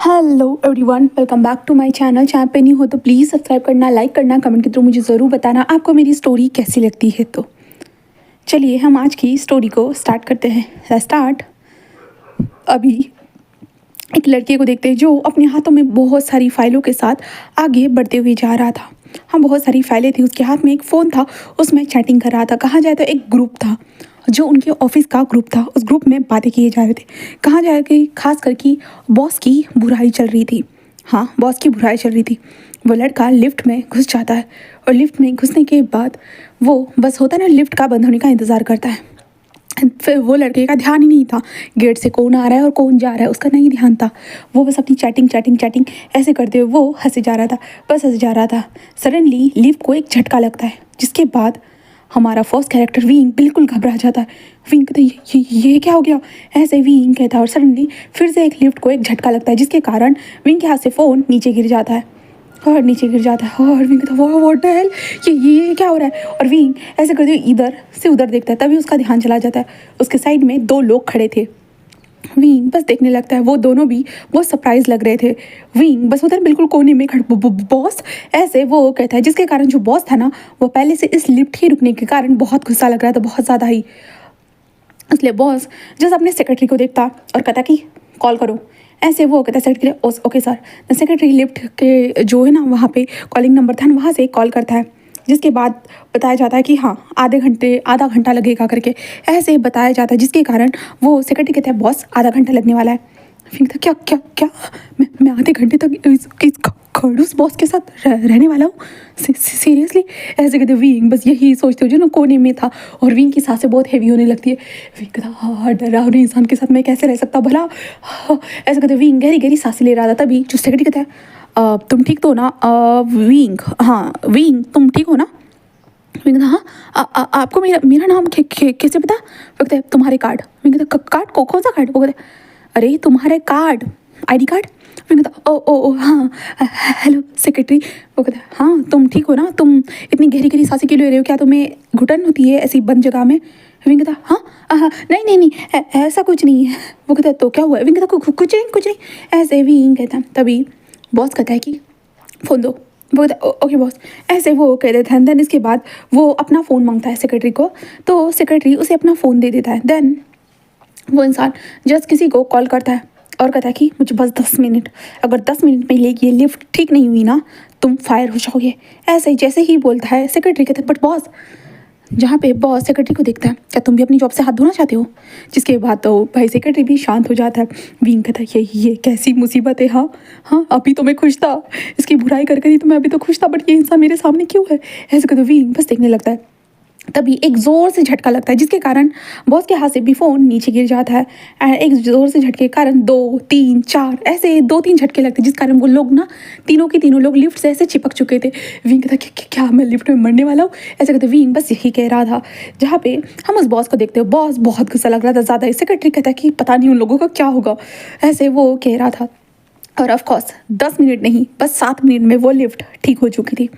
Hello everyone, welcome back to my channel. Channel पे नहीं हो तो प्लीज़ सब्सक्राइब करना, लाइक करना, कमेंट के थ्रू मुझे ज़रूर बताना आपको मेरी स्टोरी कैसी लगती है। तो चलिए हम आज की स्टोरी को स्टार्ट करते हैं। Let's start. अभी एक लड़के को देखते हैं जो अपने हाथों में बहुत सारी फाइलों के साथ आगे बढ़ते हुए जा रहा था। हाँ, बहुत सारी फाइलें थी, उसके हाथ में एक फ़ोन था, उसमें चैटिंग कर रहा था। कहाँ जाए तो एक ग्रुप था जो उनके ऑफिस का ग्रुप था, उस ग्रुप में बातें किए जा रहे थे। कहाँ जाए कि खास करके बॉस की बुराई चल रही थी। हाँ, बॉस की बुराई चल रही थी। वो लड़का लिफ्ट में घुस जाता है और लिफ्ट में घुसने के बाद वो बस होता है ना, लिफ्ट का बंद होने का इंतज़ार करता है। फिर वो लड़के का ध्यान ही नहीं था गेट से कौन आ रहा है और कौन जा रहा है, उसका नहीं ध्यान था। वो बस अपनी चैटिंग चैटिंग चैटिंग ऐसे करते हुए वो हंसे जा रहा था, बस हंसे जा रहा था। सडनली लिफ्ट को एक झटका लगता है, जिसके बाद हमारा फर्स्ट कैरेक्टर विंग बिल्कुल घबरा जाता है। विंग कहता है ये क्या हो गया, ऐसे विंग कहता है। और सडनली फिर से एक लिफ्ट को एक झटका लगता है, जिसके कारण विंग के हाथ से फ़ोन नीचे गिर जाता है और नीचे गिर जाता है। और विंग कहता है वाह व्हाट द हेल, ये क्या हो रहा है। और विंग ऐसे करते हुए इधर से उधर देखता है, तभी उसका ध्यान चला जाता है उसके साइड में दो लोग खड़े थे। विंग बस देखने लगता है, वो दोनों भी बहुत सरप्राइज लग रहे थे। विंग बस उधर बिल्कुल कोने में खड़े बॉस, ऐसे वो कहता है, जिसके कारण जो बॉस था ना, वो पहले से इस लिफ्ट के रुकने के कारण बहुत गुस्सा लग रहा था, बहुत ज़्यादा ही। इसलिए बॉस जस्ट अपने सेक्रेटरी को देखता और कहता कि कॉल करो। ऐसे वो कहता है secretary, okay sir. Secretary lift के जो है ना वहाँ पे कॉलिंग नंबर था ना, वहाँ से कॉल करता है, जिसके बाद बताया जाता है कि हाँ आधा घंटा लगेगा करके ऐसे बताया जाता है, जिसके कारण वो सेक्रेटरी कहते हैं बॉस आधा घंटा लगने वाला है। फिर क्या क्या क्या मैं आधे घंटे तक इस खड़ूस बॉस के साथ रहने वाला हूँ, सीरियसली। ऐसे कहते विंग बस यही सोचते हो जो ना कोने में था। और विंग की सांसें बहुत हैवी होने लगती है। विंग कहता हाँ, डरावने इंसान के साथ मैं कैसे रह सकता भला। हाँ, ऐसे कहते विंग गहरी गहरी सांसें ले रहा था, तभी जो सेक्रेटरी कहता है तुम ठीक तो ना विंग, हाँ विंग तुम ठीक हो ना। विंग हाँ, आपको मेरा नाम कैसे पता। वो कहते तुम्हारे कार्ड। विंग कहता कार्ड कौन सा कार्ड। वो कहते अरे तुम्हारे कार्ड, आईडी कार्ड। मैंने कहा ओ हाँ हेलो सेक्रेटरी। वो कहता है हाँ तुम ठीक हो ना, तुम इतनी गहरी गहरी सांसें क्यों ले रहे हो, क्या तुम्हें घुटन होती है ऐसी बंद जगह में। विंग कहता हाँ नहीं ऐसा कुछ नहीं है। वो कहता तो क्या हुआ है। विंग कहता कुछ नहीं ऐसे। विंग कहता तभी बॉस कहता है कि फ़ोन दो। वो कहता ओके बॉस। ऐसे वो कह देता है। देन इसके बाद वो अपना फ़ोन मांगता है सेक्रेटरी को, तो सेक्रेटरी उसे अपना फ़ोन दे देता है। देन वो इंसान जस्ट किसी को कॉल करता है और कहता है कि मुझे बस 10 मिनट, अगर 10 मिनट में ये लिफ्ट ठीक नहीं हुई ना तुम फायर हो जाओगे। ऐसे ही जैसे ही बोलता है सेक्रेटरी कहता है बट बॉस, जहाँ पे बॉस सेक्रेटरी को देखता है, क्या तुम भी अपनी जॉब से हाथ धोना चाहते हो। जिसके बाद तो भाई सेक्रेटरी भी शांत हो जाता है। विंग कहता है ये कैसी मुसीबत है। हाँ अभी तो मैं खुश था, इसकी बुराई कर कर ही तो मैं अभी तो खुश था, बट ये इंसान मेरे सामने क्यों है। ऐसे कहते विंग बस देखने लगता है। तभी एक ज़ोर से झटका लगता है, जिसके कारण बॉस के हाथ से भी फ़ोन नीचे गिर जाता है। एंड एक ज़ोर से झटके के कारण 2 3 4 ऐसे 2-3 झटके लगते हैं, जिस कारण वो लोग ना तीनों के तीनों लोग लिफ्ट से ऐसे चिपक चुके थे। विंग कहता क्या मैं लिफ्ट में मरने वाला हूँ। ऐसे कहते विंग बस यही कह रहा था। जहाँ पे हम उस बॉस को देखते हो, बॉस बहुत गुस्सा लग रहा था ज़्यादा। सेक्रेटरी कहता है कि पता नहीं उन लोगों का क्या होगा, ऐसे वो कह रहा था। और ऑफ कोर्स 10 मिनट नहीं, बस 7 मिनट में वो लिफ्ट ठीक हो चुकी थी।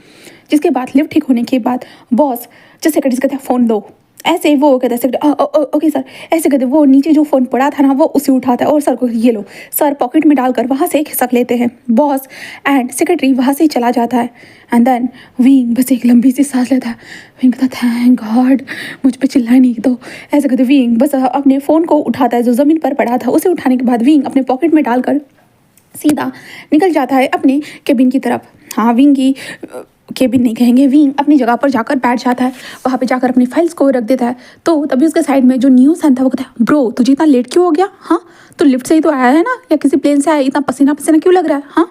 जिसके बाद लिफ्ट ठीक होने के बाद बॉस जो सेक्रेटरी कहते हैं फ़ोन दो। ऐसे वो कहता है सेक्रेटरी ओके सर। ऐसे कहते वो नीचे जो फ़ोन पड़ा था ना वो उसे उठाता है और सर को ये लो। सर पॉकेट में डालकर वहाँ से खिसक लेते हैं बॉस, एंड सेक्रेटरी वहाँ से चला जाता है। एंड देन विंग बस एक लंबी सी सांस लेता है। विंग कहता थैंक गॉड मुझ पर चिल्लाए नहीं तो। ऐसे कहते विंग बस अपने फ़ोन को उठाता है जो ज़मीन पर पड़ा था। उसे उठाने के बाद विंग अपने पॉकेट में डालकर सीधा निकल जाता है अपने केबिन की तरफ। हाँ, विंग की केबिन नहीं कहेंगे, विंग अपनी जगह पर जाकर बैठ जाता है, वहाँ पे जाकर अपनी फाइल्स को रख देता है। तो तभी उसके साइड में जो न्यूज़ था वो कहता है ब्रो तुझे इतना लेट क्यों हो गया। हाँ तो लिफ्ट से ही तो आया है ना, या किसी प्लेन से आया, इतना पसीना पसीना क्यों लग रहा है। हाँ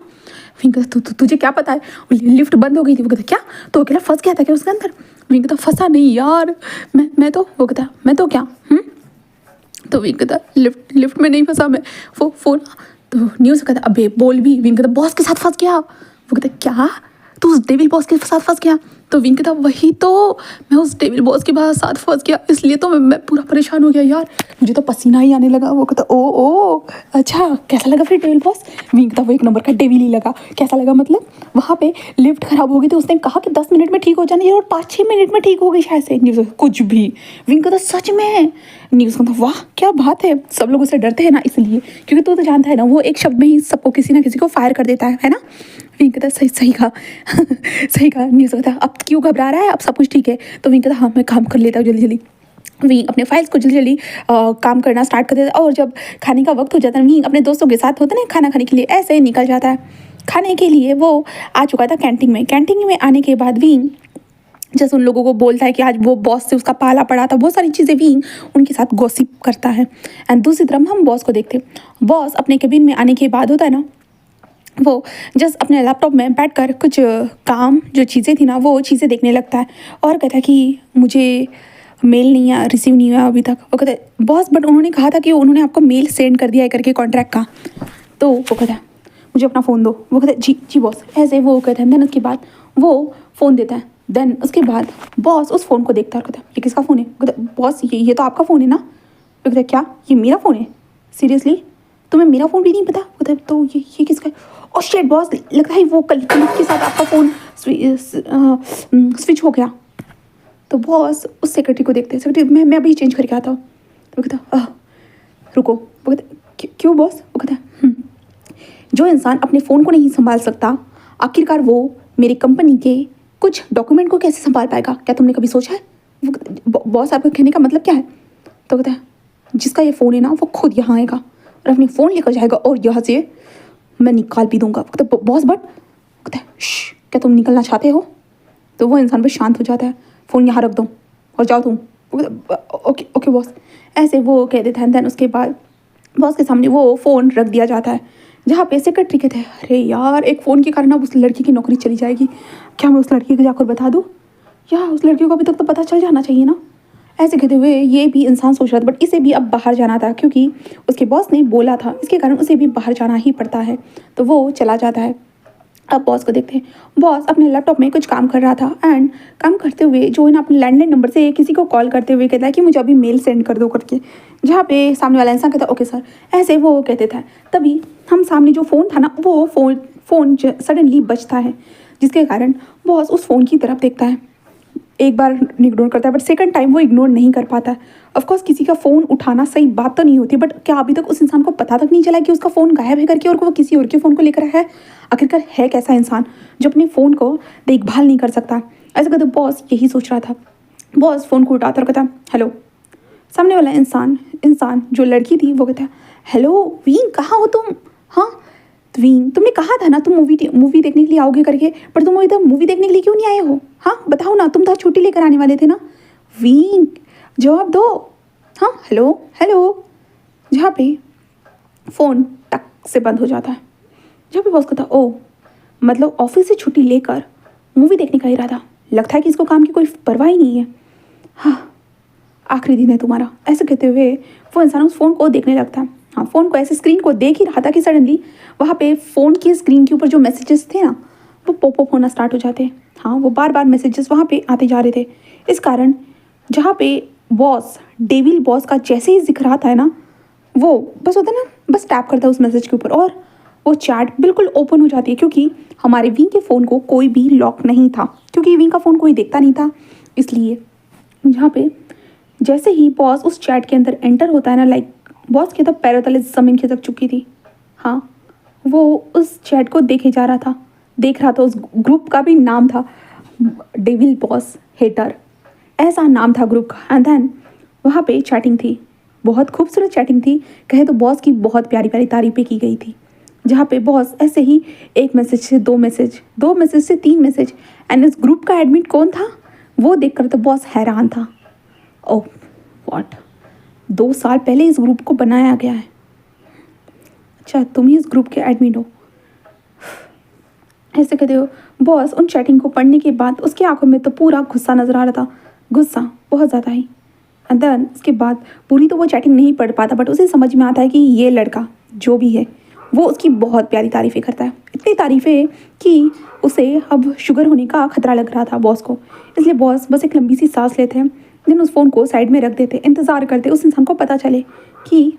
विंग कहता तुझे क्या पता है, लिफ्ट बंद हो गई थी। वो कहता क्या तो अकेला फंस गया था क्या उसके अंदर। विंग कहता फंसा नहीं यार, मैं तो। वो कहता मैं तो क्या तो विंग कहता लिफ्ट में नहीं फंसा मैं, वो फ़ोन। तो न्यूज़ कहता अबे बोल भी। विंग कहता बॉस के साथ फंस गया। वो कहता क्या तू उस डेविल बॉस के साथ फंस गया। तो विंग कहता वही तो, मैं उस डेविल बॉस के साथ फंस गया, इसलिए तो मैं पूरा परेशान हो गया यार, मुझे तो पसीना ही आने लगा। वो कहता ओ अच्छा कैसा लगा फिर डेविल बॉस। विंग कहता वो एक नंबर का डेविल ही लगा। कैसा लगा मतलब? वहाँ पे लिफ्ट खराब हो गई थी, उसने कहा कि 10 मिनट में ठीक हो जाना है और 5-6 मिनट में ठीक हो गई शायद से। न्यूज़ कुछ भी। विंग कहता सच में? न्यूज़ कहता वाह क्या बात है, सब लोग उससे डरते हैं ना इसलिए, क्योंकि तू तो जानता है ना वो एक शब्द में ही सबको किसी ना किसी को फायर कर देता है ना। विंग कहता सही सही कहा सही कहा। न्यूज़ कहता अब क्यों घबरा रहा है, अब सब कुछ ठीक है। तो विंग कहता हाँ मैं काम कर लेता हूँ जल्दी जल्दी। विंग अपने फाइल्स को जल्दी जल्दी काम करना स्टार्ट कर देता है, और जब खाने का वक्त हो जाता है विंग अपने दोस्तों के साथ होता है ना खाना खाने के लिए, ऐसे ही निकल जाता है खाने के लिए। वो आ चुका था कैंटीन में। कैंटीन में आने के बाद विंग जैसे उन लोगों को बोलता है कि आज वो बॉस से उसका पाला पड़ा था, बहुत सारी चीज़ें विंग उनके साथ गॉसिप करता है। एंड दूसरी तरफ हम बॉस को देखते। बॉस अपने केबिन में आने के बाद होता है ना, वो जस्ट अपने लैपटॉप में बैठकर कुछ काम जो चीज़ें थी ना वो चीज़ें देखने लगता है, और कहता है कि मुझे मेल नहीं आया, रिसीव नहीं हुआ अभी तक। वो कहता है बॉस बट उन्होंने कहा था कि उन्होंने आपको मेल सेंड कर दिया है करके कॉन्ट्रैक्ट का। तो वो कहता है मुझे अपना फ़ोन दो। वो कहता है जी जी बॉस, ऐसे वो कहता है। देन उसके बाद वो फ़ोन देता है। देन उसके बाद बॉस उस फ़ोन को देखता है और कहता है ये किसका फ़ोन है। कहता है बॉस ये तो आपका फ़ोन है ना। वो कहता है क्या ये मेरा फ़ोन है, सीरियसली तुम्हें मेरा फ़ोन भी नहीं पता। कहता है तो ये किसका है। और शिट बॉस लगता है वो कल के साथ आपका फ़ोन स्विच हो गया। तो बॉस उस सेक्रेटरी को देखते हैं। सेक्रेटरी मैं अभी चेंज करके आता हूँ। तो वो कहता रुको। वो कहता क्यों बॉस। वो कहता है जो इंसान अपने फ़ोन को नहीं संभाल सकता आखिरकार वो मेरी कंपनी के कुछ डॉक्यूमेंट को कैसे संभाल पाएगा, क्या तुमने कभी सोचा है। बॉस आपका कहने का मतलब क्या है। तो कहता है जिसका ये फ़ोन है ना वो खुद यहाँ आएगा और अपने फ़ोन लेकर जाएगा और यहाँ से मैं निकाल भी दूंगा। कहता बॉस बट। कहता है क्या तुम निकलना चाहते हो। तो वो इंसान पर शांत हो जाता है। फ़ोन यहाँ रख दो और जाओ तुम। ओके ओके बॉस, ऐसे वो कह देता है। देन उसके बाद बॉस के सामने वो फ़ोन रख दिया जाता है, जहाँ पे सेक्रेटरी कहते हैं अरे यार एक फ़ोन के कारण अब उस लड़की की नौकरी चली जाएगी, क्या मैं उस लड़की को जाकर बता दूँ, या उस लड़की को अभी तक तो पता चल जाना चाहिए ना। ऐसे कहते हुए ये भी इंसान सोच रहा था बट इसे भी अब बाहर जाना था क्योंकि उसके बॉस ने बोला था, इसके कारण उसे भी बाहर जाना ही पड़ता है। तो वो चला जाता है। अब बॉस को देखते हैं। बॉस अपने लैपटॉप में कुछ काम कर रहा था एंड काम करते हुए जो है ना अपने लैंडलाइन नंबर से किसी को कॉल करते हुए कहता है कि मुझे अभी मेल सेंड कर दो करके, जहाँ पे सामने वाला इंसान कहता है ओके सर। ऐसे वो कहते थे। तभी हम सामने जो फ़ोन था ना वो फ़ोन सडनली बजता है, जिसके कारण बॉस उस फ़ोन की तरफ देखता है। एक बार इग्नोर करता है बट सेकंड टाइम वो इग्नोर नहीं कर पाता है। ऑफकोर्स किसी का फ़ोन उठाना सही बात तो नहीं होती, बट क्या अभी तक उस इंसान को पता तक नहीं चला कि उसका फ़ोन गायब है करके और वो किसी और के फ़ोन को लेकर है। आखिरकार है कैसा इंसान जो अपने फ़ोन को देखभाल नहीं कर सकता। ऐसा कहते बॉस यही सोच रहा था। बॉस फ़ोन को उठाता और कहता हेलो। सामने वाला इंसान जो लड़की थी वो कहता हेलो वीन कहाँ हो तुम। हाँ वीन तुमने कहा था ना तुम मूवी देखने के लिए आओगे करके, पर तुम इधर मूवी देखने के लिए क्यों नहीं आए हो। हाँ बताओ ना, तुम तो छुट्टी लेकर आने वाले थे ना। वीन जवाब दो। हाँ हेलो हेलो। जहाँ पे फ़ोन टक से बंद हो जाता है। जहाँ पे बॉस कहता ओ मतलब ऑफिस से छुट्टी लेकर मूवी देखने का इरादा, लगता है कि इसको काम की कोई परवाह ही नहीं है। हाँ आखिरी दिन है तुम्हारा। ऐसे कहते हुए वो इंसान उस फ़ोन को देखने लगता है। हाँ फ़ोन को ऐसे स्क्रीन को देख ही रहा था कि सडनली वहाँ पे फ़ोन की स्क्रीन के ऊपर जो मैसेजेस थे ना वो पॉपअप होना स्टार्ट हो जाते हैं। हाँ वो बार बार मैसेजेस वहाँ पे आते जा रहे थे। इस कारण जहाँ पे बॉस डेविल बॉस का जैसे ही जिक्र आता है ना, वो बस होता है ना बस टैप करता है उस मैसेज के ऊपर और वो चैट बिल्कुल ओपन हो जाती है, क्योंकि हमारे विंग के फ़ोन को कोई भी लॉक नहीं था, क्योंकि विंग का फ़ोन कोई देखता नहीं था। इसलिए जहाँ पे जैसे ही बॉस उस चैट के अंदर एंटर होता है ना, लाइक बॉस के तो पैरों तले ज़मीन खिसक चुकी थी। हाँ वो उस चैट को देख रहा था। उस ग्रुप का भी नाम था डेविल बॉस हेटर, ऐसा नाम था ग्रुप का। एंड देन वहाँ पे चैटिंग थी, बहुत खूबसूरत चैटिंग थी। कहे तो बॉस की बहुत प्यारी प्यारी तारीफ़ें की गई थी, जहाँ पे बॉस ऐसे ही एक मैसेज से दो मैसेज से 3 मैसेज। एंड इस ग्रुप का एडमिन कौन था वो देखकर तो बॉस हैरान था। ओह व्हाट, 2 साल पहले इस ग्रुप को बनाया गया है। अच्छा तुम ही इस ग्रुप के एडमिन हो। ऐसे कहते हो। बॉस उन चैटिंग को पढ़ने के बाद उसकी आंखों में तो पूरा गुस्सा नजर आ रहा था, गुस्सा बहुत ज़्यादा ही। एंड देन उसके बाद पूरी तो वो चैटिंग नहीं पढ़ पाता, बट उसे समझ में आता है कि ये लड़का जो भी है वो उसकी बहुत प्यारी तारीफ़ें करता है। इतनी इतनी तारीफ़ें कि उसे अब शुगर होने का खतरा लग रहा था बॉस को। इसलिए बॉस बस एक लंबी सी सांस लेते हैं, देन उस फ़ोन को साइड में रख देते, इंतज़ार करते उस इंसान को पता चले कि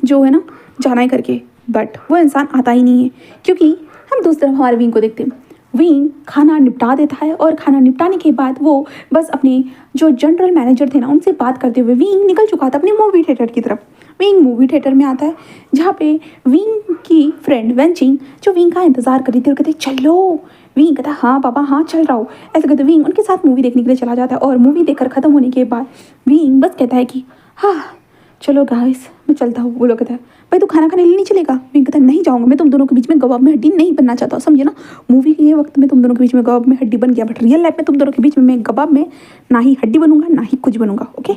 जो है ना जाना है करके, बट वो इंसान आता ही नहीं है। क्योंकि हम दूसरी तरफ हमारे विंग को देखते हैं, विंग खाना निपटा देता है और खाना निपटाने के बाद वो बस अपने जो जनरल मैनेजर थे ना उनसे बात करते हुए विंग निकल चुका था अपने मूवी थिएटर की तरफ। विंग मूवी थिएटर में आता है जहाँ पे विंग की फ्रेंड वेंचिंग जो विंग का इंतज़ार कर रही थी और कहते चलो। विंग कहता हाँ पापा हाँ चल रहा हूँ, ऐसे कहते विंग उनके साथ मूवी देखने के लिए चला जाता है। और मूवी देखकर ख़त्म होने के बाद विंग बस कहता है कि हाँ चलो गाइस मैं चलता हूँ। वो लोग कहता है भाई तू खाना खाने नहीं चलेगा? विंग कहता है नहीं जाऊँगा, मैं तुम दोनों के बीच में गवाब में हड्डी नहीं बनना चाहता, समझे ना। मूवी के वक्त में तुम दोनों के बीच में गवाब में हड्डी बन गया, बट रियल लाइफ में तुम दोनों के बीच में मैं गवाब में ना ही हड्डी बनूंगा ना ही कुछ बनूंगा, ओके।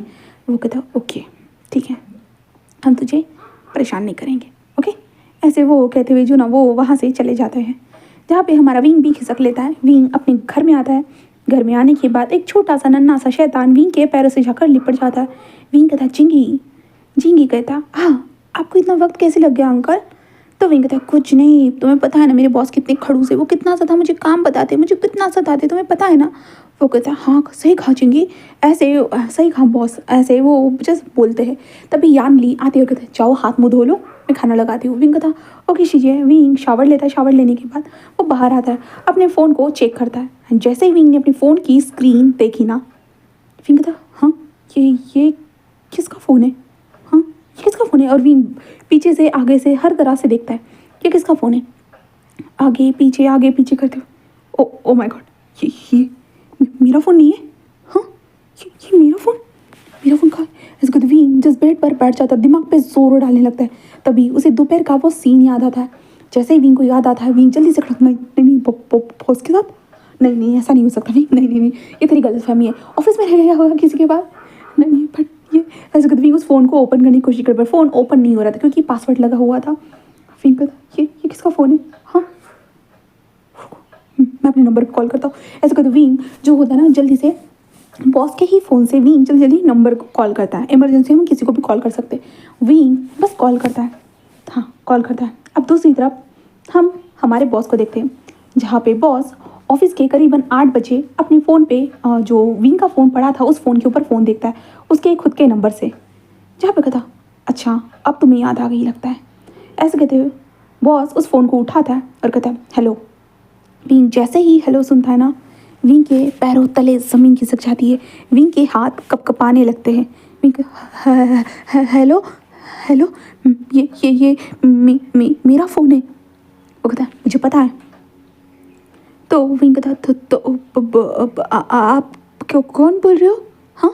वो कहता ओके ठीक है, हम तुझे परेशान नहीं करेंगे, ओके। ऐसे वो कहते हुए जो ना वो वहाँ से चले जाते हैं, जहाँ पे हमारा विंग भी खिसक लेता है। विंग अपने घर में आता है, घर में आने के बाद एक छोटा सा नन्हा सा शैतान विंग के पैरों से जाकर लिपट जाता है। विंग कहता चिंगी, जिंगी कहता हाँ आपको इतना वक्त कैसे लग गया अंकल? तो विंग कहता कुछ नहीं, तुम्हें पता है ना मेरे बॉस कितने खड़ूस है, वो कितना ज़्यादा मुझे काम बताते, मुझे कितना सताते, तुम्हें पता है ना। वो कहता है हाँ सही कहा चिंगी, ऐसे सही कहा बॉस, ऐसे वो जस्ट बोलते हैं। तभी यान ली आती है और कहते हैं जाओ हाथ मुँह धो लो, मैं खाना लगाती हूँ। विंग कहता ओके शीजिए। विंग शावर लेता है, शावर लेने के बाद वो बाहर आता है, अपने फ़ोन को चेक करता है। जैसे ही विंग ने अपनी फ़ोन की स्क्रीन देखी ना, विंग कहता हाँ ये किसका फ़ोन है, हाँ ये किसका फ़ोन है। और विंग पीछे से आगे से हर तरह से देखता है ये किसका फ़ोन है, आगे पीछे करते हुए ओ माय गॉड ये मेरा फ़ोन नहीं है, हाँ ये मेरा फ़ोन कहाँ है। ऐसे कहते विंग जिस बेड पर बैठ जाता है, दिमाग पे जोर डालने लगता है। तभी उसे दोपहर का वो सीन याद आता है। जैसे ही विंग को याद आता है विंग जल्दी से खड़ा नहीं बॉस के साथ नहीं ऐसा नहीं हो सकता विंग, नहीं ये तेरी गलतफहमी है, ऑफिस में रह गया होगा किसी के पास, नहीं बट ये ऐसे कहते विंग उस फ़ोन को ओपन करने की कोशिश कर पर फ़ोन ओपन नहीं हो रहा था क्योंकि पासवर्ड लगा हुआ था। विंग कहता ये किसका फ़ोन है, हाँ मैं अपने नंबर पर कॉल करता हूँ। ऐसे कहते विंग जो होता है ना जल्दी से बॉस के ही फ़ोन से विंग जल्दी नंबर को कॉल करता है। इमरजेंसी में किसी को भी कॉल कर सकते हैं, विंग बस कॉल करता है, हाँ कॉल करता है। अब दूसरी तरफ हम हमारे बॉस को देखते हैं, जहाँ पे बॉस ऑफिस के करीबन 8 बजे अपने फ़ोन पे जो विंग का फ़ोन पड़ा था उस फ़ोन के ऊपर फ़ोन देखता है उसके खुद के नंबर से, जहाँ पे कहता अच्छा अब तुम्हें याद आ गई लगता है। ऐसे कहते हुए बॉस उस फ़ोन को उठाता है और कहता है हेलो। विंग जैसे ही हेलो सुनता है ना, विंग के पैरों तले ज़मीन खिसक जाती है, विंग के हाथ कपकपाने लगते हैं। विंग हेलो ये मेरा फ़ोन है। वो कहता है मुझे पता है। तो विंग कहता तो आप क्यों कौन बोल रहे हो, हाँ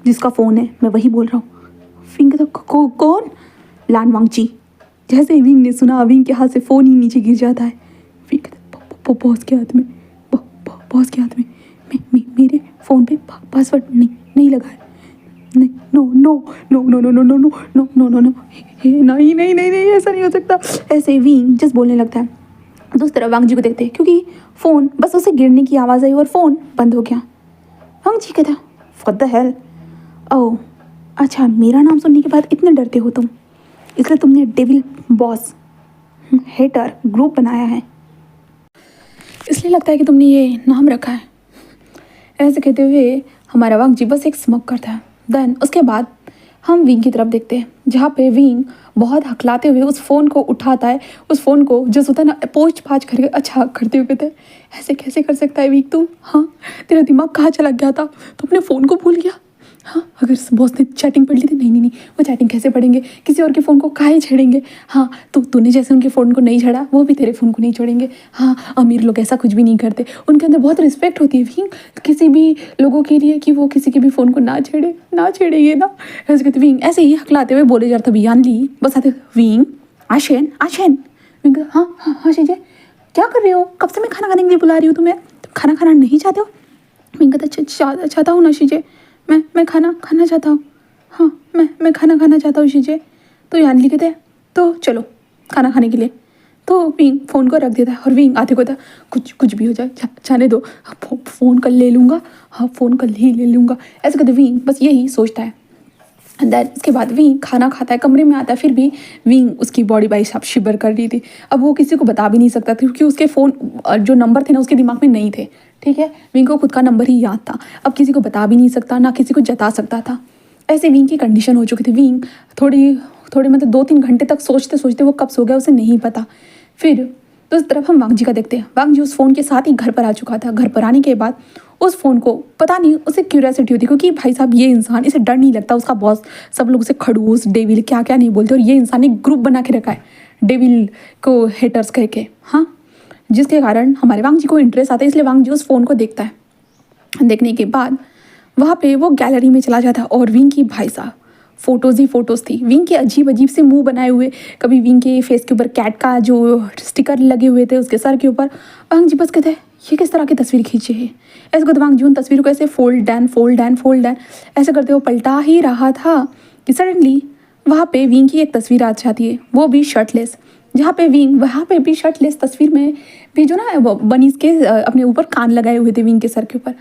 जिसका फ़ोन है मैं वही बोल रहा हूँ। विंग कहता कौन? लान वांगची। जैसे ही विंग ने सुना विंग के हाथ से फ़ोन ही नीचे गिर जाता है। विंग कहता बॉस के हाथ में मेरे फ़ोन पे पासवर्ड नहीं लगा है, नहीं नहीं ऐसा नहीं हो सकता। ऐसे विंग जस्ट बोलने लगता है। दूसरी तरफ वांग जी को देखते हैं क्योंकि फ़ोन बस उसे गिरने की आवाज़ आई और फ़ोन बंद हो गया। वांग जी कहता व्हाट द हेल, ओह अच्छा मेरा नाम सुनने के बाद इतने डरते हो तुम, इसलिए तुमने डेविल बॉस हेटर ग्रुप बनाया है, इसलिए लगता है कि तुमने ये नाम रखा है। ऐसे कहते हुए हमारा वांग जी बस एक स्मोक करता है। देन उसके बाद हम विंग की तरफ देखते हैं, जहाँ पे विंग बहुत हकलाते हुए उस फ़ोन को उठाता है, उस फ़ोन को जो होता है ना पोछ पाछ करके अच्छा करते हुए कहते हैं ऐसे कैसे कर सकता है विंग तू, हाँ तेरा दिमाग कहाँ चला गया था, तो अपने फ़ोन को भूल गया। हाँ अगर बॉस ने चैटिंग पढ़ ली थी, नहीं वो चैटिंग कैसे पढ़ेंगे, किसी और के फ़ोन को काहे छेड़ेंगे। हाँ तूने जैसे उनके फ़ोन को नहीं छेड़ा वो भी तेरे फ़ोन को नहीं छोड़ेंगे। हाँ अमीर लोग ऐसा कुछ भी नहीं करते, उनके अंदर बहुत रिस्पेक्ट होती है विंग किसी भी लोगों के लिए कि वो किसी के भी फ़ोन को ना छेड़ेंगे ना। ऐसे कहते विंग ऐसे ही हकलाते हुए बोले जा रहा था बियान ली बस आते विंग आशेन विंग हाँ शीजे क्या कर रहे हो, कब से मैं खाना खाने के लिए बुला रही हूँ तुम्हें, तुम खाना खाना नहीं चाहते हो। विंग कहता चाहता हूँ ना शीजे, मैं खाना खाना चाहता हूँ, हाँ मैं खाना खाना चाहता हूँ शीजे। तो यानली कहते हैं तो चलो खाना खाने के लिए। तो विंग फ़ोन को रख देता है और विंग आते को कहता कुछ भी हो जाए जाने दो, फ़ोन कल ले लूँगा, हाँ फ़ोन कल ही ले लूँगा। ऐसे कहते विंग बस यही सोचता है। देन उसके बाद विंग खाना खाता है, कमरे में आता है, फिर भी विंग उसकी बॉडी भाई साहब शिवर कर रही थी। अब वो किसी को बता भी नहीं सकता था क्योंकि उसके फ़ोन जो नंबर थे ना उसके दिमाग में नहीं थे, ठीक है। विंग को खुद का नंबर ही याद था, अब किसी को बता भी नहीं सकता, ना किसी को जता सकता था। ऐसे विंग की कंडीशन हो चुकी थी। विंग थोड़ी मतलब 2-3 घंटे तक सोचते सोचते वो कब सो गया उसे नहीं पता। फिर दूसरी तरफ हम वांग जी का देखते हैं। वांग जी उस फ़ोन के साथ ही घर पर आ चुका था। घर पर आने के बाद उस फ़ोन को पता नहीं उसे क्यूरियोसिटी होती क्योंकि भाई साहब ये इंसान, इसे डर नहीं लगता, उसका बॉस सब लोग उसे खड़ूस डेविल क्या क्या नहीं बोलते, और ये इंसान ने ग्रुप बना के रखा है डेविल को हेटर्स कह के, हाँ, जिसके कारण हमारे वांग जी को इंटरेस्ट आता है। इसलिए वांग जी उस फ़ोन को देखता है। देखने के बाद वहाँ पे वो गैलरी में चला जाता है और विंग की भाई साहब फ़ोटोज़ ही फ़ोटोज़ थी। विंग के अजीब अजीब से मुंह बनाए हुए, कभी विंग के फेस के ऊपर कैट का जो स्टिकर लगे हुए थे उसके सर के ऊपर। वांग जी बस कहते हैं ये किस तरह की तस्वीर खींची है। ऐसे करते वांग जी उन तस्वीरों को ऐसे फोल्ड एंड ऐसे करते वो पलटा ही रहा था कि सडनली वहाँ पे विंग की एक तस्वीर आ जाती है, वो भी शर्टलेस। जहाँ पे विंग वहाँ पे भी शर्टलेस तस्वीर में भी जो ना बनीज के अपने ऊपर कान लगाए हुए थे विंग के सर के ऊपर।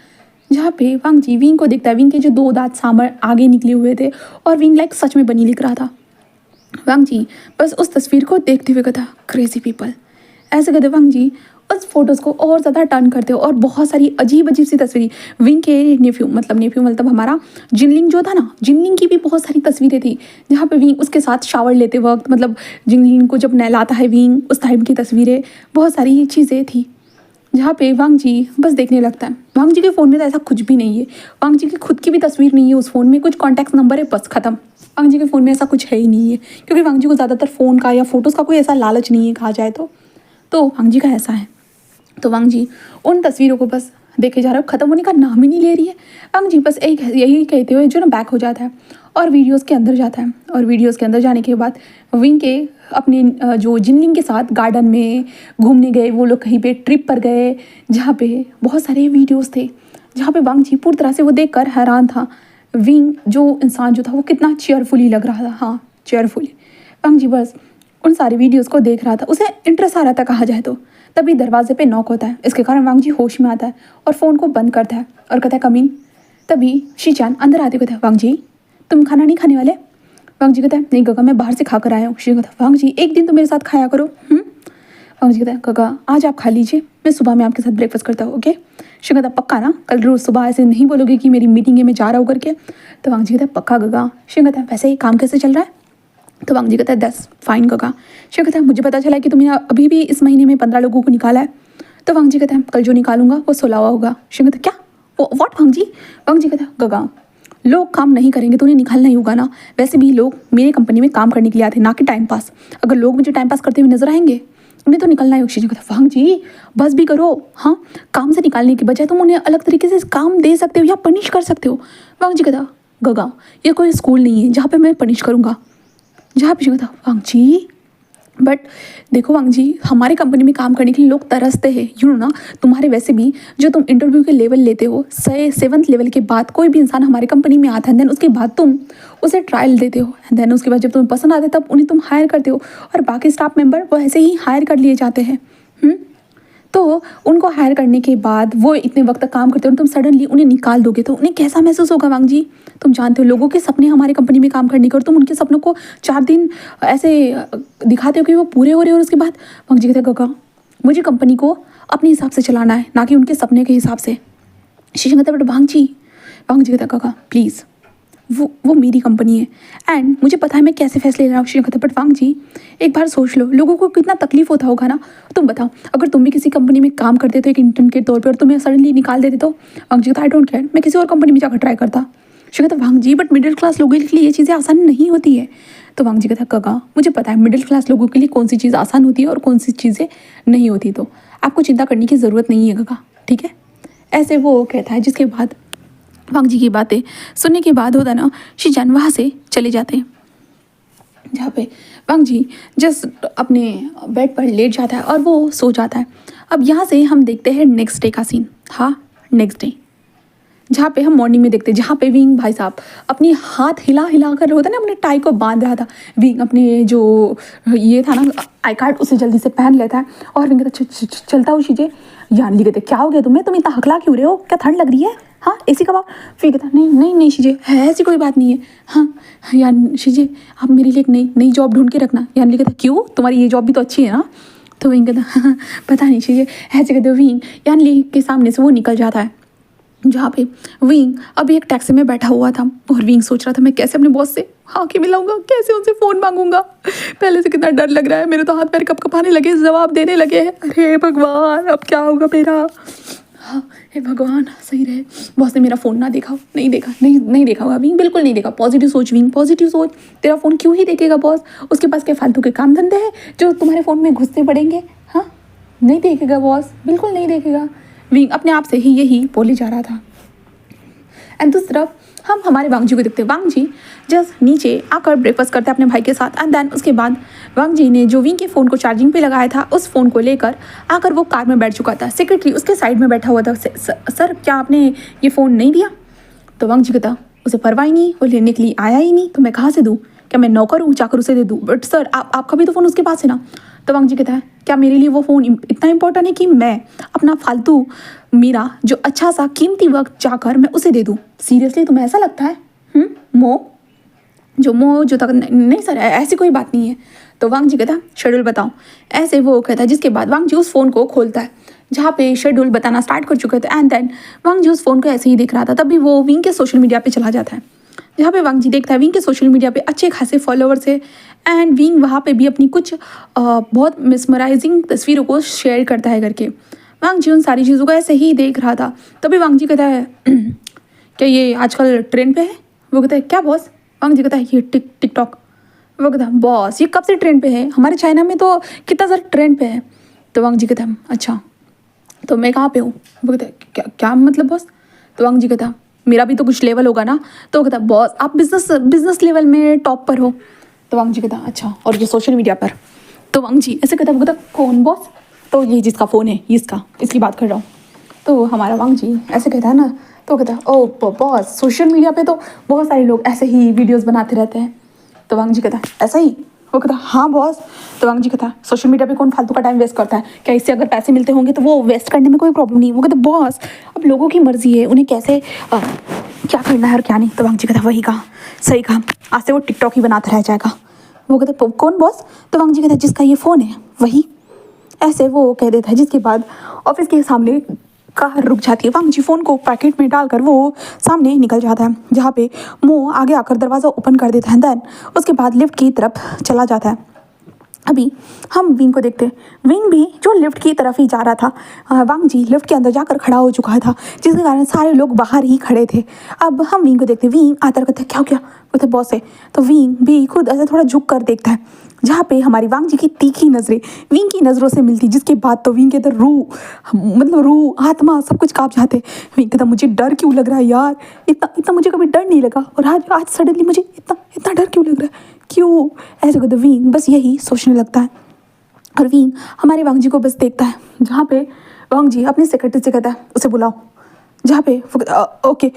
जहाँ पे वांग जी विंग को देखता है, विंग के जो 2 दांत सामर आगे निकले हुए थे और विंग लाइक सच में बनी लिख रहा था। वांग जी बस उस तस्वीर को देखते हुए कहता क्रेजी पीपल। ऐसे कहते वांग जी उस फोटोज़ को और ज़्यादा टर्न करते हो और बहुत सारी अजीब अजीब सी तस्वीरें। विंग के नेफ्यू मतलब हमारा जिनलिंग जो था ना, जिनलिंग की भी बहुत सारी तस्वीरें थी जहाँ पे विंग उसके साथ शावर लेते वक्त, मतलब जिनलिंग को जब नहलाता है विंग उस टाइम की तस्वीरें, बहुत सारी चीज़ें थी जहाँ पे वांग जी बस देखने लगता है। वांग जी के फ़ोन में तो ऐसा कुछ भी नहीं है, वांग जी की खुद की भी तस्वीर नहीं है उस फ़ोन में, कुछ कॉन्टैक्ट नंबर है बस ख़त्म। वांग जी के फ़ोन में ऐसा कुछ है ही नहीं है क्योंकि वांग जी को ज़्यादातर फ़ोन का या फोटोज़ का कोई ऐसा लालच नहीं है कहा जाए तो वांग जी का ऐसा है। तो वांग जी उन तस्वीरों को बस देखे जा रहा है, ख़त्म होने का नाम ही नहीं ले रही है। वांग जी बस यही कहते हुए जो ना बैक हो जाता है और वीडियोस के अंदर जाता है। और वीडियोस के अंदर जाने के बाद विंग के अपने जो जिनलिंग के साथ गार्डन में घूमने गए, वो लोग कहीं पे ट्रिप पर गए जहाँ पे बहुत सारे वीडियोस थे, जहाँ पे वांग जी पूरी तरह से वो देखकर हैरान था। विंग जो इंसान जो था वो कितना चेयरफुली लग रहा था, हाँ चेयरफुली। वांग जी बस उन सारे वीडियोस को देख रहा था, उसे इंटरेस्ट आ रहा था कहा जाए तो। तभी दरवाजे पे नॉक होता है, इसके कारण वांग जी होश में आता है और फ़ोन को बंद करता है और कहता है कम इन। तभी शीचान अंदर आते कहता है वांग जी तुम खाना नहीं खाने वाले। वांग जी कहता है नहीं गगा मैं बाहर से खा कर आया हूँ। शी कहता है वांग जी एक दिन तो मेरे साथ खाया करो। वांग जी कहता है गगा आज आप खा लीजिए, मैं सुबह में आपके साथ ब्रेकफास्ट करता हूँ, ओके। शी कहता है पक्का ना, कल रोज़ सुबह ऐसे नहीं बोलोगे कि मेरी मीटिंग है मैं जा रहा हूँ करके। तो वांग जी कहता है पक्का गगा। शी कहता है वैसे ही काम कैसे चल रहा है। तो वांग जी कहता है 10 फाइन गगा। शी कहता है मुझे पता चला कि तुमने अभी भी इस महीने में 15 लोगों को निकाला है। तो वांग जी कहता है कल जो निकालूंगा वो 16वां होगा। शी कहता है क्या वो व्हाट वांग जी। वांग जी कहता है गगा लोग काम नहीं करेंगे तो उन्हें निकालना ही होगा ना, वैसे भी लोग मेरे कंपनी में काम करने के लिए आते हैं ना कि टाइम पास। अगर लोग मुझे टाइम पास करते हुए नजर आएंगे उन्हें तो निकलना ही होगा। शी कहता है वांग जी बस भी करो, हाँ काम से निकालने की बजाय तुम उन्हें अलग तरीके से काम दे सकते हो या पनिश कर सकते हो। वांग जी कहता गगा ये कोई स्कूल नहीं है जहाँ पे मैं पनिश करूँगा, जहाँ पे था वांग जी। बट देखो वांग जी हमारे कंपनी में काम करने के लिए लोग तरसते हैं, यू नो ना। तुम्हारे वैसे भी जो तुम इंटरव्यू के लेवल लेते हो 7th लेवल के बाद कोई भी इंसान हमारे कंपनी में आता है, देन उसके बाद तुम उसे ट्रायल देते हो, एंड देन उसके बाद जब तुम्हें पसंद आते तब उन्हें तुम हायर करते हो और बाकी स्टाफ मेंबर वो ऐसे ही हायर कर लिए जाते हैं। तो उनको हायर करने के बाद वो इतने वक्त तक काम करते हो और तुम सडनली उन्हें निकाल दोगे तो उन्हें कैसा महसूस होगा वांग जी। तुम जानते हो लोगों के सपने हमारे कंपनी में काम करने के, और तुम उनके सपनों को 4 दिन ऐसे दिखाते हो कि वो पूरे हो रहे हो, और उसके बाद वांग जी कहते हैं गगा मुझे कंपनी को अपने हिसाब से चलाना है ना कि उनके सपने के हिसाब से। शीशा कहता है बट वांग जी कहता है गगा प्लीज़ वो मेरी कंपनी है एंड मुझे पता है मैं कैसे फैसले ले रहा हूँ। शी कहता है बट वांग जी एक बार सोच लो लोगों को कितना तकलीफ होता होगा ना। तुम बताओ अगर तुम भी किसी कंपनी में काम करते थे एक इंटर्न के तौर पे और तुम्हें सडनली निकाल देते तो। वांग जी कहता आई डोंट केयर, मैं किसी और कंपनी में जाकर ट्राई करता। शी कहता वांग जी बट मिडिल क्लास लोगों के लिए ये चीज़ें आसान नहीं होती है। तो वांग जी कहता गगा मुझे पता है मिडिल क्लास लोगों के लिए कौन सी चीज़ आसान होती है और कौन सी चीज़ें नहीं होती, तो आपको चिंता करने की ज़रूरत नहीं है गगा, ठीक है। ऐसे वो कहता है, जिसके बाद वांग जी की बातें सुनने के बाद होता ना शीजान वहाँ से चले जाते हैं, जहाँ पे वांग जी जस्ट अपने बेड पर लेट जाता है और वो सो जाता है। अब यहाँ से हम देखते हैं नेक्स्ट डे का सीन। हाँ नेक्स्ट डे जहाँ पे हम मॉर्निंग में देखते हैं, जहाँ पे विंग भाई साहब अपनी हाथ हिला हिला कर होता है ना अपने टाई को बांध रहा था। विंग अपने जो ये था ना आई कार्ड उसे जल्दी से पहन लेता है और विंग कहता चलता हूँ शीजे। यानली कहते क्या हो गया तुम्हें, तुम इतना हकला क्यों रहे हो, क्या ठंड लग रही है, हाँ एसी कबाब। फिर कहता नहीं नहीं नहीं शीजे, है ऐसी कोई बात नहीं है। हाँ यार शीजे आप मेरे लिए एक नई नई जॉब ढूंढ के रखना। यानी कहता क्यों, तुम्हारी ये जॉब भी तो अच्छी है ना। तो विंग कहता हाँ पता नहीं शीजे, ऐसे कहते विंग यानी के सामने से वो निकल जाता है, जहाँ पे विंग अभी एक टैक्सी में बैठा हुआ था और विंग सोच रहा था मैं कैसे अपने बॉस से हाँ कि मिलाऊंगा, कैसे उनसे फ़ोन मांगूंगा। पहले से कितना डर लग रहा है, मेरे तो हाथ पैर कँपने लगे, जवाब देने लगे हैं। अरे भगवान अब क्या होगा मेरा। हाँ हे भगवान सही रहे, बॉस ने मेरा फ़ोन ना देखा, नहीं देखा, नहीं देखा होगा विंग, बिल्कुल नहीं देखा। पॉजिटिव सोच विंग, पॉजिटिव सोच, तेरा फ़ोन क्यों ही देखेगा बॉस, उसके पास क्या फालतू के काम धंधे हैं जो तुम्हारे फ़ोन में घुसते पड़ेंगे। हाँ नहीं देखेगा बॉस, बिल्कुल नहीं देखेगा। विंग अपने आप से ही यही बोले जा रहा था। एंड दूसरी तरफ हम हमारे वांग जी को देखते हैं। वांग जी जस्ट नीचे आकर ब्रेकफास्ट करते हैं अपने भाई के साथ। एंड देन उसके बाद वांग जी ने जो विंग के फ़ोन को चार्जिंग पे लगाया था उस फ़ोन को लेकर आकर वो कार में बैठ चुका था। सेक्रेटरी उसके साइड में बैठा हुआ था। सर क्या आपने ये फ़ोन नहीं दिया। तो वांग जी कहता उसे परवाह ही नहीं, वो लेने के लिए आया ही नहीं तो मैं कहाँ से दूँ, क्या मैं नौकर हूँ जाकर उसे दे दूँ। बट सर आपका भी तो फ़ोन उसके पास है ना। तो वांग जी कहता है क्या मेरे लिए वो फ़ोन इतना इंपॉर्टेंट है कि मैं अपना फालतू मेरा जो अच्छा सा कीमती वक्त जाकर मैं उसे दे दूँ। सीरियसली तुम्हें ऐसा लगता है जो तक नहीं सर ऐसी कोई बात नहीं है। तो वांग जी कहता शेड्यूल बताओ। ऐसे वो कहता है, जिसके बाद वांग जी उस फ़ोन को खोलता है जहाँ पे शेड्यूल बताना स्टार्ट कर चुके थे। एंड देन वांग जी उस फ़ोन को ऐसे ही देख रहा था, तभी वो विंग के सोशल मीडिया पे चला जाता है, जहाँ पे वांग जी देखता है विंग के सोशल मीडिया पे अच्छे खासे फॉलोअर्स है। एंड विंग वहाँ पे भी अपनी कुछ बहुत मिसमराइजिंग तस्वीरों को शेयर करता है करके। वांग जी उन सारी चीज़ों को ऐसे ही देख रहा था, तभी वांग जी कहता है क्या ये आजकल ट्रेंड पे है। वो कहता है क्या बॉस। वांग जी कहता है ये टिकटॉक। वो कहता है बॉस ये कब से ट्रेंड पे है, हमारे चाइना में तो कितना ज़्यादा ट्रेंड पे है। तो वांग जी कहता है अच्छा तो मैं कहाँ पे हूँ। वो कहता है क्या मतलब बॉस। तो वांग जी कहता मेरा भी तो कुछ लेवल होगा ना। तो वो कहता बॉस आप बिजनेस लेवल में टॉप पर हो। तो वांग जी कहता अच्छा और ये सोशल मीडिया पर। तो वांग जी ऐसे कहता वो कहता कौन बॉस। तो ये जिसका फ़ोन है इसकी बात कर रहा हूँ। तो हमारा वांग जी ऐसे कहता है ना, तो कहता है ओ बॉस सोशल मीडिया पे तो बहुत सारे लोग ऐसे ही वीडियोस बनाते रहते हैं। तो वांग जी कहता है ऐसा ही। वो कहता हाँ बॉस। तो वांग जी कहता है सोशल मीडिया पे कौन फालतू का टाइम वेस्ट करता है, क्या इससे अगर पैसे मिलते होंगे तो वो वेस्ट करने में कोई प्रॉब्लम नहीं। वो कहता बॉस अब लोगों की मर्जी है, उन्हें कैसे क्या करना है और क्या नहीं। तो वांग जी कहता वही कहा, सही कहा, आज से वो टिकटॉक ही बनाता रह जाएगा। वो कहता कौन बॉस। तो वांग जी कहता जिसका ये फ़ोन है वही। ऐसे वो कह देता है, जिसके बाद ऑफिस के सामने कार रुक जाती है। वांग जी फ़ोन को पैकेट में डालकर वो सामने निकल जाता है, जहाँ पे मो आगे आकर दरवाज़ा ओपन कर देता है। देन उसके बाद लिफ्ट की तरफ चला जाता है। अभी हम विंग को देखते हैं, विंग भी जो लिफ्ट की तरफ ही जा रहा था। वांग जी लिफ्ट के अंदर जाकर खड़ा हो चुका था, जिसके कारण सारे लोग बाहर ही खड़े थे। अब हम विंग को देखते हैं, विंग आता कहते क्या बोलते बॉस है। तो विंग भी खुद ऐसे थोड़ा झुक कर देखता है, जहाँ पे हमारी वांग जी की तीखी नज़रें विंग की नज़रों से मिलती, जिसके बाद तो विंग के अंदर रूह आत्मा सब कुछ काँप जाते। विंग कहता मुझे डर क्यों लग रहा है यार, इतना मुझे कभी डर नहीं लगा और आज सडनली मुझे इतना डर क्यों लग रहा है, क्यों। ऐसे कहते विंग बस यही सोचने लगता है। और विंग हमारे वांग जी को बस देखता है, जहाँ पे वांग जी अपने सेक्रेटरी से कहता है उसे बुलाओ। जहाँ पे ओके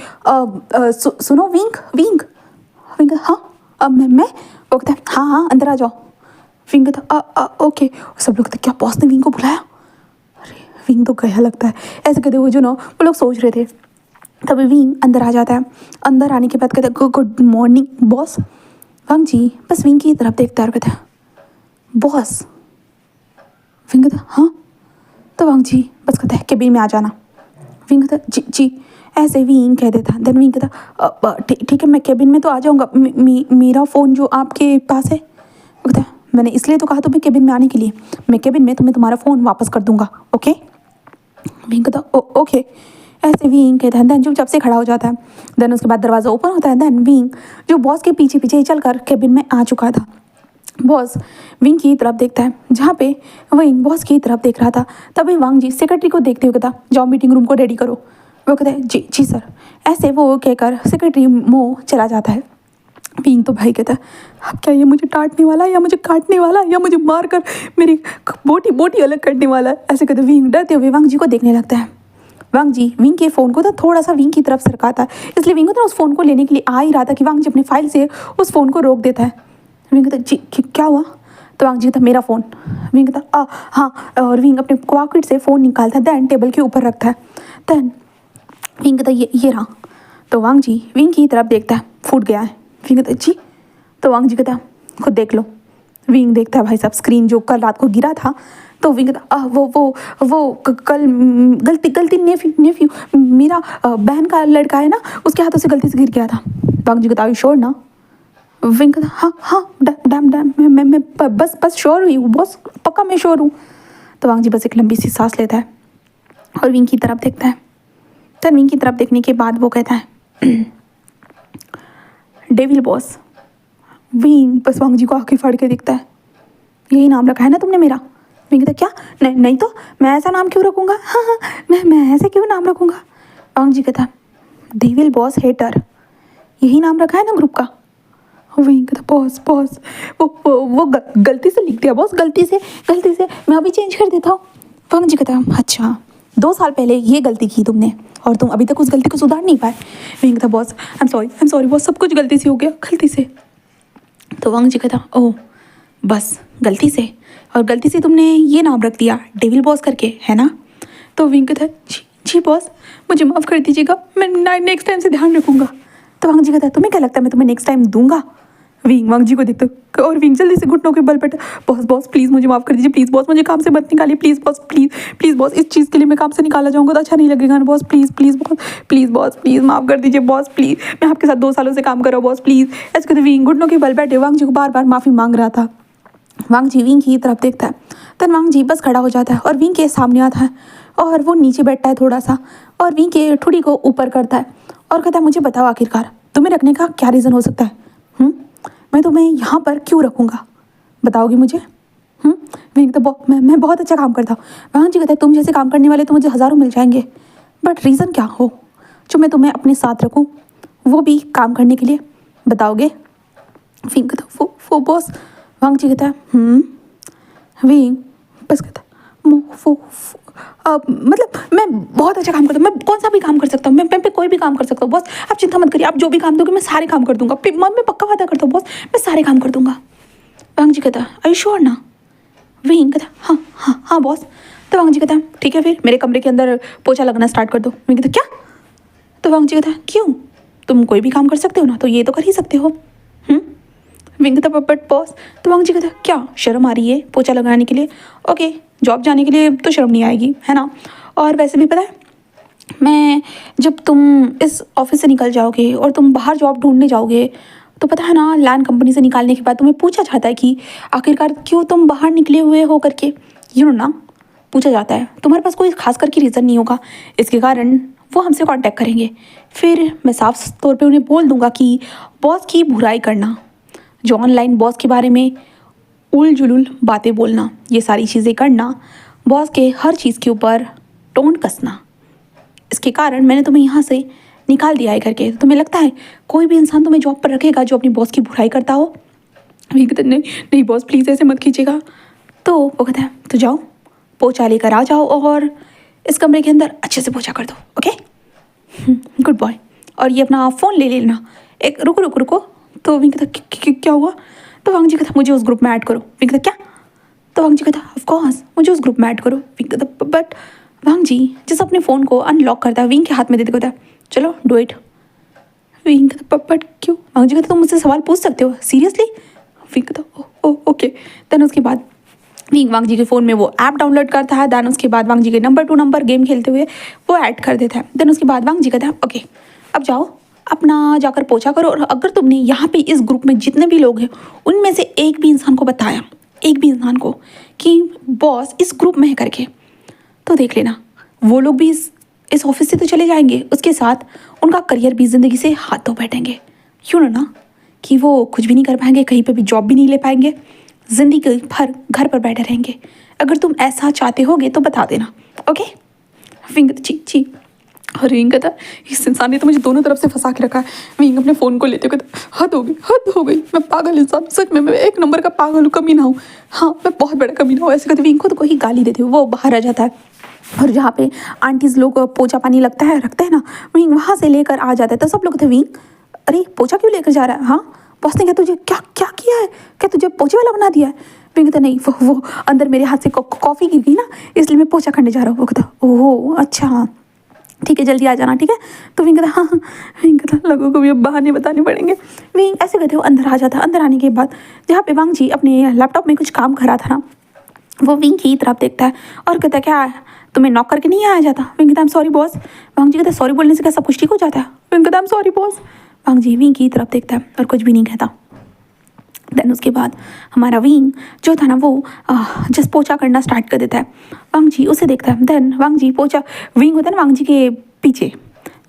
सुनो विंग हाँ मैं। वो कहता है हाँ अंदर आ जाओ। विंग कहता ओके। सब लोग कहते क्या बॉस ने विंग को बुलाया। अरे विंग तो गया लगता है। ऐसे कहते हुए वो लोग सोच रहे थे, तभी विंग अंदर आ जाता है। अंदर आने के बाद कहता है गुड मॉर्निंग बॉस। वांग जी बस विंग की तरफ देखता है और कहता है बॉस। विंग कहता हाँ। तो वांग जी बस कहता है केबिन में आ जाना। विंग कहता जी। ऐसे विंग कह देता। देन विंग कहता ठीक है मैं केबिन में तो आ जाऊँगा, मेरा फ़ोन जो आपके पास है। वो कहता मैंने इसलिए तो कहा तुम्हें केबिन में आने के लिए, मैं केबिन में तुम्हें तुम्हारा फ़ोन वापस कर दूंगा ओके। विंग कहता ओके। ऐसे विंग कहता है, देन चुपचाप से खड़ा हो जाता है। देन उसके बाद दरवाज़ा ओपन होता है। देन विंग जो बॉस के पीछे पीछे चल कर केबिन में आ चुका था। बॉस विंग की तरफ देखता है, जहाँ पे विंग बॉस की तरफ देख रहा था। तभी वांग जी सेक्रेटरी को देखते हुए कहता जाओ मीटिंग रूम को रेडी करो। वो कहता है जी सर। ऐसे वो कहकर सेक्रेटरी मो चला जाता है। विंग तो भाई कहता है अब क्या ये मुझे डांटने वाला या मुझे काटने वाला या मुझे मार कर मेरी बोटी अलग करने वाला। ऐसे कहते विंग डरते हुए वांग जी को देखने लगता है। वांग जी विंग के फ़ोन को तो थोड़ा सा विंग की तरफ सरकाता है, इसलिए विंग तो उस फ़ोन को लेने के लिए आ ही रहा था कि वांग जी अपनी फाइल से उस फ़ोन को रोक देता है। विंग कहता जी क्या हुआ। तो वांग जी कहता मेरा फ़ोन। विंग कहता हाँ। और विंग अपने पॉकेट से फ़ोन निकालता है, देन टेबल के ऊपर रखता है। देन विंग कहता ये रहा। तो वांग जी विंग की तरफ देखता है, फूट गया है। विंग कहता जी। तो वांग जी कहता खुद देख लो। विंग देखता है भाई साहब स्क्रीन जो कल रात को गिरा था। तो विंग कहता कल गलती नेफ्यू मेरा बहन का लड़का है ना, उसके हाथों से गलती से गिर गया था। वांग जी कहता आर यू श्योर ना? विंग कहता हाँ डैम मैं बस श्योर हुई हूँ बॉस, पक्का मैं श्योर हूँ। तो वांग जी बस एक लंबी सी सांस लेता है और विंग की तरफ देखता है। तनवीन की तरफ देखने के बाद वो कहता है डेविल बॉस। विंग बस वांग जी को आंखें फाड़ के देखता है। यही नाम रखा है ना तुमने मेरा? विंग कहता क्या? नहीं तो मैं ऐसा नाम क्यों रखूँगा? हाँ मैं ऐसे क्यों नाम रखूँगा? वांग जी कहता डेविल बॉस हेटर, यही नाम रखा है ना ग्रुप का? विंग कहता बॉस वो गलती से लिख दिया बॉस, गलती से मैं अभी चेंज कर देता हूँ। वांग जी कहता अच्छा 2 साल पहले ये गलती की तुमने और तुम अभी तक उस गलती को सुधार नहीं पाए। विंग था boss I am sorry boss, सब कुछ गलती से हो गया, गलती से। तो वांग जी कहता ओह बस गलती से, और गलती से तुमने ये नाम रख दिया डेविल बॉस करके, है ना? तो विंग कहता जी बॉस मुझे माफ़ कर दीजिएगा, मैं नेक्स्ट टाइम से ध्यान रखूँगा। तो वांग जी कहता तुम्हें क्या लगता है मैं तुम्हें नेक्स्ट टाइम दूंगा? विंग वांग जी को देखता और विंग जल्दी से घुटनों के बल पर बॉस प्लीज़ मुझे माफ़ कर दीजिए, प्लीज़ बॉस मुझे काम से मत निकालिए, प्लीज़ बॉस प्लीज़ बॉस, इस चीज़ के लिए मैं काम से निकाला जाऊँगा तो अच्छा नहीं लगेगा ना बॉस, प्लीज़ माफ़ कर दीजिए बॉस, प्लीज़ मैं आपके साथ 2 सालों से काम कर रहा हूँ बॉस, प्लीज़। ऐसे कहते विंग घुटनों के बल बैठे वांग जी को बार बार माफ़ी मांग रहा था। वांग जी विंग की तरफ देखता है। तब वांग जी बस खड़ा हो जाता है और विंग के सामने आता है और वो नीचे बैठता है थोड़ा सा और विंग के ठुड़ी को ऊपर करता है और कहता है मुझे बताओ आखिरकार तुम्हें रखने का क्या रीज़न हो सकता है? मैं तुम्हें यहाँ पर क्यों रखूँगा, बताओगी मुझे? विंग तो मैं बहुत अच्छा काम करता हूँ। वांग जी कहता है तुम जैसे काम करने वाले तो मुझे हज़ारों मिल जाएंगे, बट रीज़न क्या हो जो मैं तुम्हें अपने साथ रखूँ, वो भी काम करने के लिए, बताओगे? विंग कहता वो बॉस। वांग जी कहता है विंग बस कहता मतलब मैं बहुत अच्छा काम करता हूँ, मैं कौन सा भी काम कर सकता हूँ, मैं पे कोई भी काम कर सकता हूँ बॉस, आप चिंता मत करिए, आप जो भी काम दोगे मैं सारे काम कर दूंगा, मैं पक्का वादा करता हूँ बॉस, मैं सारे काम कर दूंगा। वांग जी कहता आर यू श्योर ना? विंग कहता हाँ बॉस। तो वांग जी कहता ठीक है फिर मेरे कमरे के अंदर पोछा लगना स्टार्ट कर दो। विंग कहता क्या? तो वांग जी कहता क्यों, तुम कोई भी काम कर सकते हो ना, तो ये तो कर ही सकते हो। विंग कहता बट बॉस। तो वांग जी कहता क्या शर्म आ रही है पोछा लगाने के लिए? ओके जॉब जाने के लिए तो शर्म नहीं आएगी, है ना? और वैसे भी पता है मैं जब तुम इस ऑफिस से निकल जाओगे और तुम बाहर जॉब ढूंढने जाओगे तो पता है ना लैंड कंपनी से निकालने के बाद तुम्हें पूछा जाता है कि आखिरकार क्यों तुम बाहर निकले हुए हो करके, ना पूछा जाता है। तुम्हारे पास कोई खास करके रीज़न नहीं होगा, इसके कारण वो हमसे कांटेक्ट करेंगे। फिर मैं साफ तौर पे उन्हें बोल दूंगा कि बॉस की बुराई करना, जो ऑनलाइन बॉस के बारे में उल जुलूल बातें बोलना, ये सारी चीज़ें करना, बॉस के हर चीज़ के ऊपर टोन कसना, इसके कारण मैंने तुम्हें यहाँ से निकाल दिया है करके। तो तुम्हें लगता है कोई भी इंसान तुम्हें जॉब पर रखेगा जो अपनी बॉस की बुराई करता हो? नहीं बॉस प्लीज़ ऐसे मत कीजिएगा। तो वो कहता है तो जाओ पोछा लेकर आ जाओ और इस कमरे के अंदर अच्छे से पोछा कर दो, ओके गुड बॉय। और ये अपना फ़ोन ले लेना। एक रुको। तो विंग कहता क्या हुआ? तो वांग जी कहता मुझे उस ग्रुप में ऐड करो। विंग कहता क्या? तो वांग जी कहता ऑफ कोर्स मुझे उस ग्रुप में ऐड करो। विंग कहता बट वांग जी जैसे अपने फ़ोन को अनलॉक करता है विंग के हाथ में देते कहता चलो डू इट। विंग कहता बट क्यों? वांग जी कहता तुम मुझसे सवाल पूछ सकते हो सीरियसली? विंग कहता ओके। देन उसके बाद विंग वांग जी के फ़ोन में वो ऐप डाउनलोड करता है। देन उसके बाद वांग जी के नंबर टू नंबर गेम खेलते हुए वो ऐड कर देता है। देन उसके बाद वांग जी कहता है ओके अब जाओ अपना जाकर पोछा करो, और अगर तुमने यहाँ पे इस ग्रुप में जितने भी लोग हैं उनमें से एक भी इंसान को बताया, एक भी इंसान को कि बॉस इस ग्रुप में है करके, तो देख लेना वो लोग भी इस ऑफिस से तो चले जाएंगे, उसके साथ उनका करियर भी ज़िंदगी से हाथ धो बैठेंगे। ना कि वो कुछ भी नहीं कर पाएंगे, कहीं पे भी जॉब भी नहीं ले पाएंगे, ज़िंदगी भर घर पर बैठे रहेंगे। अगर तुम ऐसा चाहते होगे तो बता देना, ओके? विंग जी। और विंग कहता इस इंसान ने तो मुझे दोनों तरफ से फंसा के रखा है। विंग अपने फ़ोन को लेते हुए कहता हद हो गई, मैं पागल इंसान, सच में मैं एक नंबर का पागल हूँ, कमीना हूँ, हाँ मैं बहुत बड़ा कमीना हूँ। ऐसे कहते विंग खुद को ही गाली देते हुए वो बाहर आ जाता है, और जहाँ पे आंटीज़ लोग पोछा पानी रखते हैं ना, विंग वहाँ से लेकर आ जाता है। तो सब लोग कहते विंग अरे पोछा क्यों लेकर जा रहा है? हाँ बॉस ने क्या तुझे क्या किया है, क्या तुझे पोछे वाला बना दिया है? विंग कहता नहीं वो अंदर मेरे हाथ से कॉफ़ी गिर गई ना, इसलिए मैं पोछा करने जा रहा हूँ। वो कहता ओह अच्छा ठीक है जल्दी आ जाना, ठीक है। तो विंग कहता हाँ। विंग कहता लोगों को भी अब बहाने बताने पड़ेंगे। विंग ऐसे कहते वो अंदर आ जाता। अंदर आने के बाद जहाँ पे वांग जी अपने लैपटॉप में कुछ काम कर रहा था ना, वो विंग की तरफ देखता है और कहता है क्या तुम्हें नॉक करके नहीं आया जाता। विंग कहता सॉरी बॉस। वांग जी कहता सॉरी बोलने से क्या सब कुछ ठीक हो जाता है। विंग कहता सॉरी बॉस। वांग जी विंग की तरफ देखता है और कुछ भी नहीं कहता। देन उसके बाद हमारा विंग जो था ना वो जस्ट पोछा करना स्टार्ट कर देता है। वांग जी उसे देखता है। देन वांग जी पोछा, विंग होता है ना वांग जी के पीछे,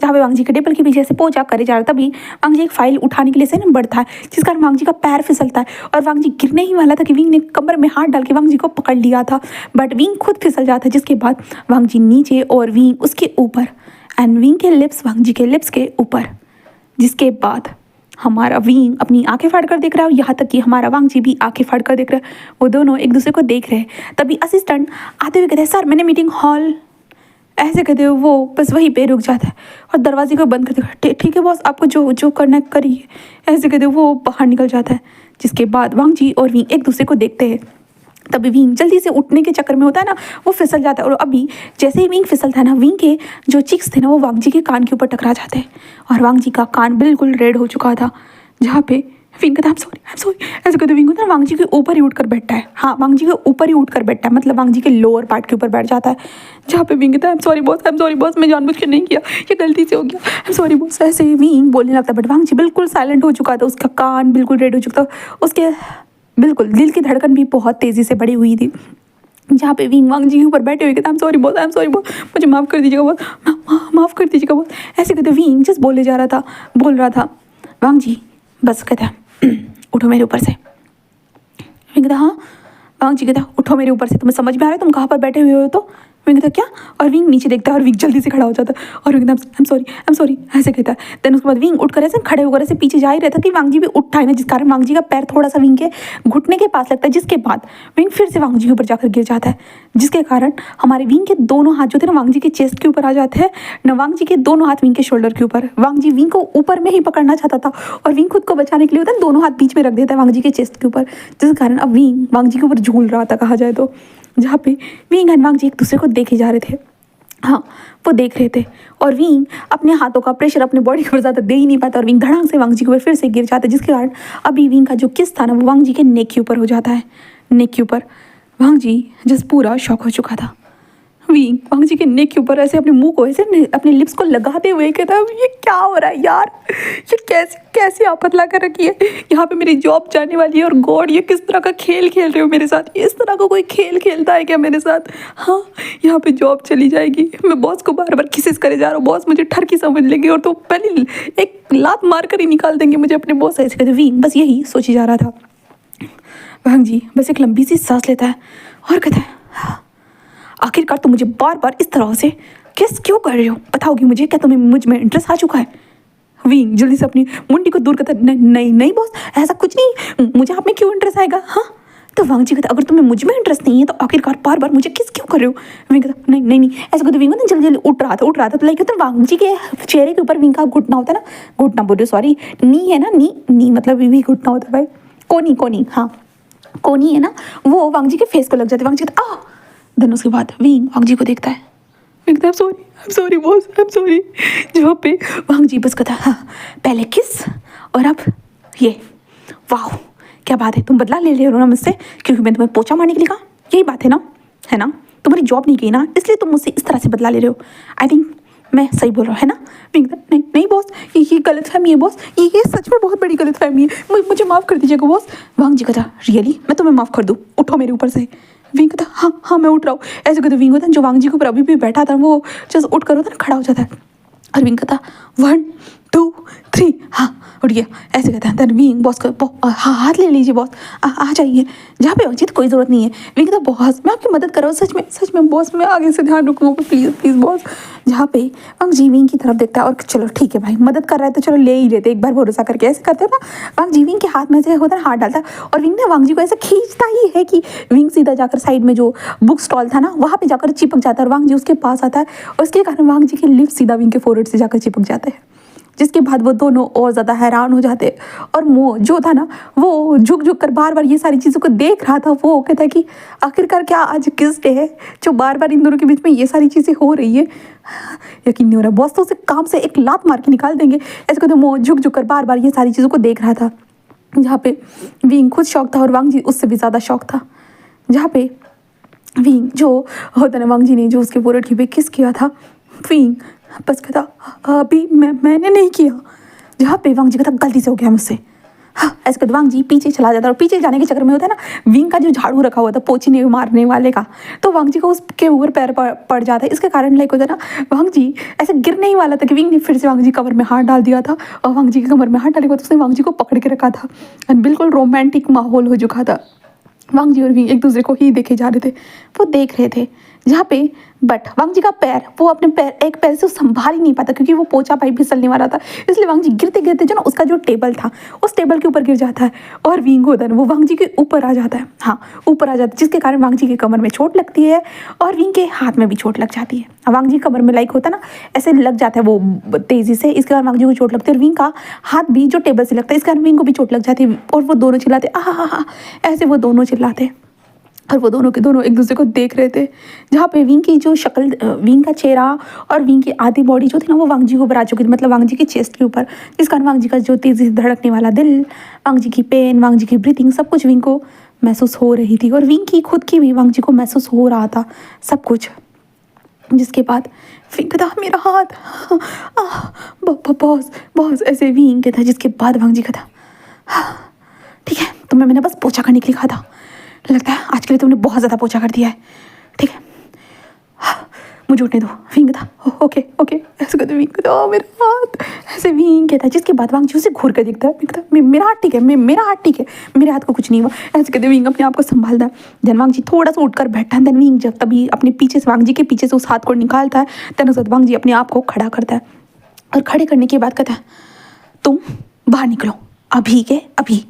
जहाँ पे वांग जी के टेबल के पीछे से पोछा करे जा रहा है, तभी वांग जी एक फाइल उठाने के लिए से ना बढ़ता है, जिस कारण वांग जी का पैर फिसलता है और वांग जी गिरने ही वाला था कि विंग ने कमर में हाथ डाल के वांग जी को पकड़ लिया था, बट विंग खुद फिसल जाता है, जिसके बाद वांग जी नीचे और विंग उसके ऊपर एंड विंग के लिप्स वांग जी के लिप्स के ऊपर, जिसके बाद हमारा विंग अपनी आंखें फाड़ कर देख रहा है, यहाँ तक कि हमारा वांग जी भी आंखें फाड़ कर देख रहा है। वो दोनों एक दूसरे को देख रहे हैं। तभी असिस्टेंट आते हुए कहते हैं सर मैंने मीटिंग हॉल, ऐसे कहते हुए वो बस वहीं पे रुक जाता है और दरवाजे को बंद कर देगा। ठीक है बॉस आपको जो जो करना है करिए, ऐसे कहते हुए वो बाहर निकल जाता है। जिसके बाद वांग जी और विंग एक दूसरे को देखते हैं। तभी विंग जल्दी से उठने के चक्कर में होता है ना, वो फिसल जाता है और अभी जैसे ही विंग फिसलता है ना, विंग के जो चिक्स थे ना वो वांग जी के कान के ऊपर टकरा जाते हैं और वांग जी का कान बिल्कुल रेड हो चुका था, जहाँ पे विंग कहता आई एम सॉरी ऐसे कहते विंग होता है वांग जी के ऊपर ही उठकर बैठता है। हाँ वांग जी के ऊपर ही उठकर बैठता है, मतलब वांग जी के लोअर पार्ट के ऊपर बैठ जाता है, जहाँ पे विंग कहता है आई एम सॉरी बॉस मैं जानबूझ के नहीं किया, ये गलती से हो गया, आई एम सॉरी बॉस। ऐसे ही विंग बोलने लगता है, बट वांग जी बिल्कुल साइलेंट हो चुका था, उसका कान बिल्कुल रेड हो चुका था, उसके बिल्कुल दिल की धड़कन भी बहुत तेज़ी से बढ़ी हुई थी, जहाँ पे विंग वांग जी के ऊपर बैठे हुए कहते आई एम सॉरी बॉस मुझे माफ़ कर दीजिएगा बॉस, माफ़ कर दीजिएगा बॉस। ऐसे कहते विंग जस्ट बोल रहा था। वांग जी बस कहता उठो मेरे ऊपर से। विंग कहता हाँ। वांग जी कहता उठो मेरे ऊपर से, तुम्हें समझ में आ रहा है तुम कहाँ पर बैठे हुए हो? तो विंग कहता क्या, और विंग नीचे देखता है और विंग जल्दी से खड़ा हो जाता है और विंग आई एम सॉरी ऐसे कहता है। देन उसके बाद विंग उठकर ऐसे खड़े होकर ऐसे पीछे जा ही रहता कि वांग जी भी उठा है ना, जिस कारण वांग जी का पैर थोड़ा सा विंग के घुटने के पास लगता है, जिसके बाद विंग फिर से वांग जी के ऊपर जाकर गिर जाता है, जिसके कारण हमारे विंग के दोनों हाथ जो थे ना वांग जी के चेस्ट के ऊपर आ जाते हैं न, वांग जी के दोनों हाथ विंग के शोल्डर के ऊपर। वांग जी विंग को ऊपर में ही पकड़ना चाहता था और विंग खुद को बचाने के लिए होता है दोनों हाथ बीच में रख देता है वांग जी के चेस्ट के ऊपर, जिस कारण अब विंग वांग जी के ऊपर झूल रहा था कहा जाए तो, जहाँ पे विंग एंड वांग जी एक दूसरे को देखे जा रहे थे। हाँ वो देख रहे थे और विंग अपने हाथों का प्रेशर अपने बॉडी के ऊपर ज़्यादा दे ही नहीं पाता और विंग धड़ाम से वांग जी के ऊपर फिर से गिर जाता है, जिसके कारण अभी विंग का जो किस था ना वो वांग जी के नेक के ऊपर हो जाता है। नेक के ऊपर वांग जी जस्ट पूरा शॉक हो चुका था। विंग वांग जी के नेक के ऊपर ऐसे अपने मुंह को ऐसे अपने लिप्स को लगाते हुए कहता है ये क्या हो रहा है यार, ये कैसी आफत ला कर रखी है, यहाँ पे मेरी जॉब जाने वाली है और गॉड ये किस तरह का खेल खेल रहे हो मेरे साथ, ये इस तरह का कोई खेल खेलता है क्या मेरे साथ। हाँ यहाँ पे जॉब चली जाएगी, मैं बॉस को बार बार किसेस करे जा रहा हूँ, बॉस मुझे ठरकी समझ लेंगे और तो पहले एक लात मार कर ही निकाल देंगे मुझे अपने बॉस। ऐसे कहते विंग बस यही सोची जा रहा था। वांग जी बस एक लंबी सी सांस लेता है और कहता है आखिरकार तुम मुझे बार बार इस तरह से किस क्यों कर रहे हो, बताओगी मुझे, क्या तुम्हें मुझ में इंटरेस्ट आ चुका है? विंग जल्दी से अपनी मुंडी को दूर करता है नहीं बॉस ऐसा कुछ नहीं, मुझे आप में क्यों इंटरेस्ट आएगा। हाँ तो वांग जी कहता अगर तुम्हें मुझ में इंटरेस्ट नहीं है तो आखिरकार बार बार मुझे किस क्यों कर रहे हो। विंग कहता नहीं ऐसा कहते विंग ना जल्दी उठ रहा था तो लाइक तो वांग जी के चेहरे के ऊपर विंग का घुटना होता है ना, घुटना बोल रहे सॉरी नी है ना, नी मतलब भी घुटना होता है भाई, कोनी हाँ कोनी है ना, वो वांग जी के फेस को लग जाते। वांग जी कहता देन उसके बाद विंग वांग जी को देखता है, विंग कहता आई am sorry boss I am sorry, जहाँ पे वांग जी बस कहता हाँ पहले किस और अब ये, वाह क्या बात है, तुम बदला ले रहे हो ना मुझसे क्योंकि मैं तुम्हें पोछा मारने के लिए कहा, यही बात है ना, तुम्हारी जॉब नहीं गई ना इसलिए तुम मुझसे इस तरह से बदला ले रहे हो। आई थिंक मैं सही बोल रहा हूँ है ना। विंग नहीं बॉस ये गलतफहमी है बॉस, ये सच में बहुत बड़ी गलतफहमी है, मुझे माफ़ कर दीजिएगा बॉस। वांग जी कहता रियली मैं तुम्हें माफ़ कर दूँ, उठो मेरे ऊपर से। विंग कहता हाँ मैं उठ रहा हूँ। ऐसे कहते विंग होता है जो वांग जी के ऊपर अभी भी बैठा था वो जस्ट उठ कर होता है ना खड़ा हो जाता है और विंग कहता 1 2 3 हाँ उठ गया। ऐसे कहता है देन विंग बॉस को हाँ हाथ ले लीजिए बॉस, आ जाइए, जहाँ पे वांग जी कोई ज़रूरत नहीं है। विंग कहता बॉस मैं आपकी मदद कर रहा हूँ सच में बॉस, मैं आगे से ध्यान रखूँगा प्लीज़ बॉस। जहाँ पे वांग जी विंग की तरफ देखता है और चलो ठीक है भाई मदद कर रहा है तो चलो ले ही लेते एक बार भरोसा करके। ऐसे करते हो ना वांग जी विंग के हाथ में से होता है हाथ डालता है और विंग ने वांग जी को ऐसे खींचता ही है कि विंग सीधा जाकर साइड में जो बुक स्टॉल था ना वहाँ पे जाकर चिपक जाता है और वांग जी उसके पास आता है और उसके कारण वांग जी के लिप्स सीधा विंग के फोरहेड से जाकर चिपक जाते हैं, जिसके बाद वो दोनों और ज़्यादा हैरान हो जाते। और मो जो था ना वो झुक झुक कर बार बार ये सारी चीज़ों को देख रहा था। वो कहता है कि आखिरकार क्या आज किस डे है जो बार बार इन दोनों के बीच में ये सारी चीज़ें हो रही है। यकीन नहीं हो रहा, बॉस तो उसे काम से एक लात मार के निकाल देंगे। ऐसे कहते मो झुक झुक कर बार बार ये सारी चीज़ों को देख रहा था। जहाँ पे विंग खुद शौक था और वांग जी उससे भी ज़्यादा शौक था। जहाँ पे विंग जो होता ना वांग जी ने जो उसके फोrehead की पे किस किया था, विंग बस कहता अभी मैंने नहीं किया। जहाँ पे वांग जी कहता गलती से हो गया मुझसे। हाँ ऐसे कहते वांग जी पीछे चला जाता और पीछे जाने के चक्कर में होता है ना विंग का जो झाड़ू रखा हुआ था पोछने मारने वाले का, तो वांग जी को उसके ऊपर पैर पड़ जाता है। इसके कारण लाइक होता है ना वांग जी ऐसे गिरने ही वाला था कि विंग ने फिर से वांग जी कमर में हाथ डाल दिया था। और वांग जी के कमर में हाथ डालने के बाद उसने वांग जी को पकड़ के रखा था और बिल्कुल रोमांटिक माहौल हो चुका था। वांग जी और विंग एक दूसरे को ही देखे जा रहे थे, वो देख रहे थे। जहाँ पे बट वांग जी का पैर वो अपने पैर एक पैर से वो संभाल ही नहीं पाता क्योंकि वो पोछा पाइप फिसलने वाला था। इसलिए वांग जी गिरते गिरते जो ना उसका जो टेबल था उस टेबल के ऊपर गिर जाता है और विंग होता है वो वांग जी के ऊपर आ जाता है। हाँ ऊपर आ जाता है जिसके कारण वांग जी के कमर में चोट लगती है और विंग के हाथ में भी चोट लग जाती है। वांग जी कमर में लाइक होता है ना ऐसे लग जाता है वो तेज़ी से, इसके कारण वांग जी को चोट लगती है और विंग का हाथ भी जो टेबल से लगता है इस कारण विंग को भी चोट लग जाती है और वो दोनों चिल्लाते आहा ऐसे वो दोनों चिल्लाते और वो दोनों के दोनों एक दूसरे को देख रहे थे। जहाँ पे विंग की जो शक्ल विंग का चेहरा और विंग की आधी बॉडी जो थी ना वो वांग जी के ऊपर आ चुकी थी, मतलब वांग जी के चेस्ट के ऊपर, जिस कारण वांग जी का जो तेज़ी से धड़कने वाला दिल, वांग जी की पेन, वांग जी की ब्रीथिंग सब कुछ विंग को महसूस हो रही थी और विंग की खुद की भी वांग जी को महसूस हो रहा था सब कुछ। जिसके बाद विंग था मेरा हाथ बॉस बॉस ऐसे विंग के था। जिसके बाद वांग जी का था ठीक है तुम्हें मैंने बस पोछा करने के लिए कहा था, लगता है आज के लिए तुमने बहुत ज़्यादा पोछा कर दिया है, ठीक है मुझे उठने दो। विंग था ओके ओके ऐसे कहते विंग था मेरा हाथ ऐसे विंग कहता है। जिसके बाद वांग जी उसे घूर कर देखता है, विंग था मेरा हाथ ठीक है मेरा हाथ ठीक है मेरे हाथ को कुछ नहीं हुआ। ऐसे कहते विंग अपने आप को संभालता है। देन वांग जी थोड़ा सा उठकर बैठा है। देन विंग जब तभी अपने पीछे से वांग जी के पीछे से उस हाथ को निकालता है। देन उसके बाद वांग जी अपने आप को खड़ा करता है और खड़े करने के बाद कहता है तुम बाहर निकलो अभी के अभी।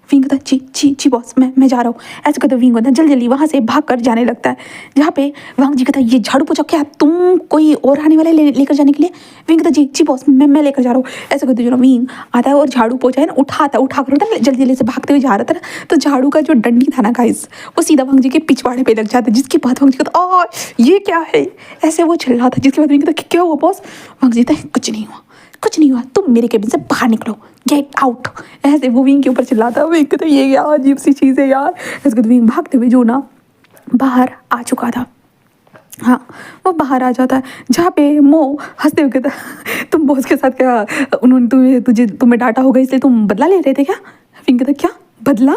विंग कहता जी जी जी बॉस मैं जा रहा हूँ। ऐसे कहते विंग होता जल्दी जल्दी वहाँ से भाग कर जाने लगता है। जहाँ पे वांग जी कहता ये झाड़ू पोछा क्या तुम कोई और आने वाले लेकर जाने के लिए। विंग कहता जी जी बॉस मैं लेकर जा रहा हूँ। ऐसे कहते जो ना विंग आता है और झाड़ू पोछा है ना उठाता कर होता है जल्दी जल्दी से भागते हुए जा रहा था ना, तो झाड़ू का जो डंडी था ना गाइस वो सीधा वांग जी के पिछवाड़े पे लग जाता है। जिसके बाद वांग जी कहता ये क्या है ऐसे वो चिल्ला था। जिसके बाद विंग कहता क्या हुआ बॉस। वांग जी कहता कुछ नहीं हुआ तुम मेरे केबिन से बाहर निकलो गेट आउट। ऐसे वो विंग के ऊपर चिल्लाता है। विंग कहता ये क्या अजीब सी चीज़ है यार। ऐसे कहते विंग भागते हुए जो ना बाहर आ चुका था। हाँ वो बाहर आ जाता है। जहाँ पे मो हंसते हुए कहता तुम बॉस के साथ क्या उन्होंने तुम्हें डांटा होगा इसलिए तुम बदला ले रहे थे क्या। विंग कहता क्या बदला,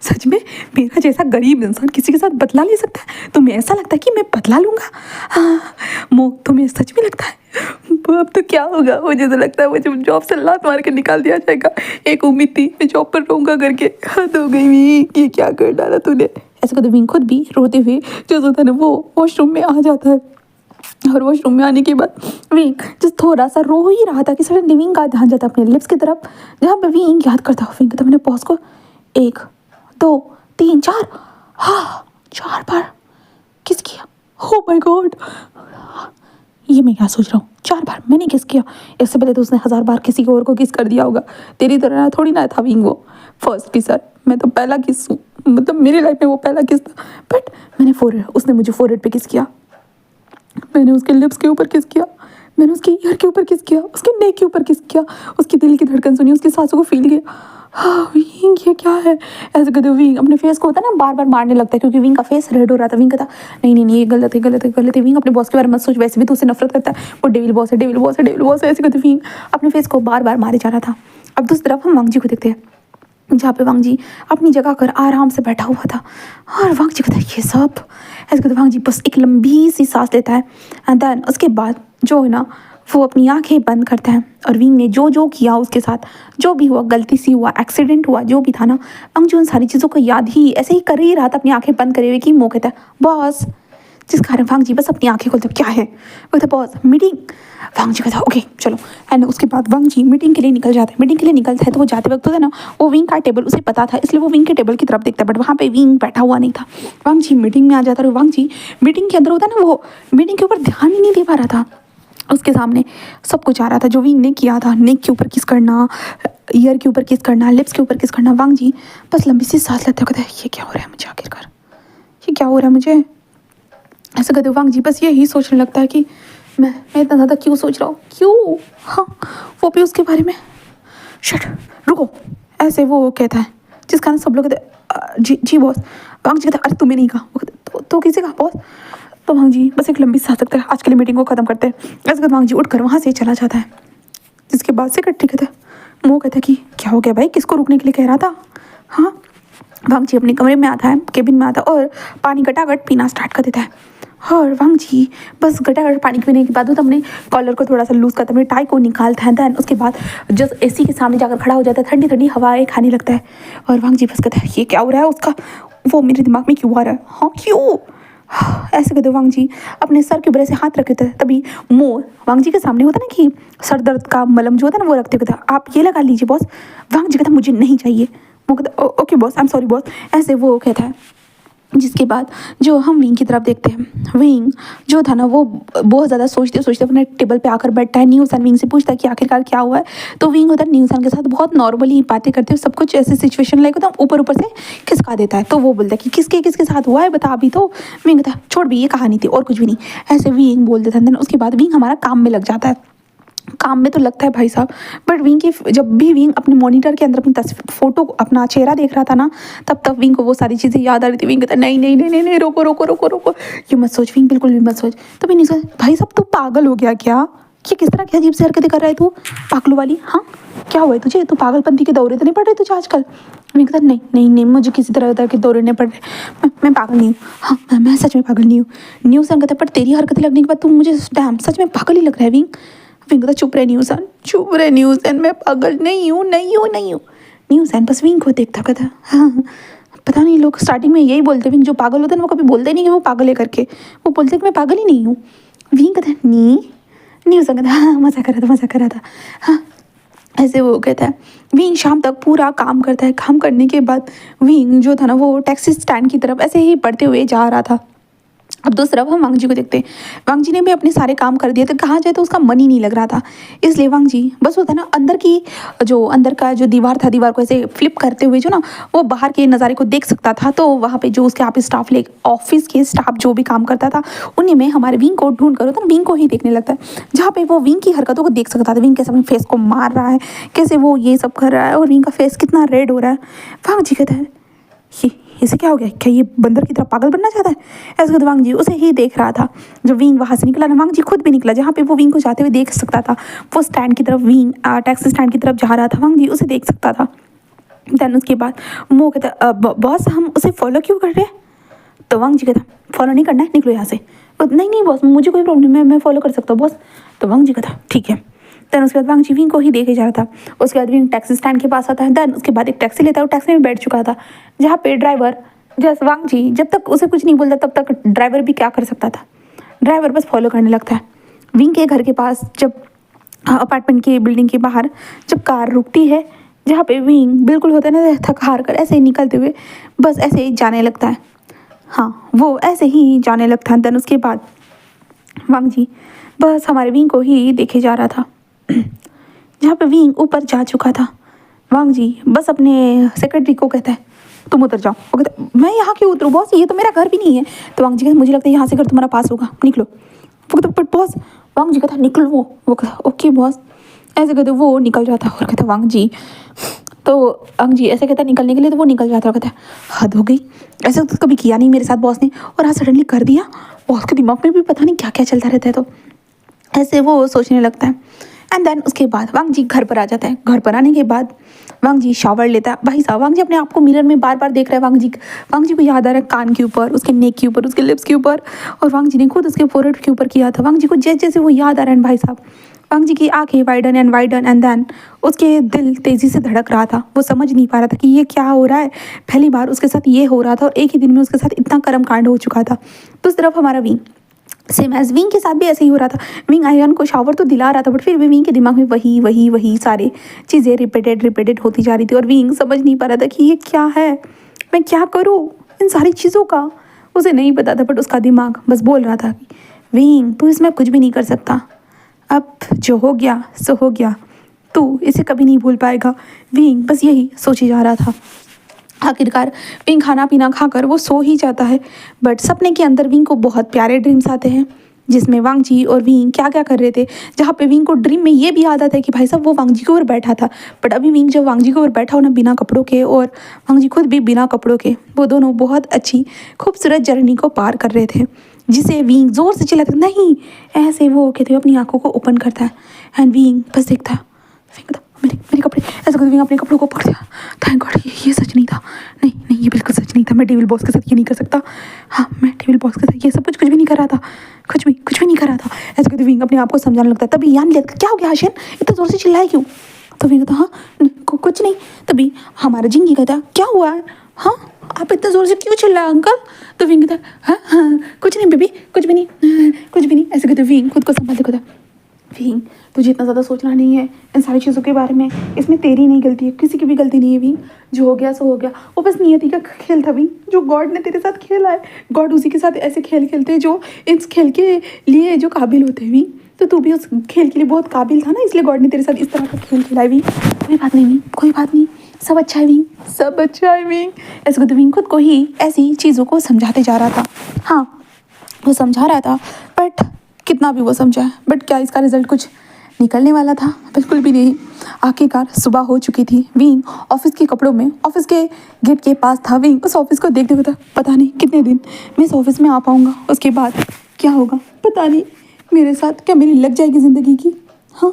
सच में मेरा जैसा गरीब इंसान किसी के साथ बदला ले सकता है, तुम्हें ऐसा लगता है कि मैं बदला लूँगा। हाँ मो तुम्हें सच में लगता है अब तो क्या होगा, मुझे तो लगता है मुझे जॉब से लात मार के निकाल दिया जाएगा। एक उम्मीद थी मैं जॉब पर रहूँगा करके, हद हो गई ये क्या कर डाला तूने। ऐसे कहते विंग खुद भी रोते हुए जो होता है ना वो वॉशरूम में आ जाता है। और वॉशरूम में आने के बाद विंग जब थोड़ा सा रो ही रहा था कि सडनली विंग का ध्यान जाता अपने लिप्स की तरफ। जहाँ पे विंग याद करता विंग कहता मैंने बॉस को 1 2 3 4 हाँ 4 बार किस किया। हो माय गॉड ये मैं क्या सोच रहा हूँ 4 बार मैंने किस किया। इससे पहले तो उसने 1000 बार किसी और को किस कर दिया होगा। तेरी तरह थोड़ी ना था विंग वो फर्स्ट किसर, मैं तो पहला किस हूँ, मतलब मेरी लाइफ में वो पहला किस था। बट मैंने उसने मुझे फोरहेड पे किस किया, मैंने उसके लिप्स के ऊपर किस किया, मैंने उसके ईयर के ऊपर किस किया, उसके नेक के ऊपर किस किया, उसकी दिल की धड़कन सुनी, उसकी सांसों को फील किया। हाँ विंग ये क्या है। ऐसे कहते विंग अपने फेस को होता है ना बार बार मारने लगता है क्योंकि विंग का फेस रेड हो रहा था। विंग कहता नहीं ये गलत है। विंग अपने बॉस के बारे में सोच, वैसे भी तो उसे नफरत करता है, वो डेविल बॉस है। ऐसे कहते विंग अपने फेस को बार बार मारे जा रहा था। अब दूसरी तरफ हम वांग जी को देखते हैं जहाँ पे वांग जी अपनी जगह कर आराम से बैठा हुआ था और वांग जी कहता है ये सब। ऐसे कहते वांग जी बस एक लंबी सी सांस लेता है एंड देन उसके बाद जो है ना वो अपनी आंखें बंद करता है। और विंग ने जो किया उसके साथ जो भी हुआ, गलती से हुआ, एक्सीडेंट हुआ, जो भी था ना, वांग जी उन सारी चीज़ों को याद ही ऐसे ही कर ही रहा था अपनी आंखें बंद करे हुए कि मो कहता है बॉस। जिस कारण वांग जी बस अपनी आंखें खोलते क्या है वो कहता बॉस मीटिंग। वांग जी कहता ओके चलो एंड उसके बाद वांग जी मीटिंग के लिए निकल जाता है। मीटिंग के लिए निकलता है तो वो जाते वक्त होता है ना वो विंग का टेबल उसे पता था इसलिए वो विंग के टेबल की तरफ देखता है, बट वहाँ पे विंग बैठा हुआ नहीं था। वांग जी मीटिंग में आ जाता है और वांग जी मीटिंग के अंदर होता है ना वो मीटिंग के ऊपर ध्यान ही नहीं दे पा रहा था। उसके सामने सब कुछ आ रहा था जो विंग ने किया था। नेक के ऊपर किस करना, ईयर के ऊपर किस करना, लिप्स के ऊपर किस करना। वांग जी बस लंबी सी सांस लेते हुए कहते हैं ये क्या हो रहा है मुझे, आखिरकार ये क्या हो रहा है मुझे, ऐसे कहते वांग जी बस यही सोचने लगता है कि मैं इतना ज़्यादा क्यों सोच रहा हूँ, क्यों, हाँ वो भी उसके बारे में। शट, रुको, ऐसे वो कहता है जिस कारण सब लोग कहते जी जी बॉस। वांग जी कहते अरे तुम्हें नहीं कहा। वो कहते तो किसी कहा बॉस। तो वांग जी बस एक लंबी सांस सकते हैं, आज के लिए मीटिंग को ख़त्म करते हैं। ऐसे कहते वांग जी उठकर वहाँ से चला जाता है। जिसके बाद से कट्टी कहता है वो कहता है कि क्या हो गया भाई, किसको रुकने के लिए कह रहा था। हाँ, वांग जी अपने कमरे में आता है, केबिन में आता है और पानी गटागट पीना स्टार्ट कर देता है। और वांग जी बस गटागट पानी पीने के बाद वो तो अपने कॉलर को थोड़ा सा लूज करता है, अपने टाई को निकालता है। दैन उसके बाद जस्ट एसी के सामने जाकर खड़ा हो जाता है, ठंडी ठंडी हवाएं खाने लगता है। और वांग जी बस कहता है ये क्या हो रहा है उसका, वो मेरे दिमाग में क्यों आ रहा है, हाँ क्यों, ऐसे कहते वांग जी अपने सर के ऊपर ऐसे हाथ रखे थे। तभी मोर वांग जी के सामने होता ना कि सर दर्द का मलम जो होता है ना वो रखते कहता आप ये लगा लीजिए बॉस। वांग जी कहता मुझे नहीं चाहिए। वो कहता okay boss, I am sorry boss, ऐसे वो कहता है। जिसके बाद जो हम विंग की तरफ देखते हैं, विंग जो था ना वो बहुत ज़्यादा सोचते सोचते अपने टेबल पे आकर बैठता है। न्यूसन विंग से पूछता है कि आखिरकार क्या हुआ है। तो विंग होता है न्यूसन के साथ बहुत नॉर्मली बातें करते हुए सब कुछ ऐसे सिचुएशन लाइक होता है ऊपर ऊपर से खिसका देता है। तो वो बोलता है कि किसके किसके साथ हुआ है बता अभी। तो विंग कहता है छोड़ भी, ये कहानी थी और कुछ भी नहीं, ऐसे विंग बोल देता है। उसके बाद विंग हमारा काम में लग जाता है। काम में तो लगता है भाई साहब, बट विंग की जब भी विंग अपने मॉनिटर के अंदर अपनी फोटो अपना चेहरा देख रहा था ना, तब तब विंग को वो सारी चीज़ें याद आ रही थी। विंग कहता नहीं नहीं नहीं नहीं नहीं रोको रोको रोको रोको, ये मत सोच विंग, बिल्कुल भी मत सोच। तभी नहीं सोच भाई साहब तू पागल हो गया क्या, ये किस तरह की अजीब सी हरकतें कर रहा है तू, पागलों वाली, हाँ क्या हुआ है तुझे, तू पागलपंती के दौरे तो नहीं पड़ रहे तुझे आजकल। विंग कहता नहीं नहीं नहीं मुझे किसी तरह के दौरे नहीं पड़ रहे, मैं पागल नहीं हूँ, हाँ मैं सच में पागल नहीं हूँ। न्यूज़ कहता पर तेरी हरकतें लगने के बाद तुम मुझे डैम सच में पागल ही लग रहा है विंग। विंग कहता चुप रहे न्यूज़न, चुप रहे न्यूज़न, मैं पागल नहीं हूँ नहीं हूँ नहीं हूँ। न्यूज़न बस विंग को देखता कहता हाँ पता नहीं लोग स्टार्टिंग में यही बोलते विंग जो पागल होता है ना वो कभी बोलते नहीं कि वो पागल है करके, वो बोलते कि मैं पागल ही नहीं हूँ। विंग कहता नी, न्यूज़न कहता हाँ मज़ा कर रहा था हाँ, ऐसे वो कहता है। विंग शाम तक पूरा काम करता है। काम करने के बाद विंग जो था ना वो टैक्सी स्टैंड की तरफ ऐसे ही बढ़ते हुए जा रहा था। अब दूसरी तरफ हम वांग जी को देखते हैं। वांग जी ने भी अपने सारे काम कर दिए थे, कहाँ जाए तो उसका मन ही नहीं लग रहा था। इसलिए वांग जी बस होता है ना अंदर का जो दीवार था, दीवार को ऐसे फ्लिप करते हुए जो ना वो बाहर के नज़ारे को देख सकता था। तो वहाँ पे जो उसके ऑफिस के स्टाफ जो भी काम करता था उन्हीं में हमारे विंग को ढूंढ कर होता है विंग को ही देखने लगता है, जहाँ पे वो विंग की हरकतों को देख सकता था। विंग कैसे अपने फेस को मार रहा है, कैसे वो ये सब कर रहा है और विंग का फेस कितना रेड हो रहा है। वांग जी कहता है ये इसे क्या हो गया, क्या ये बंदर की तरह पागल बनना चाहता है। ऐसे करके वांग जी उसे ही देख रहा था। जब विंग वहाँ से निकला ना वांग जी खुद भी निकला, जहाँ पे वो विंग को जाते हुए देख सकता था वो स्टैंड की तरफ, विंग टैक्सी स्टैंड की तरफ जा रहा था, वांग जी उसे देख सकता था। दैन उसके बाद वो कहता बॉस हम उसे फॉलो क्यों कर रहे हैं। तो वांग जी कहता फॉलो नहीं करना है, निकलो यहाँ से। नहीं नहीं बॉस मुझे कोई प्रॉब्लम नहीं, मैं फॉलो कर सकता हूँ बॉस। तो वांग जी कहता ठीक है। देन उसके बाद वांग जी विंग को ही देखे जा रहा था। उसके बाद विंग टैक्सी स्टैंड के पास आता है। देन उसके बाद एक टैक्सी लेता है, वो टैक्सी में बैठ चुका था, जहाँ पे ड्राइवर जस्ट वांग जी जब तक उसे कुछ नहीं बोलता तब तक ड्राइवर भी क्या कर सकता था, ड्राइवर बस फॉलो करने लगता है। विंग के घर के पास जब अपार्टमेंट की बिल्डिंग के बाहर जब कार रुकती है, जहाँ पे विंग बिल्कुल होता है ना थक हार कर ऐसे ही निकलते हुए बस ऐसे ही जाने लगता है। हाँ वो ऐसे ही जाने लगता है। देन उसके बाद वांग जी बस हमारे विंग को ही देखे जा रहा था, जहाँ पे विंग ऊपर जा चुका था। वांग जी बस अपने सेक्रेटरी को कहता है तुम उतर जाओ। वो कहता मैं यहाँ क्यों उतरूँ बॉस, ये तो मेरा घर भी नहीं है। तो वांग जी कहता मुझे लगता है यहाँ से घर तुम्हारा पास होगा, निकलो। वो कहता बट बॉस, वांग जी कहता निकलो। वो कहता ओके बॉस। ऐसे कहते वो निकल जाता और कहता वांग जी, तो वांग जी ऐसे कहता निकलने के लिए, तो वो निकल जाता और कहता हद हो गई, ऐसे तो कभी किया नहीं मेरे साथ बॉस ने और आज सडनली कर दिया। बॉस के दिमाग में भी पता नहीं क्या क्या चलता रहता है। तो ऐसे वो सोचने लगता है। एंड देन उसके बाद वांग जी घर पर आ जाता है। घर पर आने के बाद वांग जी शावर लेता है। भाई साहब वांग जी अपने आप को मिरर में बार बार देख रहा है। वांग जी को याद आ रहा है कान के ऊपर, उसके नेक के ऊपर, उसके लिप्स के ऊपर, और वांग जी ने खुद उसके फोरहेड के ऊपर किया था। वांग जी को जैसे जैसे वो याद आ रहा है भाई साहब, वांग जी की आंखें वाइडन एंड देन उसके दिल तेज़ी से धड़क रहा था। वो समझ नहीं पा रहा था कि ये क्या हो रहा है। पहली बार उसके साथ ये हो रहा था और एक ही दिन में उसके साथ इतना कर्म कांड हो चुका था। तो उस तरफ हमारा विंग सेम एज विंग के साथ भी ऐसे ही हो रहा था। विंग आयन को शावर तो दिला रहा था बट फिर भी विंग के दिमाग में वही सारी चीज़ें रिपीटेड होती जा रही थी और विंग समझ नहीं पा रहा था कि ये क्या है, मैं क्या करूँ इन सारी चीज़ों का। उसे नहीं पता था बट उसका दिमाग बस बोल रहा था कि विंग तू इसमें कुछ भी नहीं कर सकता, अब जो हो गया सो हो गया, तू इसे कभी नहीं भूल पाएगा। विंग बस यही सोचे जा रहा था। आखिरकार विंग खाना पीना खाकर वो सो ही जाता है, बट सपने के अंदर विंग को बहुत प्यारे ड्रीम्स आते हैं जिसमें वांगजी और विंग क्या क्या कर रहे थे। जहाँ पे विंग को ड्रीम में ये भी आता था कि भाई साहब वो वांगजी के ऊपर बैठा था, बट अभी विंग जब वांगजी के ऊपर बैठा हो ना बिना कपड़ों के, और वांगजी खुद भी बिना कपड़ों के, वो दोनों बहुत अच्छी खूबसूरत जर्नी को पार कर रहे थे, जिसे विंग जोर से चिल्लाता नहीं। ऐसे वो कहते हुए अपनी आंखों को ओपन करता है एंड विंग बस देखता है। विंग कहता, मेरे मेरे कपड़े, ऐसा करते विंग अपने कपड़ों को पकड़ दिया। थैंक गॉड ये सच नहीं था, नहीं नहीं ये बिल्कुल सच नहीं था, मैं डेविल बॉस के साथ ये नहीं कर सकता। हाँ मैं डेविल बॉस के साथ ये सब कुछ भी नहीं कर रहा था, कुछ भी नहीं कर रहा था। ऐसा करते विंग अपने आप को समझाने लगता है। तभी यान लगता क्या हो गया आशियन, इतना जोर से चिल्लाए क्यों? तो विंग कहता हाँ कुछ नहीं। तभी हमारा जिंगी कहता क्या हुआ है, हाँ आप इतना जोर से क्यों चिल्लाए अंकल? तो विंग कहता हाँ हाँ कुछ नहीं बेबी, कुछ भी नहीं, कुछ भी नहीं। ऐसे कहते विंग खुद को संभालते कहता विंग तुझे इतना ज़्यादा सोचना नहीं है इन सारी चीज़ों के बारे में, इसमें तेरी नहीं गलती है, किसी की भी गलती नहीं है विंग, जो हो गया सो हो गया, वो बस नियति का खेल था विंग, जो गॉड ने तेरे साथ खेला है। गॉड उसी के साथ ऐसे खेल खेलते हैं जो इस खेल के लिए जो काबिल होते हैं विंग, तो तू भी उस खेल के लिए बहुत काबिल था ना, इसलिए गॉड ने तेरे साथ इस तरह का खेल खेला है विंग। कोई बात नहीं विंग, कोई बात नहीं, सब अच्छा है विंग, सब अच्छा है विंग। ऐसे तो विंग खुद को ही ऐसी चीज़ों को समझाते जा रहा था। हाँ वो समझा रहा था, बट कितना भी वो समझा, बट क्या इसका रिजल्ट कुछ निकलने वाला था? बिल्कुल भी नहीं। आखिरकार सुबह हो चुकी थी। विंग ऑफिस के कपड़ों में ऑफिस के गेट के पास था। विंग उस ऑफिस को देखते हुए था, पता नहीं कितने दिन मैं इस ऑफिस में आ पाऊँगा, उसके बाद क्या होगा पता नहीं, मेरे साथ क्या मेरी लग जाएगी ज़िंदगी की। हाँ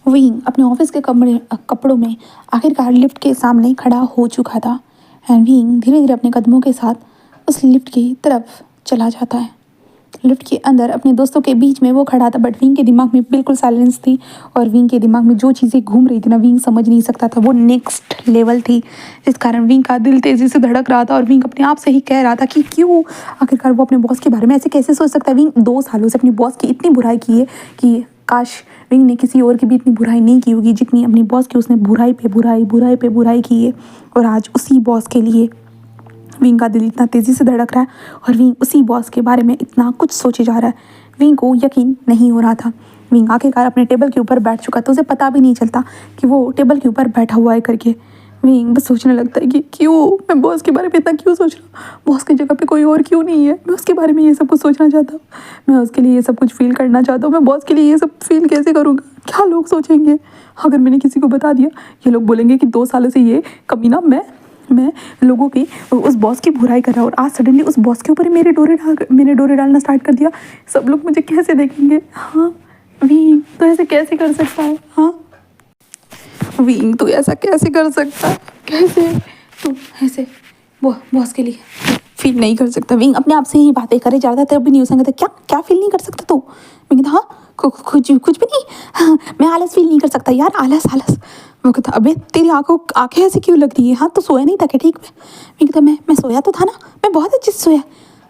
विंग अपने ऑफिस के कपड़ों में आखिरकार लिफ्ट के सामने खड़ा हो चुका था एंड विंग धीरे धीरे अपने कदमों के साथ उस लिफ्ट की तरफ चला जाता है। लिफ्ट के अंदर अपने दोस्तों के बीच में वो खड़ा था, बट विंग के दिमाग में बिल्कुल साइलेंस थी, और विंग के दिमाग में जो चीज़ें घूम रही थी ना विंग समझ नहीं सकता था, वो नेक्स्ट लेवल थी, जिस कारण विंग का दिल तेज़ी से धड़क रहा था और विंग अपने आप से ही कह रहा था कि क्यों आखिरकार वो अपने बॉस के बारे में ऐसे कैसे सोच सकता है। विंग 2 सालों से अपनी बॉस की इतनी बुराई की है कि काश विंग ने किसी और की भी इतनी बुराई नहीं की होगी जितनी अपनी बॉस की उसने बुराई पे बुराई की है, और आज उसी बॉस के लिए विंग का दिल इतना तेज़ी से धड़क रहा है और विंग उसी बॉस के बारे में इतना कुछ सोचे जा रहा है। विंग को यकीन नहीं हो रहा था। विंग आखिरकार अपने टेबल के ऊपर बैठ चुका था, उसे पता भी नहीं चलता कि वो टेबल के ऊपर बैठा हुआ है करके। विंग बस सोचने लगता है कि क्यों मैं बॉस के बारे में इतना क्यों सोच रहा हूँ, बॉस की जगह पे कोई और क्यों नहीं है, मैं उसके बारे में ये सब कुछ सोचना चाहता हूँ, मैं उसके लिए ये सब कुछ फील करना चाहता हूँ, मैं बॉस के लिए ये सब फील कैसे करूँगा, क्या लोग सोचेंगे अगर मैंने किसी को बता दिया। ये लोग बोलेंगे कि 2 सालों से ये कमीना मैं लोगों की उस बॉस की बुराई कर रहा हूँ, और आज सडनली उस बॉस के ऊपर ही मैंने डोरे डालना स्टार्ट कर दिया, सब लोग मुझे कैसे देखेंगे। हाँ विंग तो ऐसे कैसे कर सकता है, हाँ विंग तू ऐसा कैसे कर सकता है, कैसे तू ऐसे बॉस के लिए फील नहीं कर सकता। विंग अपने आप से ही बातें करे जा रहा था, तब भी नहीं उसने क्या क्या फील नहीं कर सकता तू? विंग हाँ कुछ भी नहीं, हाँ मैं आलस फील नहीं कर सकता यार, आलस वो कहता अबे तेरी आंखें ऐसे क्यों लगती है, हाँ तो सोया नहीं था क्या ठीक में? मैं कहता मैं सोया तो था ना, मैं बहुत अच्छे से सोया।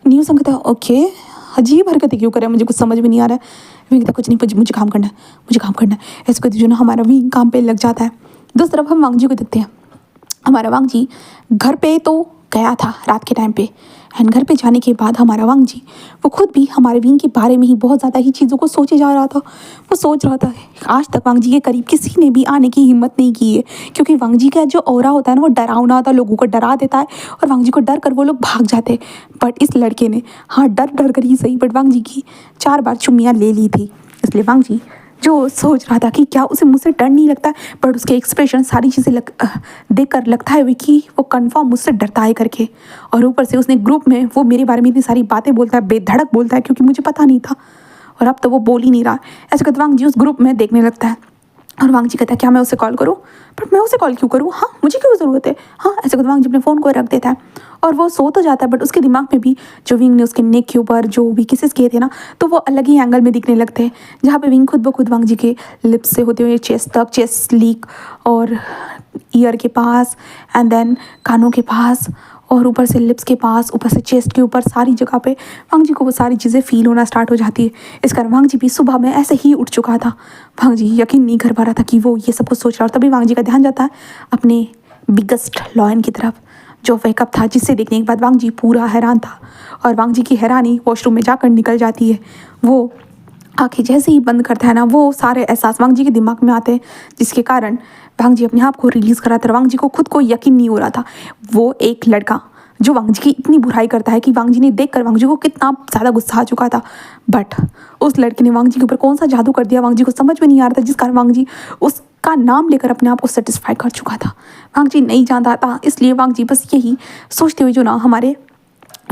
न्यूज़ कहता ओके अजीब हरकतें क्यों करे, मुझे कुछ समझ में नहीं आ रहा है। विंग कहता कुछ नहीं, मुझे काम करना है, ऐसे कहते जो ना हमारा विंग काम पे लग जाता है। दूसरी तरफ हम वांगजी को देखते हैं। हमारा वांगजी घर पे तो गया था रात के टाइम पे, एंड घर पे जाने के बाद हमारा वांगजी वो खुद भी हमारे विंग के बारे में ही बहुत ज़्यादा ही चीज़ों को सोचे जा रहा था। वो सोच रहा था आज तक वांगजी के करीब किसी ने भी आने की हिम्मत नहीं की है, क्योंकि वांगजी का जो ऑरा होता है ना वो डरावना होता है, लोगों को डरा देता है और वांगजी को डर कर वो लोग भाग जाते हैं। बट इस लड़के ने हाँ डर कर ही सही बट वांगजी की 4 बार चुम्मियाँ ले ली थी, इसलिए वांगजी जो सोच रहा था कि क्या उसे मुझसे डर नहीं लगता है, बट उसके एक्सप्रेशन सारी चीज़ें देख कर लगता है कि वो कंफर्म मुझसे डरता है करके। और ऊपर से उसने ग्रुप में वो मेरे बारे में इतनी सारी बातें बोलता है, बेधड़क बोलता है, क्योंकि मुझे पता नहीं था और अब तो वो बोल ही नहीं रहा। ऐसे करते वांगजी उस ग्रुप में देखने लगता है और वांगजी कहता है क्या मैं उसे कॉल करूँ, बट मैं उसे कॉल क्यों करूँ, हाँ मुझे क्यों ज़रूरत है। हाँ ऐसे करते वांगजी अपने फ़ोन को रख देता है और वो सो तो जाता है, बट उसके दिमाग में भी जो विंग ने उसके नेक के ऊपर जो भी किसेस किए थे ना, तो वो अलग ही एंगल में दिखने लगते हैं, जहाँ पे विंग खुद ब खुद वांगजी के लिप्स से होते हुए चेस्ट लीक और ईयर के पास एंड देन कानों के पास और ऊपर से लिप्स के पास, ऊपर से चेस्ट के ऊपर सारी जगह पे वांगजी को वो सारी चीज़ें फील होना स्टार्ट हो जाती है। इस कारण वांगजी भी सुबह में ऐसे ही उठ चुका था। वांगजी यकीन नहीं कर पा रहा था कि वो ये सब कुछ सोच रहा, और तभी वांगजी का ध्यान जाता है अपने बिगेस्ट लॉयन की तरफ जो वेकअप था, जिससे देखने के बाद वांगजी पूरा हैरान था और वांगजी की हैरानी वॉशरूम में जाकर निकल जाती है। वो आंखें जैसे ही बंद करता है ना, वो सारे एहसास वांग जी के दिमाग में आते हैं, जिसके कारण वांग जी अपने आप को रिलीज़ कराते हैं। वांग जी को खुद को यकीन नहीं हो रहा था, वो एक लड़का जो वांग जी की इतनी बुराई करता है कि वांग जी ने देखकर वांग जी को कितना ज़्यादा गुस्सा आ चुका था। बट उस लड़के ने वांग जी के ऊपर कौन सा जादू कर दिया, वांग जी को समझ में नहीं आ रहा था, जिस कारण वांग जी उसका नाम लेकर अपने आप को सेटिस्फाई कर चुका था। वांग जी नहीं जानता था, इसलिए वांग जी बस यही सोचते हुए जो ना हमारे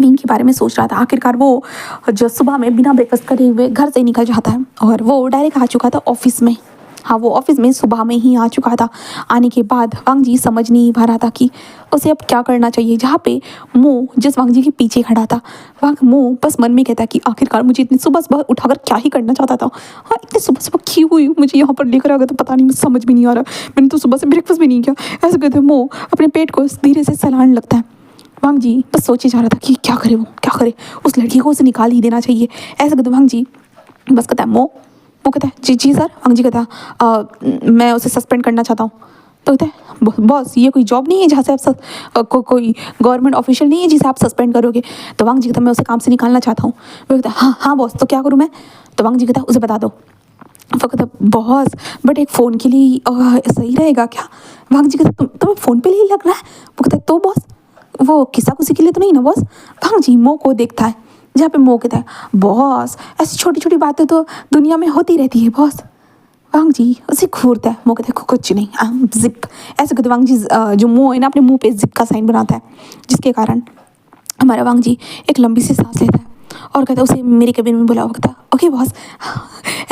विंग के बारे में सोच रहा था। आखिरकार वो जो सुबह में बिना ब्रेकफास्ट करे हुए घर से निकल जाता है और वो डायरेक्ट आ चुका था ऑफिस में। हाँ, वो ऑफिस में सुबह में ही आ चुका था। आने के बाद वांग जी समझ नहीं पा रहा था कि उसे अब क्या करना चाहिए। जहाँ पे मो जिस वांग जी के पीछे खड़ा था, मो बस मन में कहता कि आखिरकार मुझे इतनी सुबह सुबह उठाकर क्या ही करना चाहता था। हाँ, इतनी सुबह सुबह क्यों हुई मुझे यहाँ पर लेकर आ गया, तो पता नहीं, मुझे समझ में नहीं आ रहा। मैंने तो सुबह से ब्रेकफास्ट भी नहीं किया। ऐसे कहते मो अपने पेट को धीरे से सहलाने लगता है। वांग जी बस सोचे जा रहा था कि क्या करे, वो क्या करे, उस लड़की को उसे निकाल ही देना चाहिए। ऐसा कहते वांग जी बस कहता है वो कहता है जी जी सर। वांग जी कहता है मैं उसे सस्पेंड करना चाहता हूँ। तो कहता है बॉस ये कोई जॉब नहीं है जहाँ से आप कोई गवर्नमेंट ऑफिशियल नहीं है जिसे आप सस्पेंड करोगे। तो वांग जी कहता मैं उसे काम से निकालना चाहता हूँ। वो कहता है हाँ हाँ बॉस, तो क्या करूँ मैं। तो वांग जी कहता है उसे बता दो। वो कहता बॉस बट एक फ़ोन के लिए सही रहेगा क्या। वांग जी कहता तुम्हें फ़ोन पे ही लग रहा है। वो कहता तो बॉस वो किस्सा कुसी के लिए तो नहीं ना बॉस। वांग जी मो को देखता है, जहाँ पे मो कहता है बॉस ऐसी छोटी छोटी बातें तो दुनिया में होती रहती है बॉस। वांग जी उसे घूरता है। मो कहता है कुछ नहीं जिप। ऐसे कहते वांग जी जो मुँह है ना अपने मुंह पे जिप का साइन बनाता है, जिसके कारण हमारा वांग जी एक लंबी सी सांस लेता है और कहता है उसे मेरे केबिन में बुलाओ। कहता ओके बॉस।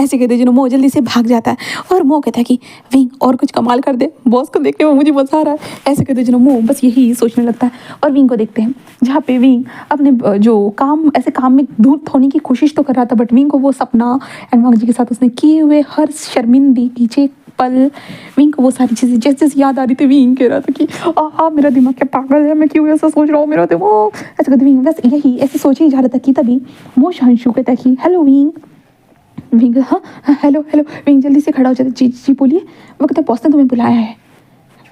ऐसे कहते जो मो जल्दी से भाग जाता है और मो कहता है कि विंग और कुछ कमाल कर दे, बॉस को देखने में मुझे मजा आ रहा है। ऐसे कहते जो मो बस यही सोचने लगता है और विंग को देखते हैं, जहाँ पे विंग अपने जो काम में धूर्त होने की कोशिश तो कर रहा था, बट विंग को वो सपना एंड वांग जी के साथ उसने किए हुए हर शर्मिंदगी की पल, विंग को वो सारी चीज़ें जैसे जैसे याद आ रही थी। विंग कह रहा था कि मेरा दिमाग क्या पागल है, मैं क्यों ऐसा सोच रहा हूँ, मेरा दिमाग ऐसा कहते विंग बस यही ऐसे सोचे ही जा रहा था कि तभी वो शांशु कहता कि हेलो विंग। विंग हाँ हेलो हेलो। विंग जल्दी से खड़ा हो जाता जी जी बोलिए। वो कहता बॉस ने तुम्हें बुलाया है।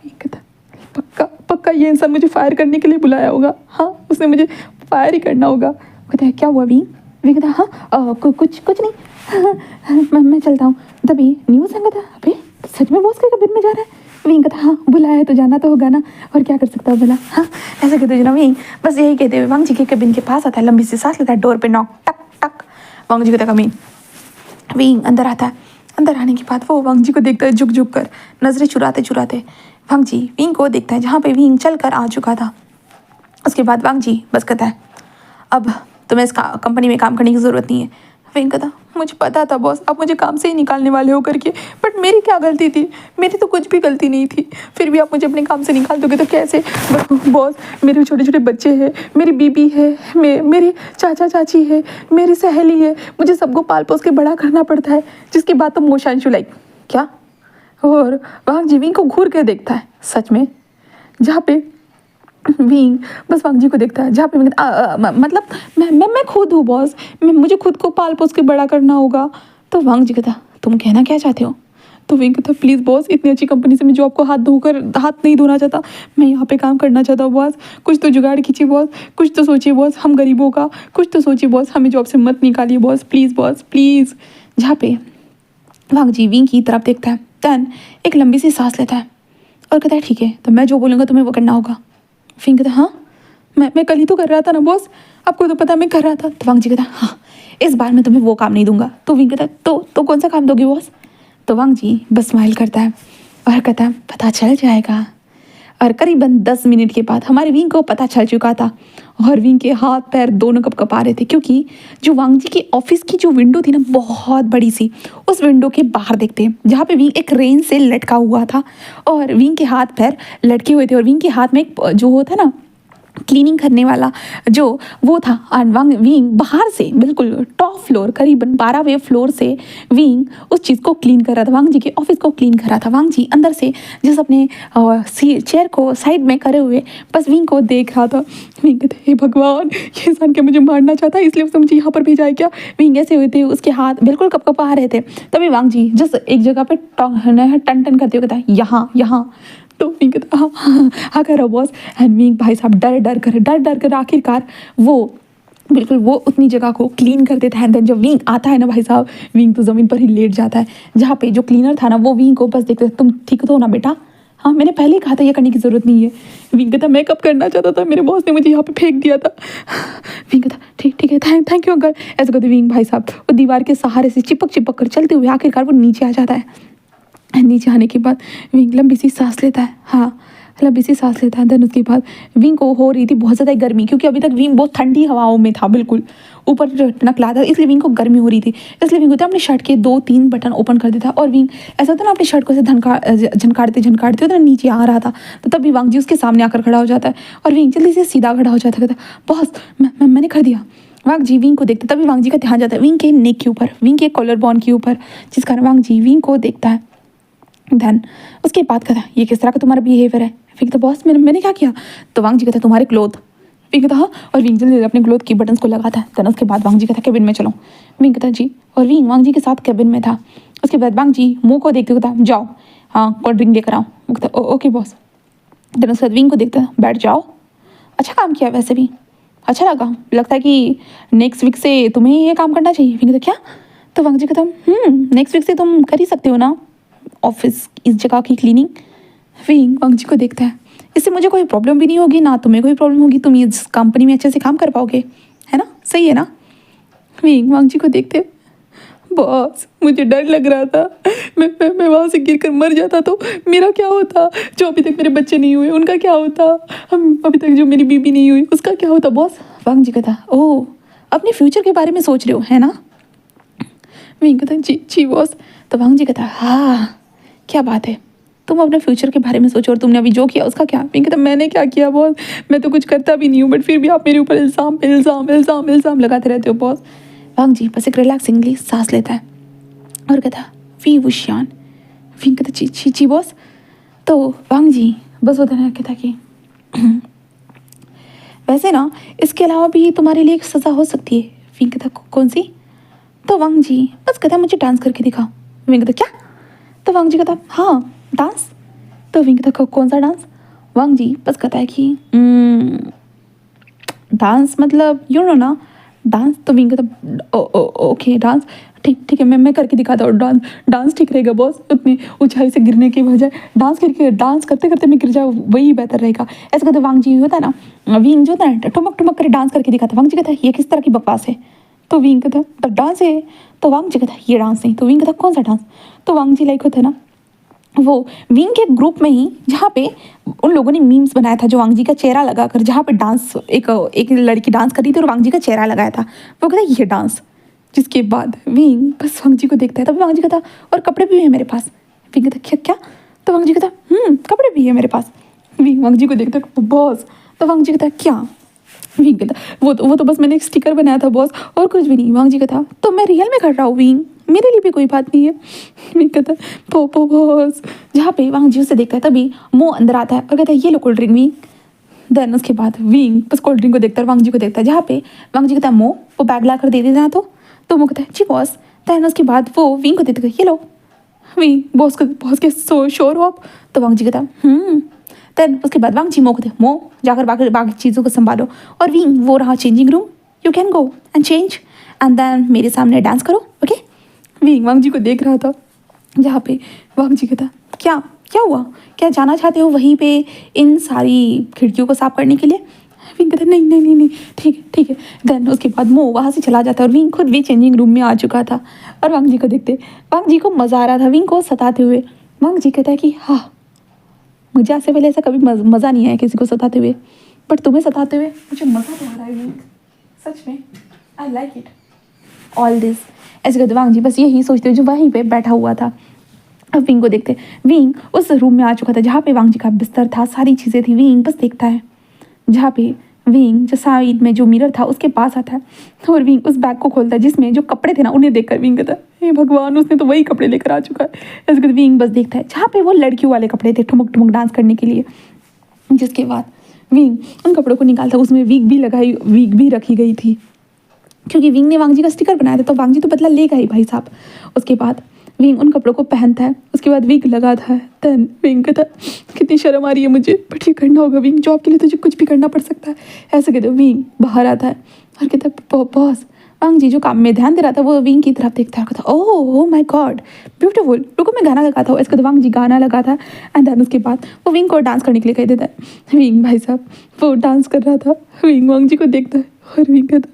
विंग कहता पक्का पक्का ये इंसान मुझे फायर करने के लिए बुलाया होगा, हाँ उसने मुझे फायर ही करना होगा। वो कहता है क्या हुआ विंग। विंग कहता हाँ कुछ नहीं मैं चलता हूँ। तभी न्यूज़ है कहता अभी सच में बॉस के कबिन में जा रहा है। विंग कहता हाँ बुलाया है तो जाना तो होगा ना, और क्या कर सकता है भला। हाँ ऐसा कहते ना विंग बस यही कहते हुए वांग जी के कबिन के पास आता है, लंबी सी सांस लेता है, डोर पे नॉक टक टक। वांग जी कहता कमीन। विंग अंदर आता है। अंदर आने के बाद वो वांग जी को देखता है झुक झुक कर, नजरें चुराते। वांग जी विंग को देखता है जहाँ पे विंग चल कर आ चुका था। उसके बाद वांग जी बस कहता है अब तुम्हें इस कंपनी में काम करने की ज़रूरत नहीं है। विंग कहता मुझे पता था बॉस आप मुझे काम से ही निकालने वाले हो करके, बट मेरी क्या गलती थी, मेरी तो कुछ भी गलती नहीं थी, फिर भी आप मुझे अपने काम से निकाल दोगे तो कैसे। बॉस मेरे छोटे छोटे बच्चे हैं, मेरी बीबी है, मेरे चाचा चाची है, मेरी सहेली है, मुझे सबको पाल पोस के बड़ा करना पड़ता है। जिसके बाद तो मोशांशु लाइक क्या, और वांग जी विंग को घूर के देखता है सच में, जहाँ पे विंग बस वांग जी को देखता है, जहाँ पे मतलब मैं खुद हूँ बॉस, मुझे खुद को पाल पोस के बड़ा करना होगा। तो वांग जी कहता तुम कहना क्या चाहते हो। तो विंग कहता प्लीज़ बॉस इतनी अच्छी कंपनी से मैं जॉब को हाथ नहीं धोना चाहता, मैं यहाँ पे काम करना चाहता हूँ बॉस, कुछ तो जुगाड़ कीजिए बॉस, कुछ तो सोचिए बॉस, हम गरीबों का कुछ तो सोचिए बॉस, हमें जॉब से मत निकालिए बॉस प्लीज़। जहाँ पे वांग जी विंग की तरफ देखता है, देन एक लंबी सी सांस लेता है और कहता है ठीक है तो मैं जो बोलूँगा तुम्हें वो करना होगा। विंग कहता हाँ मैं कल ही तो कर रहा था ना बॉस, आपको तो पता मैं कर रहा था। तो वांग जी कहता हाँ इस बार मैं तुम्हें वो काम नहीं दूंगा। तो विंग कहता तो कौन सा काम दोगे बॉस। तो वांग जी बस स्माइल करता है और कहता है पता चल जाएगा। और करीबन 10 मिनट के बाद हमारे विंग को पता चल चुका था और विंग के हाथ पैर दोनों कँपा रहे थे, क्योंकि जो वांग जी की ऑफिस की जो विंडो थी ना बहुत बड़ी सी, उस विंडो के बाहर देखते हैं जहाँ पे विंग एक रेन से लटका हुआ था और विंग के हाथ पैर लटके हुए थे और विंग के हाथ में एक जो होता है ना क्लीनिंग करने वाला जो वो था। और विंग बाहर से बिल्कुल टॉप फ्लोर करीबन 12वें फ्लोर से विंग उस चीज़ को क्लीन कर रहा था, वांग जी के ऑफिस को क्लीन कर रहा था। वांग जी अंदर से जिस अपने चेयर को साइड में करे हुए बस विंग को देख रहा था। विंग कहते हे भगवान ये इंसान के मुझे मारना चाहता है, इसलिए उसने मुझे यहाँ पर भेजा है क्या। विंग ऐसे हुए थे, उसके हाथ बिल्कुल कँपा रहे थे। तभी वांग जी जिस एक जगह पे टन टन करते हुए कहता है यहाँ। तो विंग कहता हाँ करो बॉस। एंड विंग भाई साहब डर डर कर आखिरकार वो बिल्कुल वो उतनी जगह को क्लीन कर देता है। देन जब विंग आता है ना भाई साहब, विंग तो ज़मीन पर ही लेट जाता है। जहाँ पे जो क्लीनर था ना वो विंग को बस देखते, तुम ठीक तो हो ना बेटा, हाँ मैंने पहले ही कहा था ये करने की ज़रूरत नहीं है। विंग कहता मैं कब करना चाहता था, मेरे बॉस ने मुझे यहाँ पे फेंक दिया था। विंग कहता ठीक ठीक है, थैंक यू अंकल। ऐसे कहते विंग भाई साहब वो दीवार के सहारे से चिपक चिपक कर चलते हुए आखिरकार वो नीचे आ जाता है। नीचे आने के बाद विंग लंबी सी सांस लेता है, हाँ लंबी सी सांस लेता है। देन उसके बाद विंग को हो रही थी बहुत ज़्यादा गर्मी, क्योंकि अभी तक विंग बहुत ठंडी हवाओं में था, बिल्कुल ऊपर नकला था, इसलिए विंग को गर्मी हो रही थी। इसलिए विंग होता है अपने शर्ट के 2-3 बटन ओपन कर देता है और विंग ऐसा होता है ना अपनी शर्ट को ऐसे झनकाड़ते झनकाड़ते होता है, नीचे आ रहा था तो तभी वांग जी उसके सामने आकर खड़ा हो जाता है और विंग जल्दी से सीधा खड़ा हो जाता है, कहता बॉस मैंने कर दिया। वांग जी विंग को देखता, तभी वांग जी का ध्यान जाता है विंग के नेक के ऊपर, विंग के कॉलर बॉन के ऊपर, जिस कारण वांग जी विंग को देखता है। धन उसके बाद कहता ये किस तरह का तुम्हारा बिहेवियर है। फिर कहता बॉस मैंने क्या किया। तो वांग जी कहता तुम्हारे क्लोथ। विंग कहता हाँ, और विंग जल्दी अपने क्लोथ की बटन्स को लगाता है। धन उसके बाद वांग जी कहता केबिन में चलो। विंग कहता जी, और विंग वांग जी के साथ केबिन में था। उसके बाद वांग जी मुँह को देखते कहता जाओ हाँ कोल्ड ड्रिंक लेकर आओ। वो कहता ओके बॉस। धन उसके बाद विंग को देखता बैठ जाओ, अच्छा काम किया वैसे भी, अच्छा लगता है कि नेक्स्ट वीक से तुम्हें ये काम करना चाहिए। विंग कहता क्या। तो वांग जी कहता नेक्स्ट वीक से तुम कर ही सकते हो ना ऑफिस इस जगह की क्लीनिंग। विंग वांग जी को देखता है इससे मुझे कोई प्रॉब्लम भी नहीं होगी ना तुम्हें कोई प्रॉब्लम होगी, तुम इस कंपनी में अच्छे से काम कर पाओगे, है ना, सही है ना। विंग वांग जी को देखते बॉस मुझे डर लग रहा था, मैं वहाँ से गिर कर मर जाता तो मेरा क्या होता, जो अभी तक मेरे बच्चे नहीं हुए उनका क्या होता, हम अभी तक जो मेरी बीबी नहीं हुई उसका क्या होता बॉस। वांग जी कहता ओह अपने फ्यूचर के बारे में सोच रहे हो है ना। विंग कहता जी बॉस। तो वांग जी कहता हाँ क्या बात है, तुम अपने फ्यूचर के बारे में सोचो और तुमने अभी जो किया उसका क्या। विंग कहता मैंने क्या किया बॉस, मैं तो कुछ करता भी नहीं हूँ, बट फिर भी आप मेरे ऊपर इल्ज़ाम इल्ज़ाम इल्ज़ाम इल्ज़ाम लगाते रहते हो बॉस। वांग जी बस एक रिलैक्सिंगली सांस लेता है और कहता वी वुशियान। विंग कहता जी बॉस। तो वांग जी बस उधर कहता कि वैसे ना इसके अलावा भी तुम्हारे लिए एक सज़ा हो सकती है। विंग कहता कौन सी। तो वांग जी बस कहता मुझे डांस करके दिखा। विंग कहता क्या। तो वांग जी कहता हाँ डांस। तो विंग कहता कौन सा डांस। वांग जी बस कहता है कि डांस मतलब यू नो ना डांस। तो विंग कहता ओके डांस ठीक है मैं करके दिखाता हूँ डांस ठीक रहेगा बॉस, उतनी ऊंचाई से गिरने की बजाय डांस करते करते मैं गिर जाऊँ वही बेहतर रहेगा। ऐसा कहते वांग जी होता है ना, विंग जो होता है ना ठुमक ठुमक कर डांस करके दिखाता। वांग जी कहता है ये किस तरह की बकवास है। तो विंग कहता तब डांस है। तो वांग जी कहता ये डांस नहीं। तो विंग कहता कौन सा डांस। तो वांग जी लाइक होता है ना वो विंग के ग्रुप में ही जहाँ पे उन लोगों ने मीम्स बनाया था जो वांग जी का चेहरा लगाकर, जहाँ पे डांस एक लड़की डांस कर रही थी और वांग जी का चेहरा लगाया था, वो कहता ये डांस। जिसके बाद विंग बस वांग जी को देखता है, तब वांग जी कहता और कपड़े भी है मेरे पास। विंग कहता क्या। तो वांग जी कहता कपड़े भी है मेरे पास। विंग वांग जी को देखता बॉस। तो वांग जी कहता क्या। विंग कहता वो तो बस मैंने एक स्टिकर बनाया था बॉस और कुछ भी नहीं। वांग जी कहता तो मैं रियल में कर रहा हूँ विंग, मेरे लिए भी कोई बात नहीं है। विंग कहता पो बॉस। जहाँ पे वांग जी उसे देखता है तभी मुंह अंदर आता है और कहता है ये लो कोल्ड ड्रिंक विंग। देन उसके बाद विंग बस कोल्ड ड्रिंक को देखता है, वांग जी को देखता है, जहाँ पे वांग जी कहता है मोह वो बैग ला कर दे देना। तो वो कहता है जी बॉस। देन उसके बाद वो विंग को देता है ये लो। विंग बॉस के शोर हो आप। तो वांग जी कहता देन उसके बाद वांग जी मो कहते मो जाकर बाकी चीज़ों को संभालो, और विंग वो रहा changing room, you can go and change and then मेरे सामने डांस करो ओके। विंग वांग जी को देख रहा था, जहाँ पे वांग जी कहता क्या हुआ, क्या जाना चाहते हो वहीं पे इन सारी खिड़कियों को साफ करने के लिए। विंग कहता नहीं ठीक है। देन उसके बाद मो वहाँ से चला जाता है और विंग खुद भी चेंजिंग रूम में आ चुका था और वांग जी को देखते वांग जी को मज़ा आ रहा था विंग को सताते हुए। वांग जी कहता है कि हाँ मुझे आज से पहले ऐसा कभी मज़ा नहीं आया किसी को सताते हुए, बट तुम्हें सताते हुए मुझे मज़ा तो आ रहा है विंग, सच में आई लाइक इट ऑल दिस। ऐसे कहते वांग जी बस यही सोचते हुए जो वहीं पे बैठा हुआ था। अब विंग को देखते विंग उस रूम में आ चुका था जहाँ पे वांग जी का बिस्तर था, सारी चीज़ें थी। विंग बस देखता है, जहाँ पे विंग जो साइड में जो मिरर था उसके पास आता है और विंग उस बैग को खोलता है जिसमें जो कपड़े थे ना उन्हें देखकर विंग कहता है हे भगवान उसने तो वही कपड़े लेकर आ चुका है। ऐसे करके विंग बस देखता है जहाँ पे वो लड़कियों वाले कपड़े थे ठुमक ठुमक डांस करने के लिए। जिसके बाद विंग उन कपड़ों को निकालता, उसमें विग भी रखी गई थी क्योंकि विंग ने वांग जी का स्टिकर बनाया था, तो वांग जी तो बदला लेगा ही भाई साहब। उसके बाद विंग उन कपड़ों को पहनता है, उसके बाद विग लगाता है। देन विंग कहता कितनी शर्म आ रही है मुझे, बट ये करना होगा विंग, जॉब के लिए तुझे कुछ भी करना पड़ सकता है। ऐसे कहते विंग बाहर आता है और कहता है बॉस। वांग जी जो काम में ध्यान दे रहा था वो विंग की तरफ देखता है, कहता ओह माय गॉड ब्यूटीफुल, रुको मैं गाना लगाता हूँ। इसके बाद वांग जी गाना लगाता है एंड देन उसके बाद वो विंग को डांस करने के लिए कह देता है। विंग भाई साहब वो डांस कर रहा था, विंग वांग जी को देखता है और विंग कहता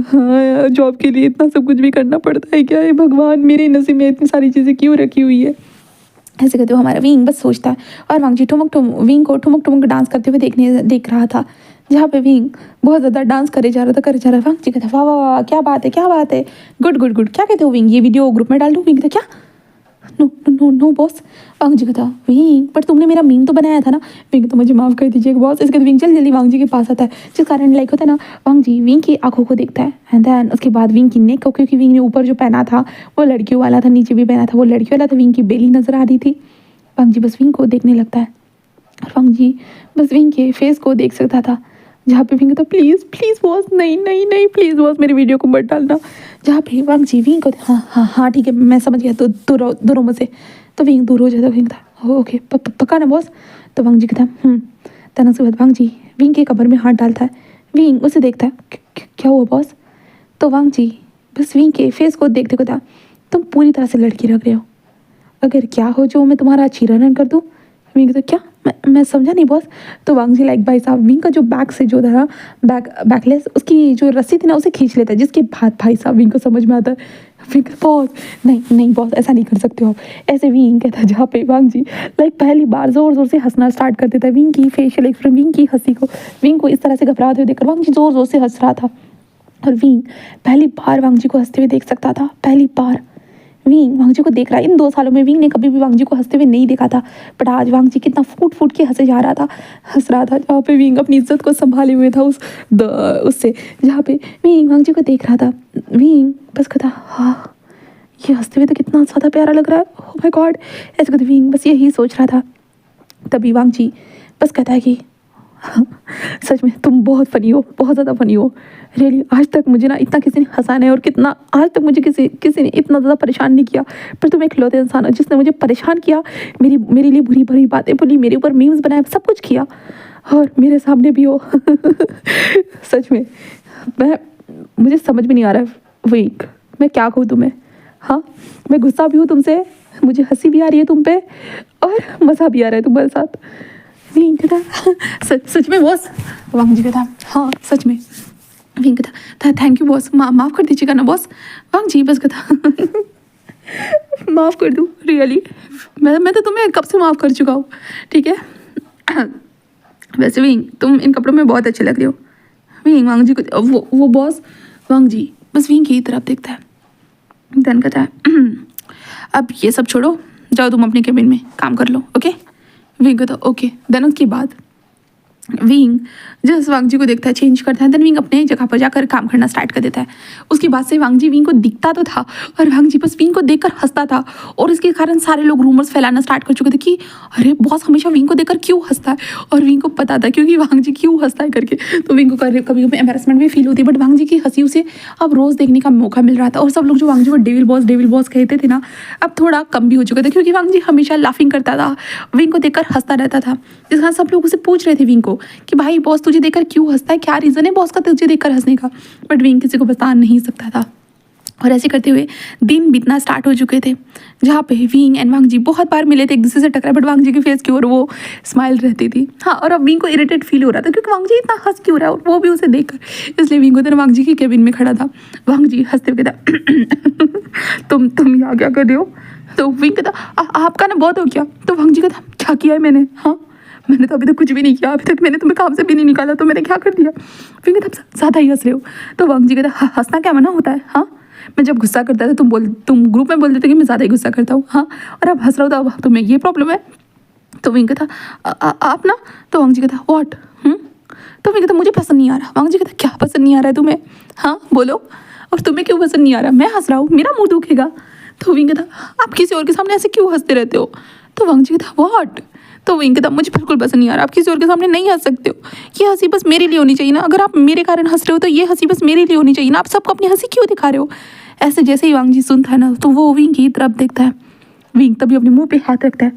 हाँ यार, जॉब के लिए इतना सब कुछ भी करना पड़ता है क्या है भगवान, मेरे नसीब में इतनी सारी चीज़ें क्यों रखी हुई है। ऐसे कहते हो हमारा विंग बस सोचता है और वांग जी विंग को ठुमक ठुमक डांस करते हुए देख रहा था, जहाँ पे विंग बहुत ज़्यादा डांस करे जा रहा था। वांग जी कहता वाह वाह वाह क्या बात है गुड गुड गुड। क्या कहते हो विंग, ये वीडियो ग्रुप में डाल दूँ? विंग कहता क्या नो नो नो बॉस। वांग जी कहता विंग पर तुमने मेरा मीम तो बनाया था ना। विंग तो मुझे माफ़ कर दीजिएगा बॉस। इसके बाद विंग जल्दी वांग जी के पास आता है, जिस कारण लाइक होता है ना, वांग जी विंग की आंखों को देखता है एंड देन उसके बाद विंग की नेक को, क्योंकि विंग ने ऊपर जो पहना था वो लड़कियों वाला था, नीचे भी पहना था वो लड़कियों वाला था, विंग की बेली नजर आ रही थी। वांग जी बस विंग को देखने लगता है और वांग जी बस विंग के फेस को देख सकता था, जहाँ पे विंग था प्लीज़ प्लीज़ बॉस नहीं नहीं नहीं प्लीज़ बॉस मेरी वीडियो को मत डालना। जहाँ पे वांग जी विंग को हाँ ठीक है मैं समझ गया, तो दूर मुझसे। तो विंग दूर हो जाता, विंग था ओके पक्का ना बॉस। तो वांग जी कहता तन उसके बाद वांग जी विंग के कमर में हाथ डालता है। विंग उसे देखता है क्या हुआ बॉस। तो वांग जी बस विंग के फेस को देखते कहता तुम पूरी तरह से लड़की लग रहे हो, अगर क्या हो जो मैं तुम्हारा चीरहरण कर दूँ। विंग तो क्या मैं समझा नहीं बॉस। तो वांग जी लाइक भाई साहब विंग का जो बैक से जो था बैकलेस उसकी जो रस्सी थी ना उसे खींच लेता है, जिसके बाद भाई साहब विंग को समझ में आता है। विंग बॉस नहीं बॉस ऐसा नहीं कर सकते हो आप ऐसे। विंग कहता है, जहाँ पे वांग जी लाइक पहली बार जोर जोर से हंसना स्टार्ट कर देता है। विंग की फेशियल एक्सप्रेशन, विंग की हंसी को, विंग को इस तरह से घबराते हुए देखकर वांग जी जोर जोर से हंस रहा था और विंग पहली बार वांग जी को हंसते हुए देख सकता था। पहली बार विंग वांग जी को देख रहा है। इन 2 सालों में विंग ने कभी भी वांग जी को हंसते हुए नहीं देखा था, बट आज वांग जी कितना फूट फूट के हंसे जा रहा था, हंस रहा था, जहाँ पे विंग अपनी इज्जत को संभाले हुए था उससे, जहाँ पे विंग वांग जी को देख रहा था। विंग बस कहता हाँ ये हंसते हुए तो कितना ज़्यादा प्यारा लग रहा है, ओह माय गॉड। ऐसे कहते विंग बस यही सोच रहा था। तभी वांग जी बस कहता है कि सच में तुम बहुत फ़नी हो, बहुत ज़्यादा फ़नी हो रियली। आज तक मुझे ना इतना किसी ने हंसा नहीं और कितना आज तक मुझे किसी ने इतना ज़्यादा परेशान नहीं किया, पर तुम एक लौते इंसान हो जिसने मुझे परेशान किया, मेरे लिए बुरी भरी बातें बोली, मेरे ऊपर मीम्स बनाए, सब कुछ किया और मेरे सामने भी हो। सच में मुझे समझ में नहीं आ रहा है विंग मैं क्या कहूँ तुम्हें। हाँ मैं गुस्सा भी हूँ तुमसे, मुझे हंसी भी आ रही है तुम पे और मज़ा भी आ रहा है तुम्हारे साथ। विंग कहता सच में बॉस। वांग जी कहता हाँ सच में। विंग कहता थैंक यू बॉस, माफ़ कर दीजिएगा ना बॉस। वांग जी बस कहता माफ़ कर दूँ रियली, मैं तो तुम्हें कब से माफ़ कर चुका हूँ ठीक है। वैसे विंग तुम इन कपड़ों में बहुत अच्छे लग रहे हो। विंग वांग जी को वो बॉस। वांग जी बस विंग की तरफ देखता है, देन कहता है अब ये सब छोड़ो, जाओ तुम अपने केबिन में काम कर लो ओके। विंग कहता ओके। देन उसके बाद विंग जब वांग जी को देखता है चेंज करता है, देन विंग अपने जगह पर जाकर काम करना स्टार्ट कर देता है। उसके बाद से वांग जी विंग को दिखता तो था और वांग जी बस विंग को देखकर हंसता था और इसके कारण सारे लोग रूमर्स फैलाना स्टार्ट कर चुके थे कि अरे बॉस हमेशा विंग को देखकर क्यों हंसता है, और विंग को पता था क्योंकि वांग जी क्यों हंसता है करके। तो विंग को कभी कभी एम्बेरसमेंट भी फील होती है, बट वांग जी की हंसी उसे अब रोज़ देखने का मौका मिल रहा था और सब लोग जो वांग जी को डेविल बॉस कहते थे ना, अब थोड़ा कम भी हो चुका था क्योंकि वांग जी हमेशा लाफिंग करता था, विंग को देखकर हंसता रहता था। जिस कारण सब लोग उसे पूछ रहे थे विंग को कि भाई बॉस तुझे देखकर क्यों हंसता है, क्या रीज़न है बॉस का तुझे देखकर हंसने का, बट विंग किसी को बता नहीं सकता था। और ऐसे करते हुए दिन बीतना स्टार्ट हो चुके थे, जहाँ पे विंग एंड वांग जी बहुत बार मिले थे, एक दूसरे से टकराए, बट वांग जी के फेस की ओर वो स्माइल रहती थी। हाँ और अब विंग को इरिटेट फील हो रहा था क्योंकि वांग जी इतना हंस क्यों रहा है और वो भी उसे देखकर, इसलिए विंग उधर वांग जी की केबिन में खड़ा था। वांग जी हंसते हुए कहता तुम यहाँ क्या कर रहे हो। तो विंग कहता आपका ना बहुत हो गया। तो वांग जी कहता क्या किया है मैंने, हाँ मैंने तो अभी तक कुछ भी नहीं किया, अभी तक मैंने तुम्हें काम से भी नहीं निकाला, तो मैंने क्या कर दिया। फिर कहता ज़्यादा ही हंस रहे हो। तो वांग जी कहता हंसना क्या मना होता है, हाँ मैं जब गुस्सा करता था तुम ग्रुप में बोलते थे कि मैं ज़्यादा ही गुस्सा करता हूँ, हाँ और अब हंस रहा हूँ तो अब तुम्हें ये प्रॉब्लम है। तो विंग कहता आप ना। तो वांग जी कहता व्हाट। तो विंग कहता मुझे पसंद नहीं आ रहा। वांग जी कहता क्या पसंद नहीं आ रहा है तुम्हें, हाँ बोलो, और तुम्हें क्यों पसंद नहीं आ रहा, मैं हंस रहा हूँ मेरा मुँह दुखेगा। तो विंग कहता आप किसी और के सामने ऐसे क्यों हंसते रहते हो। तो वांग जी कहता व्हाट। तो विंग कहता मुझे बिल्कुल पसंद नहीं आ रहा, आप किसी और के सामने नहीं हंस सकते हो, ये हंसी बस मेरे लिए होनी चाहिए ना, अगर आप मेरे कारण हंस रहे हो तो ये हंसी बस मेरे लिए होनी चाहिए ना, आप सबको अपनी हंसी क्यों दिखा रहे हो। ऐसे जैसे ही वांग जी सुनता है ना तो वो विंग की तरफ देखता है। विंग तभी अपने मुंह पे हाथ रखता है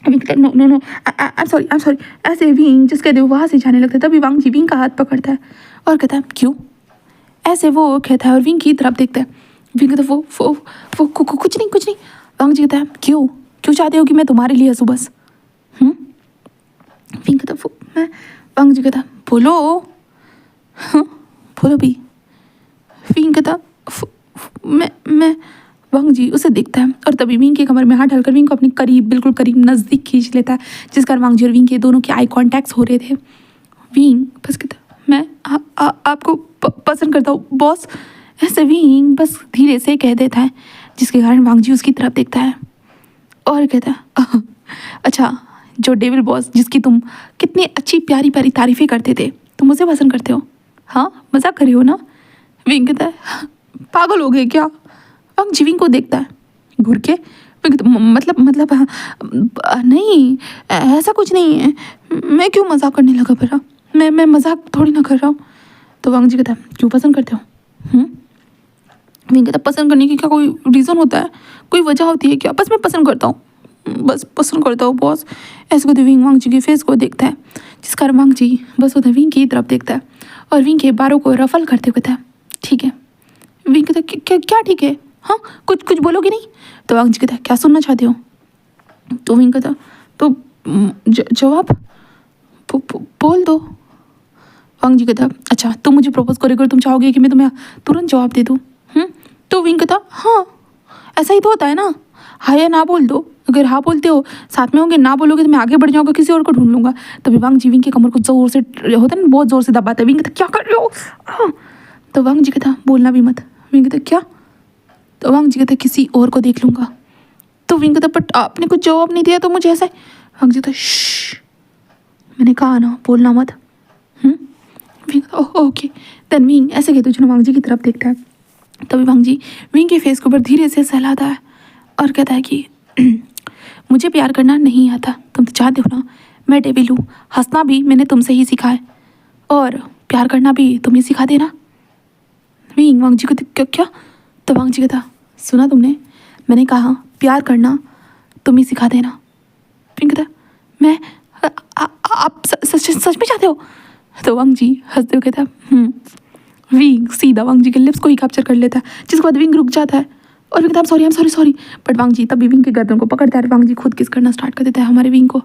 विंग कहता no no no, I am sorry. ऐसे विंग जिस कहते वहाँ से जाने लगता है, तभी वांग जी विंग का हाथ पकड़ता है और कहता है क्यों, ऐसे वो कहता है और विंग की तरफ देखता है। विंग कहता है वो कुछ नहीं कुछ नहीं। वांग जी कहता है क्यों क्यों चाहते हो कि मैं तुम्हारे लिए हंसूं बस? विंग कहता वो मैं। वांग जी कहता बोलो, हाँ बोलो भी। विंग कहता मैं वांग जी उसे देखता है और तभी विंग के कमर में हाथ डालकर विंग को अपने करीब, बिल्कुल करीब नज़दीक खींच लेता है, जिस कारण वांग जी और विंग के दोनों के आई कॉन्टैक्ट्स हो रहे थे। विंग बस कहता मैं आपको पसंद करता हूँ बॉस। ऐसे विंग बस धीरे से कह देता है, जिसके कारण वांग जी उसकी तरफ देखता है और कहता है अच्छा, जो डेविल बॉस जिसकी तुम कितनी अच्छी प्यारी प्यारी तारीफ़ें करते थे, तुम उसे पसंद करते हो? हाँ मजाक कर रहे हो ना? विंग कहता है पागल हो गए क्या? वांग जी विंग को देखता है घूर के। मतलब नहीं, ऐसा कुछ नहीं है, मैं क्यों मजाक करने लगा फिर? मैं मजाक थोड़ी ना कर रहा हूँ। तो वांग जी कहता है क्यों पसंद करते हो? विंग कहता पसंद करने की क्या कोई रीज़न होता है, कोई वजह होती है क्या? बस मैं पसंद करता हूँ, बस पसंद करता हूँ बॉस। ऐसे को विंग वांग जी के फेस को देखता है, जिस कारण वांग जी बस उधर विंग की तरफ देखता है और विंग के बारों को रफल करते हुए कहता है ठीक है। विंग कहता है क्या ठीक है? हाँ कुछ बोलोगे नहीं? तो वांग जी कहता है क्या सुनना चाहते हो? तो विंग कहता तो जवाब बोल दो। वांग जी कहता अच्छा तुम मुझे प्रपोज करोगे और तुम चाहोगे कि मैं तुम्हें तुरंत जवाब दे दूँ? तो विंग कहता हाँ ऐसा ही तो होता है ना, हाँ या ना बोल दो। अगर हाँ बोलते हो साथ में होंगे, ना बोलोगे तो मैं आगे बढ़ जाऊँगा, किसी और को ढूंढ लूँगा। तभी वांग जी विंग की कमर को जोर से होता है ना, बहुत जोर से दबाता है। विंग कहता क्या कर रहे हो? हाँ। तो वांग जी कहता बोलना भी मत। विंग कहता क्या? तो वांग जी कहता किसी और को देख लूँगा। तो विंग कहता बट आपने कुछ जवाब नहीं दिया तो मुझे ऐसा है। वांग जी कहता मैंने कहा ना बोलना मत। विंग कहता ओके। देन विंग ऐसे कहते हुए वांग जी की तरफ देखता है, तभी वांग जी विंग के फेस के ऊपर धीरे से सहलाता है और कहता है कि मुझे प्यार करना नहीं आता, तुम तो जानते हो ना मैं डेविल हूँ, हंसना भी मैंने तुमसे ही सीखा है और प्यार करना भी तुम ही सिखा देना। विंग वांग जी को क्या? तो वांग जी कहता सुना तुमने, मैंने कहा प्यार करना तुम ही सिखा देना। विंग कहता मैं आप सच में चाहते हो? तो वांग जी हंसते हुए कहता विंग सीधा वांग जी के लिप्स को ही कैप्चर कर लेता है, जिसके बाद विंग रुक जाता है और विंग कहता आई एम सॉरी। बट वांग जी तभी विंग के गर्दन को पकड़ता है और वांग जी खुद किस करना स्टार्ट कर देता है हमारे विंग को,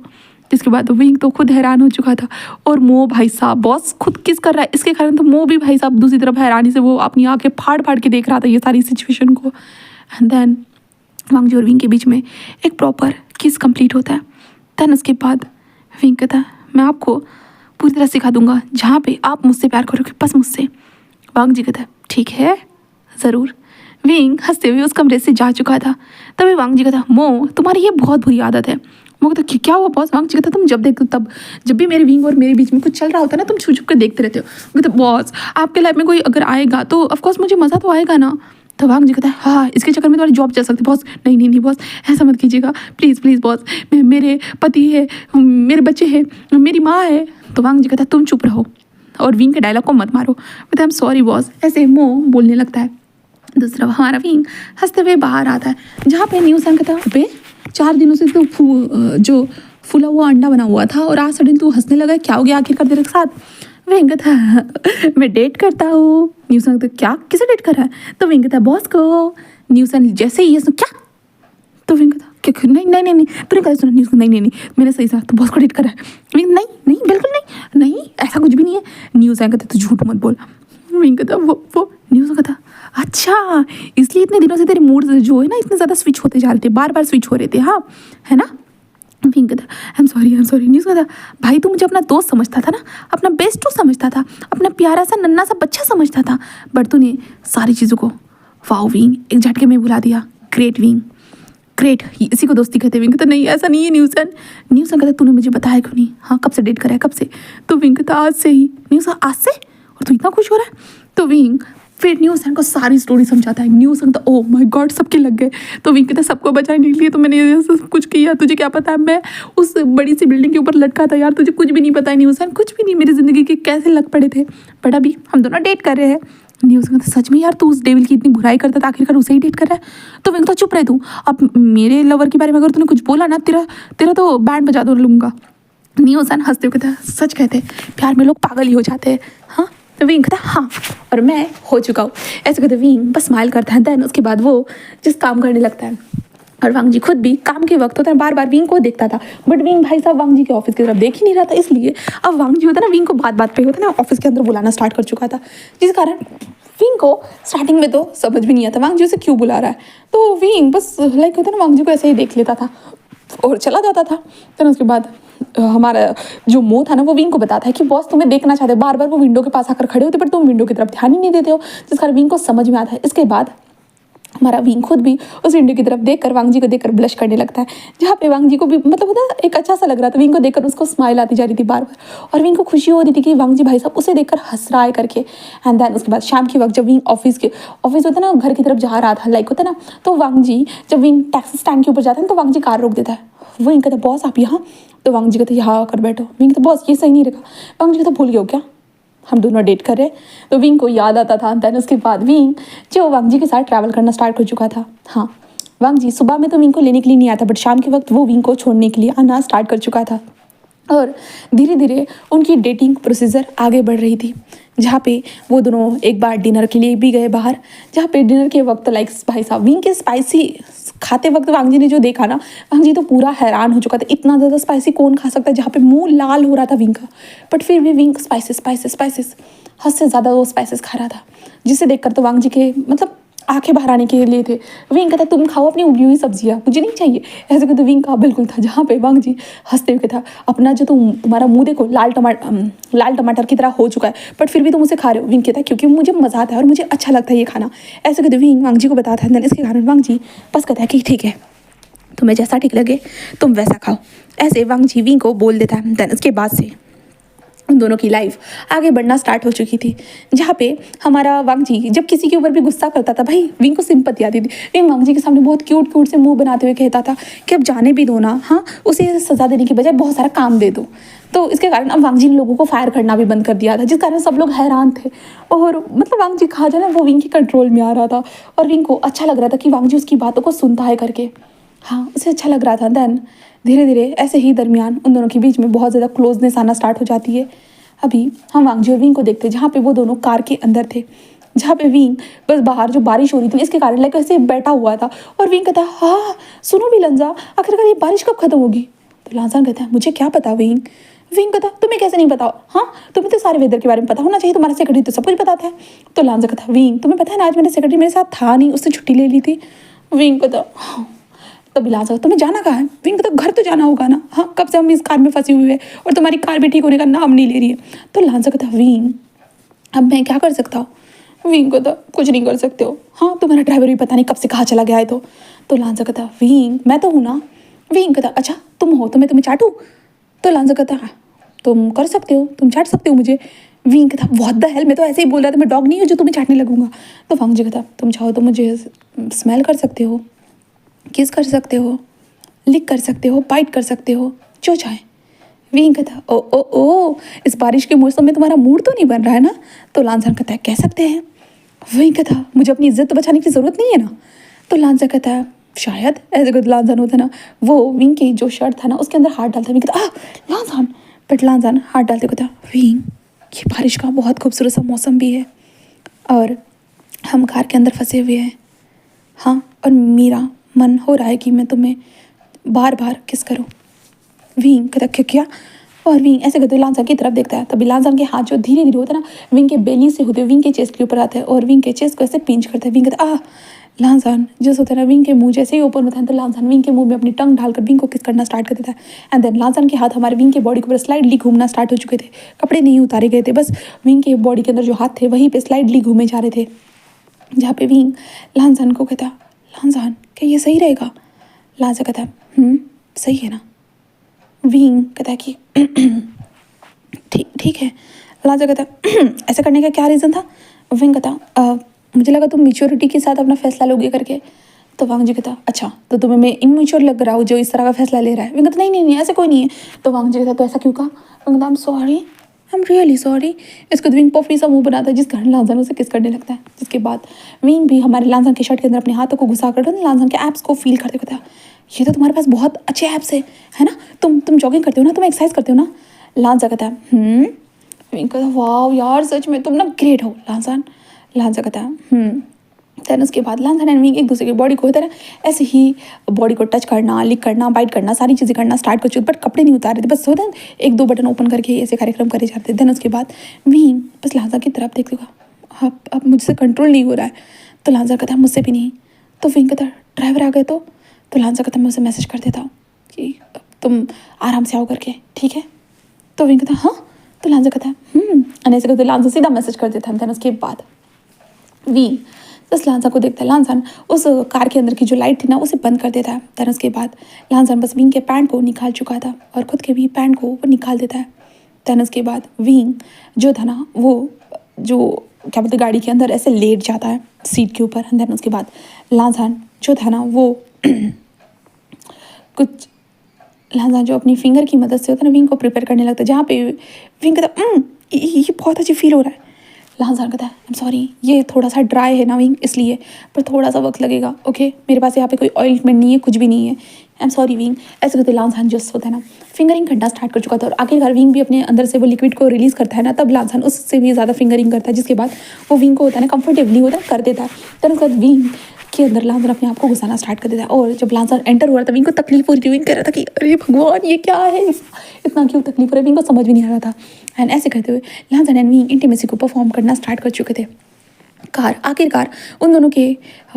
जिसके बाद तो विंग तो खुद हैरान हो चुका था और मो भाई साहब बॉस खुद किस कर रहा है, इसके कारण तो मो भी भाई साहब दूसरी तरफ हैरानी से वो अपनी आंखें फाड़ फाड़ के देख रहा था ये सारी सिचुएशन को। एंड देन वांग जी और विंग के बीच में एक प्रॉपर किस कंप्लीट होता है। देन उसके बाद विंग कहता है मैं आपको पूरी तरह सिखा दूंगा, जहाँ पे आप मुझसे प्यार करोगे बस मुझसे। वांग जी कहता है ठीक है ज़रूर। विंग हंसते हुए उस कमरे से जा चुका था, तभी वांग जी कहता मो तुम्हारी ये बहुत बुरी आदत है। वो कहता क्या हुआ बॉस? वांग जी कहता तुम जब देखते हो तब, जब भी मेरे विंग और मेरे बीच में कुछ चल रहा होता है ना तुम छुप छुप कर देखते रहते हो। कहते बॉस आपके लाइफ में कोई अगर आएगा तो ऑफकोर्स मुझे मज़ा तो आएगा ना। तो वांग जी कहता है हाँ इसके चक्कर में तुम्हारी जॉब चल सकती है। बॉस नहीं बॉस ऐसा मत कीजिएगा प्लीज़ बॉस, मेरे पति है, मेरे बच्चे हैं, मेरी माँ है। तो वांग जी कहता तुम चुप रहो और विंग के डायलॉग को मत मारो। कहता आई एम सॉरी बॉस, ऐसे मो बोलने लगता है। दूसरा हमारा विंग हंसते हुए बाहर आता है, जहाँ पे न्यूज़ कहता है 4 दिनों से तो जो फूला हुआ अंडा बना हुआ था और आज सडन तू हंसने लगा, क्या हो गया आखिरकार तेरे साथ? विंग कहता मैं डेट करता हूँ। न्यूज़ कहता क्या, किसे डेट कर रहा है? तो विंग कहता बॉस को। न्यूज़ जैसे ही क्या? तो विंग कहता क्या नहीं तूने कहा सुना? न्यूज़ नहीं मैंने सही कहा, तो बॉस को डेट कर रहा है। विंग नहीं बिल्कुल नहीं ऐसा कुछ भी नहीं है। न्यूज़ कहता तू झूठ मत बोल। विंग कहता वो न्यूज़ कहता अच्छा इसलिए इतने दिनों से तेरे मूड जो है ना इतने ज़्यादा स्विच होते जा रहे थे, बार स्विच हो रहे थे, हाँ है ना? विंग कहता आई एम सॉरी। न्यूज़ कहता भाई तू मुझे अपना दोस्त समझता था ना, अपना बेस्ट समझता था, अपना प्यारा सा नन्ना सा बच्चा समझता था, बट तूने सारी चीज़ों को वाओ विंग एक झटके में भुला दिया। ग्रेट विंग ग्रेट, इसी को दोस्ती कहते। विंग कहता नहीं ऐसा नहीं है न्यूज़ कहता तूने मुझे बताया क्यों नहीं? हाँ कब से डेट करा है, कब से? तो विंग कहता आज से ही। न्यूज़ आज से? और तू इतना खुश हो रहा है? तो विंग फिर न्यूज़ को सारी स्टोरी समझाता है। न्यूज़ कहता ओ माय गॉड सबके लग गए। तो विंग कहता सबको बचाने के लिए तो मैंने ये सब कुछ किया, तुझे क्या पता है मैं उस बड़ी सी बिल्डिंग के ऊपर लटका था यार, तुझे कुछ भी नहीं पता है न्यूज़, कुछ भी नहीं मेरी ज़िंदगी के कैसे लग पड़े थे, बट अभी हम दोनों डेट कर रहे हैं। नहीं हो सकता सच में यार, तू उस डेविल की इतनी बुराई करता था, आखिरकार उसे ही डेट कर रहा है। तो मैं तो चुप रहे तू, अब मेरे लवर के बारे में अगर तूने कुछ बोला ना, तेरा तेरा तो बैंड बजा दो लूँगा। नहीं हो सन हंसते हुए कहता सच कहते प्यार में लोग पागल ही हो जाते हैं। हाँ तो विंग कहता हाँ, और मैं हो चुका हूँ ऐसे कहते। विंग बस स्माइल करता है, देन उसके बाद वो जिस काम करने लगता है। और वांग जी खुद भी काम के वक्त होता है बार बार विंग को देखता था, बट विंग भाई साहब वांग जी के ऑफिस की तरफ देख ही नहीं रहा था। इसलिए अब वांग जी होता है ना, विंग को बात बात पे होता है ना ऑफिस के अंदर बुलाना स्टार्ट कर चुका था, जिस कारण विंग को स्टार्टिंग में तो समझ भी नहीं आता वांग जी उसे क्यों बुला रहा है। तो विंग बस लाइक होता है ना, वांग जी को ऐसे ही देख लेता था और चला जाता था। फिर उसके बाद हमारा जो मो था ना, वो विंग को बताता है कि बॉस तुम्हें देखना चाहते, बार बार वो विंडो के पास आकर खड़े होते, पर तुम विंडो की तरफ ध्यान ही नहीं देते हो, जिस कारण विंग को समझ में आता है। इसके बाद हमारा विंग खुद भी उस विंडो की तरफ देखकर वांग जी को देखकर ब्लश करने लगता है, जहाँ पे वांग जी को भी मतलब होता है एक अच्छा सा लग रहा था। विंग को देखकर उसको स्माइल आती जा रही थी बार बार, और विंग को खुशी हो रही थी कि वांग जी भाई साहब उसे देखकर हंस रहा है करके। एंड देन उसके बाद शाम के वक्त जब विंग ऑफिस होता है ना, घर की तरफ जा रहा था लाइक होता है ना, तो वांग जी जब विंग टैक्सी स्टैंड के ऊपर जाता है तो वांग जी कार रोक देता है। विंग कहता बॉस आप यहाँ, तो वांग जी कहते यहाँ आकर बैठो। विंग कहता बॉस ये सही नहीं रखा। वांग जी कहता भूल गए हो क्या हम दोनों डेट कर रहे हैं। तो विंग को याद आता था। देन उसके बाद विंग जो वांग जी के साथ ट्रैवल करना स्टार्ट कर चुका था। हाँ वांग जी सुबह में तो विंग को लेने के लिए नहीं आता, बट शाम के वक्त वो विंग को छोड़ने के लिए आना स्टार्ट कर चुका था। और धीरे धीरे उनकी डेटिंग प्रोसीजर आगे बढ़ रही थी, जहाँ पे वो दोनों एक बार डिनर के लिए भी गए बाहर, जहाँ पे डिनर के वक्त लाइक भाई साहब विंग के स्पाइसी खाते वक्त वांग जी ने जो देखा ना, वांग जी तो पूरा हैरान हो चुका था। इतना ज़्यादा स्पाइसी कौन खा सकता है, जहाँ पे मुंह लाल हो रहा था विंग का, बट फिर भी विंग स्पाइसेस स्पाइसेस स्पाइसेस हद से ज़्यादा वो स्पाइसेस खा रहा था, जिसे देखकर तो वांग जी के मतलब आंखें बाहर आने के लिए थे। विंग कहता तुम खाओ अपनी उबली हुई सब्जियाँ, मुझे नहीं चाहिए ऐसे कहते। विंग का बिल्कुल था, जहाँ पे वांग जी हंसते हुए था अपना जो तुम्हारा मुंह देखो लाल टमाटर की तरह हो चुका है, बट फिर भी तुम उसे खा रहे हो। विंग कहता क्योंकि मुझे मज़ा आता है और मुझे अच्छा लगता है ये खाना, ऐसे कहते। विंग वांग जी को बताता है, इसके कारण वांग जी बस कहता है कि ठीक है तुम्हें जैसा ठीक लगे तुम वैसा खाओ, ऐसे वांग जी विंग को बोल देता है। देन उसके बाद से उन दोनों की लाइफ आगे बढ़ना स्टार्ट हो चुकी थी, जहाँ पे हमारा वांग जी जब किसी के ऊपर भी गुस्सा करता था भाई विंग को सिंपत्ति आती थी। विंग वांग जी के सामने बहुत क्यूट क्यूट से मुंह बनाते हुए कहता था कि अब जाने भी दो ना, हाँ उसे सज़ा देने की बजाय बहुत सारा काम दे दो। तो इसके कारण अब वांग जी ने लोगों को फायर करना भी बंद कर दिया था, जिस कारण सब लोग हैरान थे। और मतलब वांग जी कहा जाए ना, वो विंग के कंट्रोल में आ रहा था, और विंग को अच्छा लग रहा था कि वांग जी उसकी बातों को सुनता है करके। हाँ उसे अच्छा लग रहा था। देन धीरे धीरे ऐसे ही दरमियान उन दोनों के बीच में बहुत ज़्यादा क्लोजनेस आना स्टार्ट हो जाती है। अभी हम वांग जी और विंग को देखते हैं, जहाँ पे वो दोनों कार के अंदर थे, जहाँ पे विंग बस बाहर जो बारिश हो रही थी इसके कारण लाइक ऐसे बैठा हुआ था, और विंग कहता हाँ सुनो भी लंजा, आखिरकार ये बारिश कब खत्म होगी। तो लांजान कहता है मुझे क्या पता विंग। विंग कहता तुम्हें कैसे नहीं पता, हाँ तुम्हें तो सारे वेदर के बारे में पता होना चाहिए, तुम्हारा सेक्रेटरी तो सब कुछ बताता है। तो लांजा कहता विंग तुम्हें पता है ना, आज मेरे सेक्रेटरी मेरे साथ था नहीं, उससे छुट्टी ले ली थी। विंग कहता हाँ। तब लांजा तुम्हें जाना कहाँ है। विंग कहता घर तो जाना होगा ना, हाँ कब से हम इस कार में फंसे हुए हैं और तुम्हारी कार भी ठीक होने का नाम नहीं ले रही है। तो लांजा कहता विंग अब मैं क्या कर सकता हूँ। विंग कहता कुछ नहीं कर सकते हो, हाँ तुम्हारा ड्राइवर भी पता नहीं कब से कहाँ चला गया है। तो लांजा कहता विंग मैं तो हूँ ना। विंग कहता अच्छा तुम हो तो मैं तुम्हें चाटूँ। तो लांजा कहता हाँ तुम कर सकते हो, तुम चाट सकते हो मुझे। विंग कहता व्हाट द हेल, मैं तो ऐसे ही बोल रहा था, मैं डॉग नहीं हूँ जो तुम्हें चाटने लगूंगा। तो वांग जी कहता तुम चाहो तो मुझे स्मेल कर सकते हो, किस कर सकते हो, लिक कर सकते हो, बाइट कर सकते हो, जो चाहे। विंग कहता ओ ओ ओ इस बारिश के मौसम में तुम्हारा मूड तो नहीं बन रहा है ना। तो लांजा कहता है कह सकते हैं। विंग कहता मुझे अपनी इज्जत तो बचाने की ज़रूरत नहीं है ना। तो लांजा कहता है शायद, ऐसे कुछ लांजान होता ना, वो विंग की जो शर्ट था ना उसके अंदर हाथ डालता। विंग कहता लांजान, बट लांजान हाथ डालते कहता विंग ये बारिश का बहुत खूबसूरत सा मौसम भी है और हम कार के अंदर फंसे हुए हैं, हाँ और मेरा मन हो रहा है कि मैं तुम्हें बार बार किस करूं। विंग कहता क्या। और विंग ऐसे कहते लांजान की तरफ देखता है, तभी लांजान के हाथ जो धीरे धीरे होता है ना विंग के बेली से होते विंग के चेस्ट के ऊपर आता है, और विंग के चेस्ट को ऐसे पिंच करता है। विंग कहता लांजान जैसे होता है ना, विंग के मुंह जैसे ही ओपन होता है तो लांजान विंग के मुंह में अपनी टंग डालकर विंग को किस करना स्टार्ट कर देता है। एंड देन लांजान के हाथ हमारे विंग के बॉडी के ऊपर स्लाइडली घूमना स्टार्ट हो चुके थे, कपड़े नहीं उतारे गए थे, बस विंग के बॉडी के अंदर जो हाथ थे वहीं पे स्लाइडली घूमे जा रहे थे, जहाँ पे विंग लांजान को कहता लांजान क्या ये सही रहेगा। लांजा कहता सही है ना। विंग कहता कि ठीक है। लांजा कहता ऐसा करने का क्या रीज़न था। विंग कहता मुझे लगा तुम मैच्योरिटी के साथ अपना फैसला लोगे करके। तो वांग जी कहता अच्छा तो तुम्हें मैं इमेच्योर लग रहा हूँ जो इस तरह का फैसला ले रहा है। विंग कहता नहीं नहीं नहीं ऐसा कोई नहीं है। तो वांग जी कहता तो ऐसा क्यों कहा। विंग कहता आई am sorry I am really sorry. इसके बाद विंग पफी सा मुंह बनाता है जिस कारण लांसन उसे किस करने लगता है। जिसके बाद विंग भी हमारे लांसन के शर्ट के अंदर अपने हाथों को घुसा कर लांसन के एप्स को फील करते कहता है ये तो तुम्हारे पास बहुत अच्छे ऐप्स है ना, तुम जॉगिंग करते हो ना, तुम एक्सरसाइज करते हो ना। लांसा कहता है विंग कहता है वाह यार सच में तुम ना ग्रेट हो लांसन। लांसा कहता है देन उसके बाद लांसन एंड विंग एक दूसरे की बॉडी को होता है ना ऐसे ही बॉडी को टच करना, लिक करना, बाइट करना, सारी चीज़ें करना स्टार्ट कर चुके, बट कपड़े नहीं उतार रहे थे, बस होता है एक दो बटन ओपन करके ऐसे कार्यक्रम करे जाते थे। देन उसके बाद विंग बस लांसा की तरफ देख लूँगा अब मुझसे कंट्रोल नहीं हो रहा है। तो लांसा कहता है मुझसे भी नहीं। तो विंग कहता है ड्राइवर आ गए तो लांसा कहता है मैं उसे मैसेज कर देता हूँ कि तुम आराम से आओ करके, ठीक है। तो विंग कहता है हाँ। तो लांसा कहता है और ऐसे करते लांसा सीधा मैसेज कर देता है। देन उसके बाद विंग बस लांसा को देखता है। लांसन उस कार के अंदर की जो लाइट थी ना उसे बंद कर देता है। देन उसके बाद लांसन बस विंग के पैंट को निकाल चुका था और खुद के भी पैंट को वो निकाल देता है। देन उसके बाद विंग जो था ना वो जो क्या बोलते गाड़ी के अंदर ऐसे लेट जाता है सीट के ऊपर। देन उसके बाद लांसन जो था ना वो कुछ लांसन जो अपनी फिंगर की मदद से होता है ना विंग को प्रिपेयर करने लगता है, जहाँ पे विंग कहता है ये बहुत अच्छी फील हो रहा है। लांसन कहता है आई एम सॉरी ये थोड़ा सा ड्राई है ना विंग इसलिए, पर थोड़ा सा वक्त लगेगा ओके, मेरे पास यहाँ पे कोई ऑइंटमेंट नहीं है, कुछ भी नहीं है, आई एम सॉरी विंग। ऐसे करते लांसन जस्ट होता है ना फिंगरिंग करना स्टार्ट कर चुका था और आखिरकार विंग भी अपने अंदर से वो लिक्विड को रिलीज़ करता है ना, तब लांसन उससे भी ज़्यादा फिंगरिंग करता है, जिसके बाद वो विंग को होता है ना कंफर्टेबली होता है कर देता है। तब उसके बाद विंग के अंदर लांसन अपने आप को घुसाना स्टार्ट कर देता है और जब लांसन एंटर हो रहा था विंग को तकलीफ हो रही थी। विंग कह रहा था कि अरे भगवान ये क्या है, इतना क्यों तकलीफ हो रहा है, विंग को समझ भी नहीं आ रहा था। एंड ऐसे करते हुए लांसन एंड विंग इंटीमेसी को परफॉर्म करना स्टार्ट कर चुके थे। आखिरकार उन दोनों के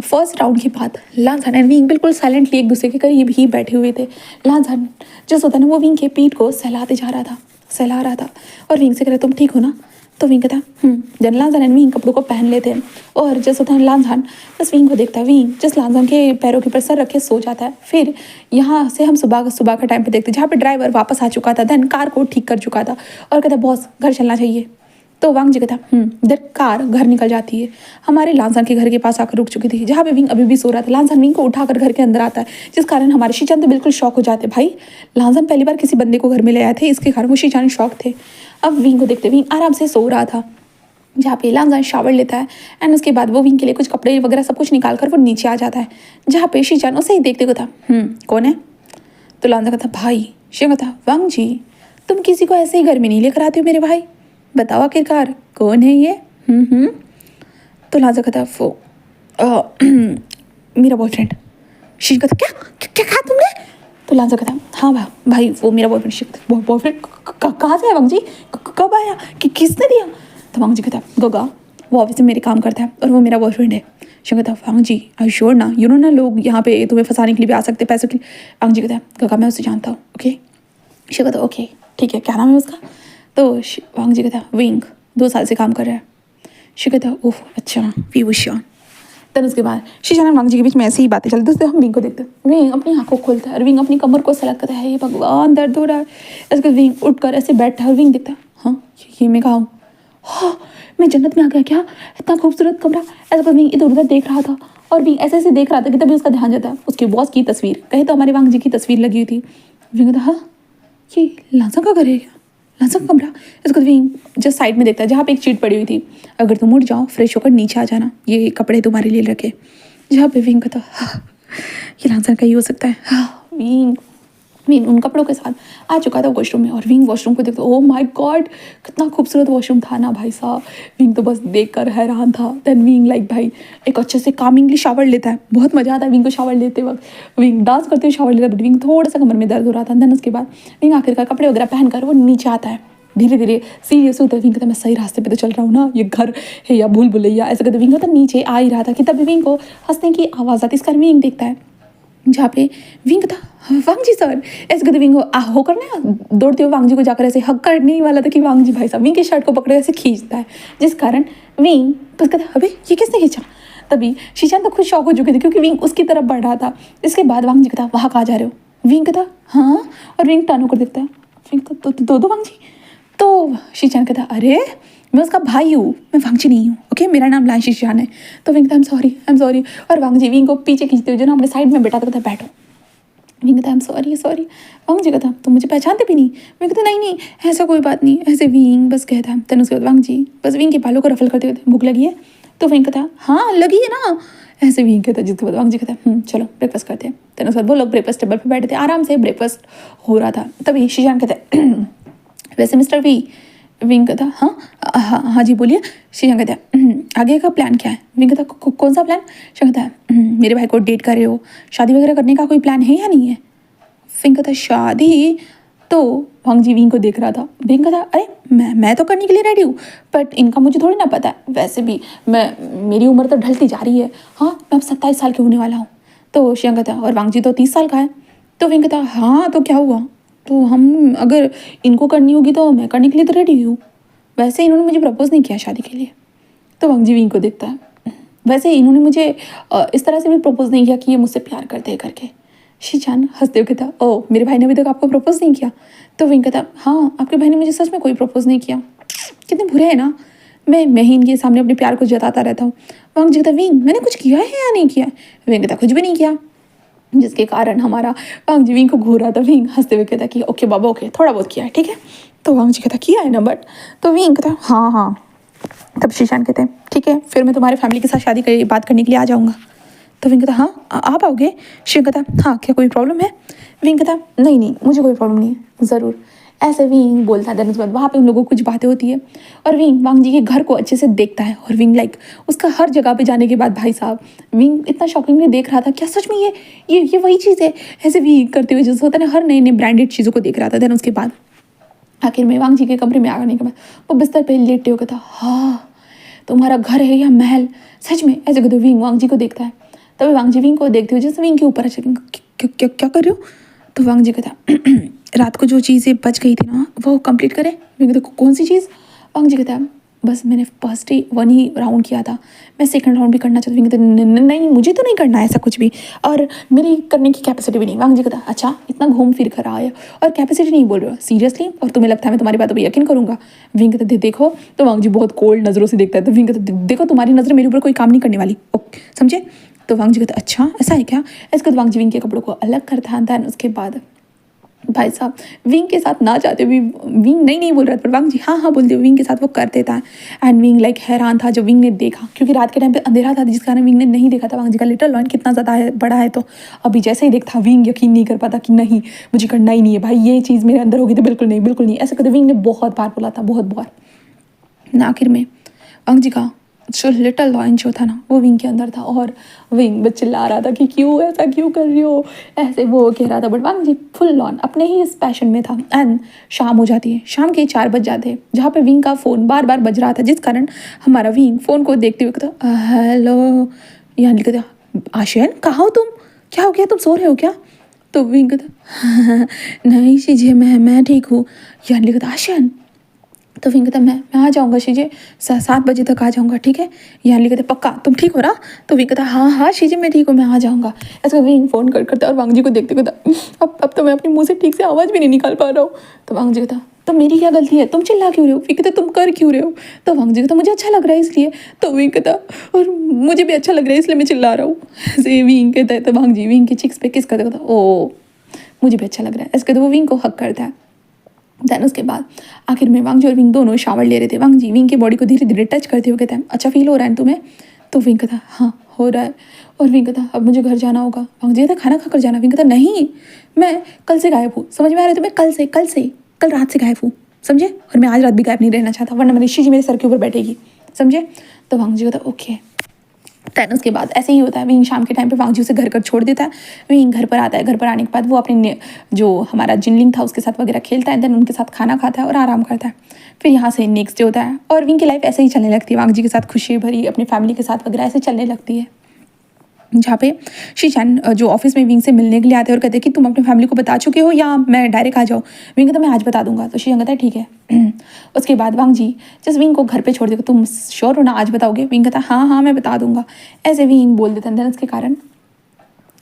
फर्स्ट राउंड के बाद लांसन एंड विंग बिल्कुल साइलेंटली एक दूसरे के करीब ही बैठे हुए थे। लांसन जो होता है ना वो विंग के पीठ को सहला रहा था और विंग से कह रहा तुम ठीक हो ना। तो विंग कहता जन लांसन एंड विंग कपड़ों को पहन लेते हैं और जैसे होता है लांसन बस विंग को देखता है। विंग जस्ट लांसन के पैरों के ऊपर सर रख के सो जाता है। फिर यहाँ से हम सुबह का टाइम पे देखते हैं जहाँ पे ड्राइवर वापस आ चुका था, देन कार को ठीक कर चुका था और कहता बॉस घर चलना चाहिए। तो वांग जी कहता देन कार घर निकल जाती है, हमारे लांसन के घर के पास आकर रुक चुकी थी जहाँ पे विंग अभी भी सो रहा था। लांसन विंग को उठाकर घर के अंदर आता है जिस कारण हमारे शीचान तो बिल्कुल शॉक हो जाते, भाई लांसन पहली बार किसी बंदे को घर में ले आए थे, इसके कारण वो शीचान शॉक थे। अब विंग को देखते विंग आराम से सो रहा था जहाँ पे लांसन शावर लेता है एंड उसके बाद वो विंग के लिए कुछ कपड़े वगैरह सब कुछ निकाल कर वो नीचे आ जाता है जहाँ पे शीचान उसे ही देखते हुए था कौन है। तो लांसन कहता भाई। शिव कहता वांग जी तुम किसी को ऐसे ही घर में नहीं लेकर आते हो मेरे भाई, बताओ आखिरकार कौन है ये। तो लांसन कहता वो मेरा बॉयफ्रेंड। शिव कहता क्या कहा तुमने। तो लांसन कहता हाँ भाई वो मेरा बॉयफ्रेंड। शिव बॉयफ्रेंड कहाँ से है वांग जी, कब आया, किसने दिया। तो वांग जी कहता गगा वो ऑफिस में मेरे काम करता है और वो मेरा बॉयफ्रेंड है। शिव कहता वांग जी आई श्योर ना, यू नो ना लोग यहाँ पे तुम्हें फंसाने के लिए भी आ सकते पैसों के लिए। वांग जी कहता गगा मैं उसे जानता हूँ ओके। शिव कहता ओके ठीक है, क्या नाम है उसका। तो वांग जी कहता विंग 2 साल से काम कर रहा है। शिव कहता ओह अच्छा वी विश यू। तब उसके बाद शीशान और वांग जी के बीच में ऐसी ही बातें चलती, उससे हम विंग को देखते हैं। विंग अपनी आंखों खोलता है और विंग अपनी कमर को सलग करता है, ये भगवान दर्द हो रहा है। इसके विंग उठकर ऐसे बैठा है और विंग देखता है हाँ ये मैं कहा हूँ, हाँ मैं जन्नत में आ गया क्या, इतना खूबसूरत कमरा। ऐसा कर विंग इधर उधर देख रहा था और विंग ऐसे ऐसे देख रहा था कि तभी उसका ध्यान जाता है उसके बॉस की तस्वीर, कहे तो हमारे वांग जी की तस्वीर लगी हुई थी। विंग कहता हाँ ये लांसन का घर है क्या, लांसन का कमरा। इसको विंग जस्ट साइड में देखता है जहाँ पे एक चीट पड़ी हुई थी, अगर तुम उठ जाओ फ्रेश होकर नीचे आ जाना, ये कपड़े तुम्हारे लिए रखे। जहाँ पे विंग कहता हाँ ये लांसन का ही हो सकता है। हाँ विंग उन कपड़ों के साथ आ चुका था वॉशरूम में और विंग वॉशरूम को देखता ओह माय गॉड कितना खूबसूरत वॉशरूम था ना भाई साहब। विंग तो बस देख कर हैरान था। देन विंग लाइक भाई एक अच्छे से कामिंगली शावर लेता है, बहुत मजा आता है विंग को शावर लेते वक्त। विंग डांस करते हुए शावर लेता है बट विंग थोड़ा सा कमर में दर्द हो रहा था। देन उसके बाद विंग आखिरकार कपड़े वगैरह पहनकर वो नीचे आता है, धीरे धीरे सीरियस होता है। विंग कहता मैं सही रास्ते पे तो चल रहा हूँ ना, ये घर है या भूल भुलैया। ऐसे कहते विंग होता नीचे आ ही रहा था कि तभी विंग को हंसने की आवाज़ आती, इस कारण विंग देखता है जहाँ पे विंग था वांग जी सर। ऐसे कहते विंग होकर ना दौड़ते हुए वांग जी को जाकर ऐसे हक करने ही वाला था कि वांग जी भाई साहब विंग के शर्ट को पकड़े ऐसे खींचता है, जिस कारण विंग बस कहता अबे ये किसने खींचा। तभी शीशान तो खुद शॉक हो चुके थे क्योंकि विंग उसकी तरफ बढ़ रहा था। इसके बाद वांग जी कहता वहाँ कहाँ जा रहे हो। विंग कहता हाँ और विंग टर्न होकर देखता है। विंग तो दो वांग जी। तो शीशान कहता अरे मैं उसका भाई हूँ, मैं वांग जी नहीं हूँ ओके, मेरा नाम लान शीशान है। तो विंग कहता आई एम सॉरी और वांग जी विंग को पीछे खींचते हुए जो ना अपने साइड में बैठा था बैठो। विंग कहता आई एम सॉरी सॉरी। वांग जी कहता तुम मुझे पहचानते भी नहीं। विंग कहता नहीं नहीं ऐसा कोई बात नहीं, ऐसे विंग बस कहता है। तन उसके बाद वांग जी बस विंग के बालों को रफल करते हुए भूख लगी है। तो विंग कहता हाँ लगी है ना, ऐसे विंग कहता। जिसके बाद वांग जी कहता चलो ब्रेकफास्ट करते हैं। तन उसके बाद वो लोग ब्रेकफास्ट टेबल पर बैठे थे, आराम से ब्रेकफास्ट हो रहा था। तभी शीशान कहता वैसे मिस्टर वी। विंग कहता हाँ हाँ जी बोलिए। शीशान कहता आगे का प्लान क्या है। विंग कहता कौन सा प्लान। शीशान कहता मेरे भाई को डेट कर रहे हो, शादी वगैरह करने का कोई प्लान है या नहीं है। विंग कहता शादी। तो वांग जी विंग को देख रहा था। विंग कहता अरे मैं तो करने के लिए रेडी हूँ, बट इनका मुझे थोड़ी ना पता है। वैसे भी मेरी उम्र तो ढलती जा रही है। हाँ मैं अब 27 साल की होने वाला हूँ। तो शीशान कहता और वांग जी तो 30 साल का है। तो विंग कहता हाँ तो क्या हुआ, तो हम अगर इनको करनी होगी तो मैं करने के लिए तो रेडी हूँ। वैसे इन्होंने मुझे प्रपोज नहीं किया शादी के लिए। तो वांग जी विंग को देखता है वैसे इन्होंने मुझे इस तरह से भी प्रपोज नहीं किया कि ये मुझसे प्यार करते हैं करके। शीशान हंसते हुए कहता ओ मेरे भाई ने अभी तक आपको प्रपोज नहीं किया। तो विंग कहता हाँ आपके भाई ने मुझे सच में कोई प्रपोज नहीं किया। कितने बुरे हैं ना, मैं ही इनके सामने अपने प्यार को जताता रहता हूँ। वांग जी कहता विंग मैंने कुछ किया है या नहीं किया। विंग कहता कुछ भी नहीं किया। जिसके कारण हमारा वांग जी विंग को घूर रहा था। विंग हंसते हुए कहता कि ओके बाबा ओके थोड़ा बहुत किया है ठीक है। तो वांग जी कहता किया है ना बट। तो विंग कहता हाँ। तब शीशान कहते हैं ठीक है फिर मैं तुम्हारे फैमिली के साथ शादी कर बात करने के लिए आ जाऊँगा। तो विंग कहता हाँ आप आओगे। शिव कहता हाँ क्या कोई प्रॉब्लम है। विंग कहता नहीं नहीं मुझे कोई प्रॉब्लम नहीं है ज़रूर। ऐसे विंग बोलता है। उसके बाद वहाँ पे उन लोगों को कुछ बातें होती है और विंग वांग जी के घर को अच्छे से देखता है। और विंग लाइक उसका हर जगह पे जाने के बाद भाई साहब विंग इतना शॉकिंगली देख रहा था क्या सच में ये वही चीज़ है। ऐसे विंग करते हुए जैसे होता है ना हर नए नए ब्रांडेड चीज़ों को देख रहा था। देन उसके बाद आखिर में वांग जी के कमरे में आने के बाद वो बिस्तर पर लेटे हुए था। हाँ तुम्हारा घर है या महल, सच में ऐसे कहते विंग वांग जी को देखता है। तभी वांग जी विंग को देखते हुए जैसे विंग के ऊपर अच्छा क्या कर रहे हो। तो वांग जी कहता रात को जो चीज़ें बच गई थी ना वो कंप्लीट करें। विंग कहता कौन सी चीज़। वांग जी कहता बस मैंने फर्स्ट ही 1 ही राउंड किया था, मैं सेकंड राउंड भी करना चाहती हूँ। कहते नहीं मुझे तो नहीं करना है ऐसा कुछ भी, और मेरी करने की कैपेसिटी भी नहीं। वांग जी कहता अच्छा इतना घूम फिर कर आए और कैपेसिटी नहीं बोल रहे हो सीरियसली, और तुम्हें लगता है मैं तुम्हारी बातों पर यकीन करूँगा। विंग कहता देखो। तो वांग जी बहुत कोल्ड नज़रों से देखता है। तो विंग कहता देखो तुम्हारी नज़र मेरे ऊपर कोई काम नहीं करने वाली, ओके समझे। तो वांग जी कहता अच्छा ऐसा है क्या। इसके बाद वांग जी विंग के कपड़ों को अलग करता था। उसके बाद भाई साहब विंग के साथ ना चाहते भी विंग नहीं बोल रहा था, पर वांग जी हाँ बोलते विंग के साथ वो कर देता है। एंड विंग लाइक हैरान था जब विंग ने देखा, क्योंकि रात के टाइम पे अंधेरा था जिस कारण विंग ने नहीं देखा था वांग जी का लिटिल लॉयन कितना ज़्यादा है बड़ा है। तो अभी जैसे ही देखता विंग यकीन नहीं कर पाता कि नहीं मुझे करना ही नहीं है भाई, ये चीज़ मेरे अंदर होगी तो बिल्कुल नहीं ऐसे करते विंग ने बहुत बार बोला था, बहुत बार। आखिर में वांग जी का जो लिटिल लॉयन जो था ना वो विंग के अंदर था, और विंग बस चिल्ला रहा था कि क्यों ऐसा क्यों कर रही हो, ऐसे वो कह रहा था। बट वांग जी फुल लॉन अपने ही इस पैशन में था। एंड शाम हो जाती है, शाम के 4 बज जाते हैं, जहाँ पे विंग का फ़ोन बार बार बज रहा था, जिस कारण हमारा विंग फ़ोन को देखते हुए कहता हेलो, यहाँ लिखा था आशियान कहाँ हो तुम, क्या हो गया तुम सो रहे हो क्या। तो विंग कहता नहीं शीजिए मैं ठीक हूँ। यहाँ लिखा था आशियान। तो विंग कहता मैं आ जाऊँगा शीजे 7 बजे तक आ जाऊँगा ठीक है। यहाँ लिखे थे पक्का तुम ठीक हो ना। तो विंग कहता हाँ शीजे मैं ठीक हूँ मैं आ जाऊँगा। ऐसा विंग फ़ोन करता और वांग जी को देखते कहता अब तो मैं अपने मुँह से ठीक से आवाज़ भी नहीं निकाल पा रहा हूँ। तो वांग जी कहता तो मेरी क्या गलती है, तुम चिल्ला क्यों रहे हो। विंग कहता तुम कर क्यों रहे हो। तो वांग जी कहता मुझे अच्छा लग रहा है इसलिए। तो विंग कहता और मुझे भी अच्छा लग रहा है इसलिए मैं चिल्ला रहा हूँ। ऐसे विंग कहता है। तो वांग जी विंग के चिक्स पे किस करता ओ मुझे भी अच्छा लग रहा है। ऐसे कहते वो विंग को हक करता है। दैन उसके बाद आखिर में वांग जी और विंग दोनों शावर ले रहे थे। वांग जी विंग के बॉडी को धीरे धीरे टच करते हुए कहते हैं अच्छा फील हो रहा है तुम्हें। तो विंग कहता हाँ हो रहा है। और विंग कहता अब मुझे घर जाना होगा। वांग जी कहता खाना खाकर जाना। विंग कहता नहीं मैं कल से गायब हूँ, समझ में आ रहा है तुम्हें, कल रात से गायब हूँ समझे, और मैं आज रात भी गायब नहीं रहना चाहता वरना मेरी ऋषि जी मेरे सर के ऊपर बैठेगी समझे। तो वांग जी कहता ओके। दैन उसके बाद ऐसे ही होता है, विंग शाम के टाइम पे वांग जी उसे घर कर छोड़ देता है। विंग घर पर आता है, घर पर आने के बाद वो अपने जो हमारा जिनलिंग था उसके साथ वगैरह खेलता है। देन उनके साथ खाना खाता है और आराम करता है। फिर यहाँ से नेक्स्ट डे होता है और विंग की लाइफ ऐसे ही चलने लगती है, वांग जी के साथ खुशी भरी अपनी फैमिली के साथ वगैरह ऐसे चलने लगती है। जहाँ पे शीशान जो ऑफिस में विंग से मिलने के लिए आते हैं और कहते हैं कि तुम अपनी फैमिली को बता चुके हो या मैं डायरेक्ट आ जाऊँ। विंग कहता मैं आज बता दूंगा। तो शीशान कहता है ठीक है। उसके बाद वांग जी जस्ट विंग को घर पे छोड़ देगा, तुम श्योर हो ना आज बताओगे। विंग कहता हाँ मैं बता दूंगा। ऐसे विंग बोल देते हैं। उसके कारण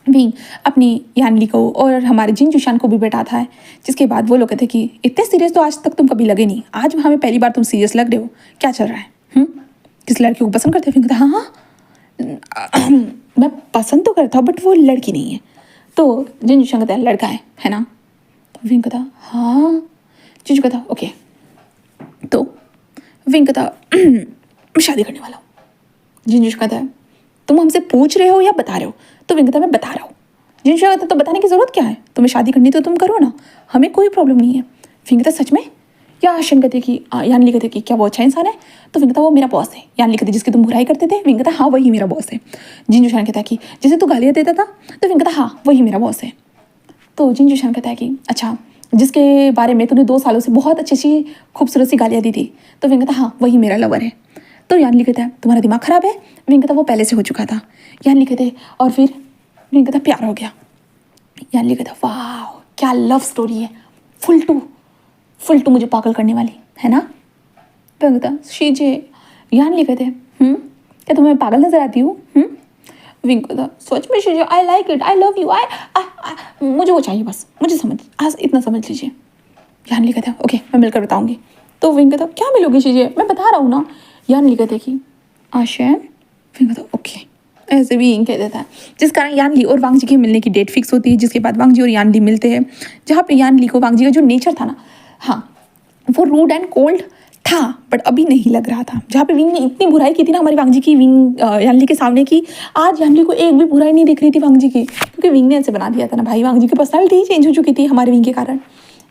विंग अपनी यानली को और हमारे जिन जुशान को भी बैठाता है, जिसके बाद वो लोग कहते हैं कि इतने सीरियस तो आज तक तुम कभी लगे नहीं, आज हमें पहली बार तुम सीरियस लग रहे हो, क्या चल रहा है। किस लड़की को पसंद करते हैं। विंग कहता हाँ मैं पसंद तो करता हूँ बट वो लड़की नहीं है। तो जिंजू कहता है लड़का है ना? तो विंग कहता हाँ। जिंजू कहता ओके। तो विंग कहता मैं शादी करने वाला हूँ। जिंजू कहता है तुम हमसे पूछ रहे हो या बता रहे हो? तो विंग कहता मैं बता रहा हूँ। जिंजू कहता तो बताने की ज़रूरत क्या है, तुम्हें शादी करनी तो तुम करो ना, हमें कोई प्रॉब्लम नहीं है। विंग कहता सच में? या शन कहते कि यानली कहते कि क्या वो अच्छा इंसान है? तो विंग कहता वो मेरा बॉस है। यानली कहते जिसकी तुम बुराई करते थे? विंग कहता हाँ वही मेरा बॉस है। जिंजू शान कहता है कि जिसे तू गालियाँ देता था? तो विंग कहता हाँ वही मेरा बॉस है। तो जिंजू शान कहता है कि अच्छा जिसके बारे में तूने 2 सालों से बहुत अच्छी अच्छी खूबसूरत सी गालियाँ दी थी? तो विंग कहता हाँ वही मेरा लवर है। तो यानली कहता है तुम्हारा दिमाग खराब है? विंग कहता वो पहले से हो चुका था। यानली कहते और फिर? विंग कहता प्यार हो गया। यानली कहता वाह क्या लव स्टोरी है, फुल टू मुझे पागल करने वाली है ना? विंग कहता शीजे। यानली कहते क्या तुम्हें पागल नजर आती हूँ? विंग कहता सच में Shijie I like it, I love you, I मुझे वो चाहिए, बस मुझे समझ आज इतना समझ लीजिए। यानली कहता है ओके मैं मिलकर बताऊंगी। तो विंग कहता क्या मिलोगी शीजे, मैं बता रहा हूँ ना। यानली कहते कि आशैन। विंग कहता ओके। ऐसे भी कह देता है जिस कारण यानली और वांगजी के मिलने की डेट फिक्स होती है, जिसके बाद वांगजी और यानली मिलते हैं, जहाँ पे यानली को वांगजी का जो नेचर था ना, हाँ वो रूड एंड कोल्ड था बट अभी नहीं लग रहा था। जहाँ पे विंग ने इतनी बुराई की थी ना हमारी वांगजी की, विंग यानली के सामने की, आज यानली को एक भी बुराई नहीं दिख रही थी वांगजी की, क्योंकि विंग ने ऐसे बना दिया था ना भाई, वांगजी की पर्सनैलिटी ही चेंज हो चुकी थी हमारे विंग के कारण,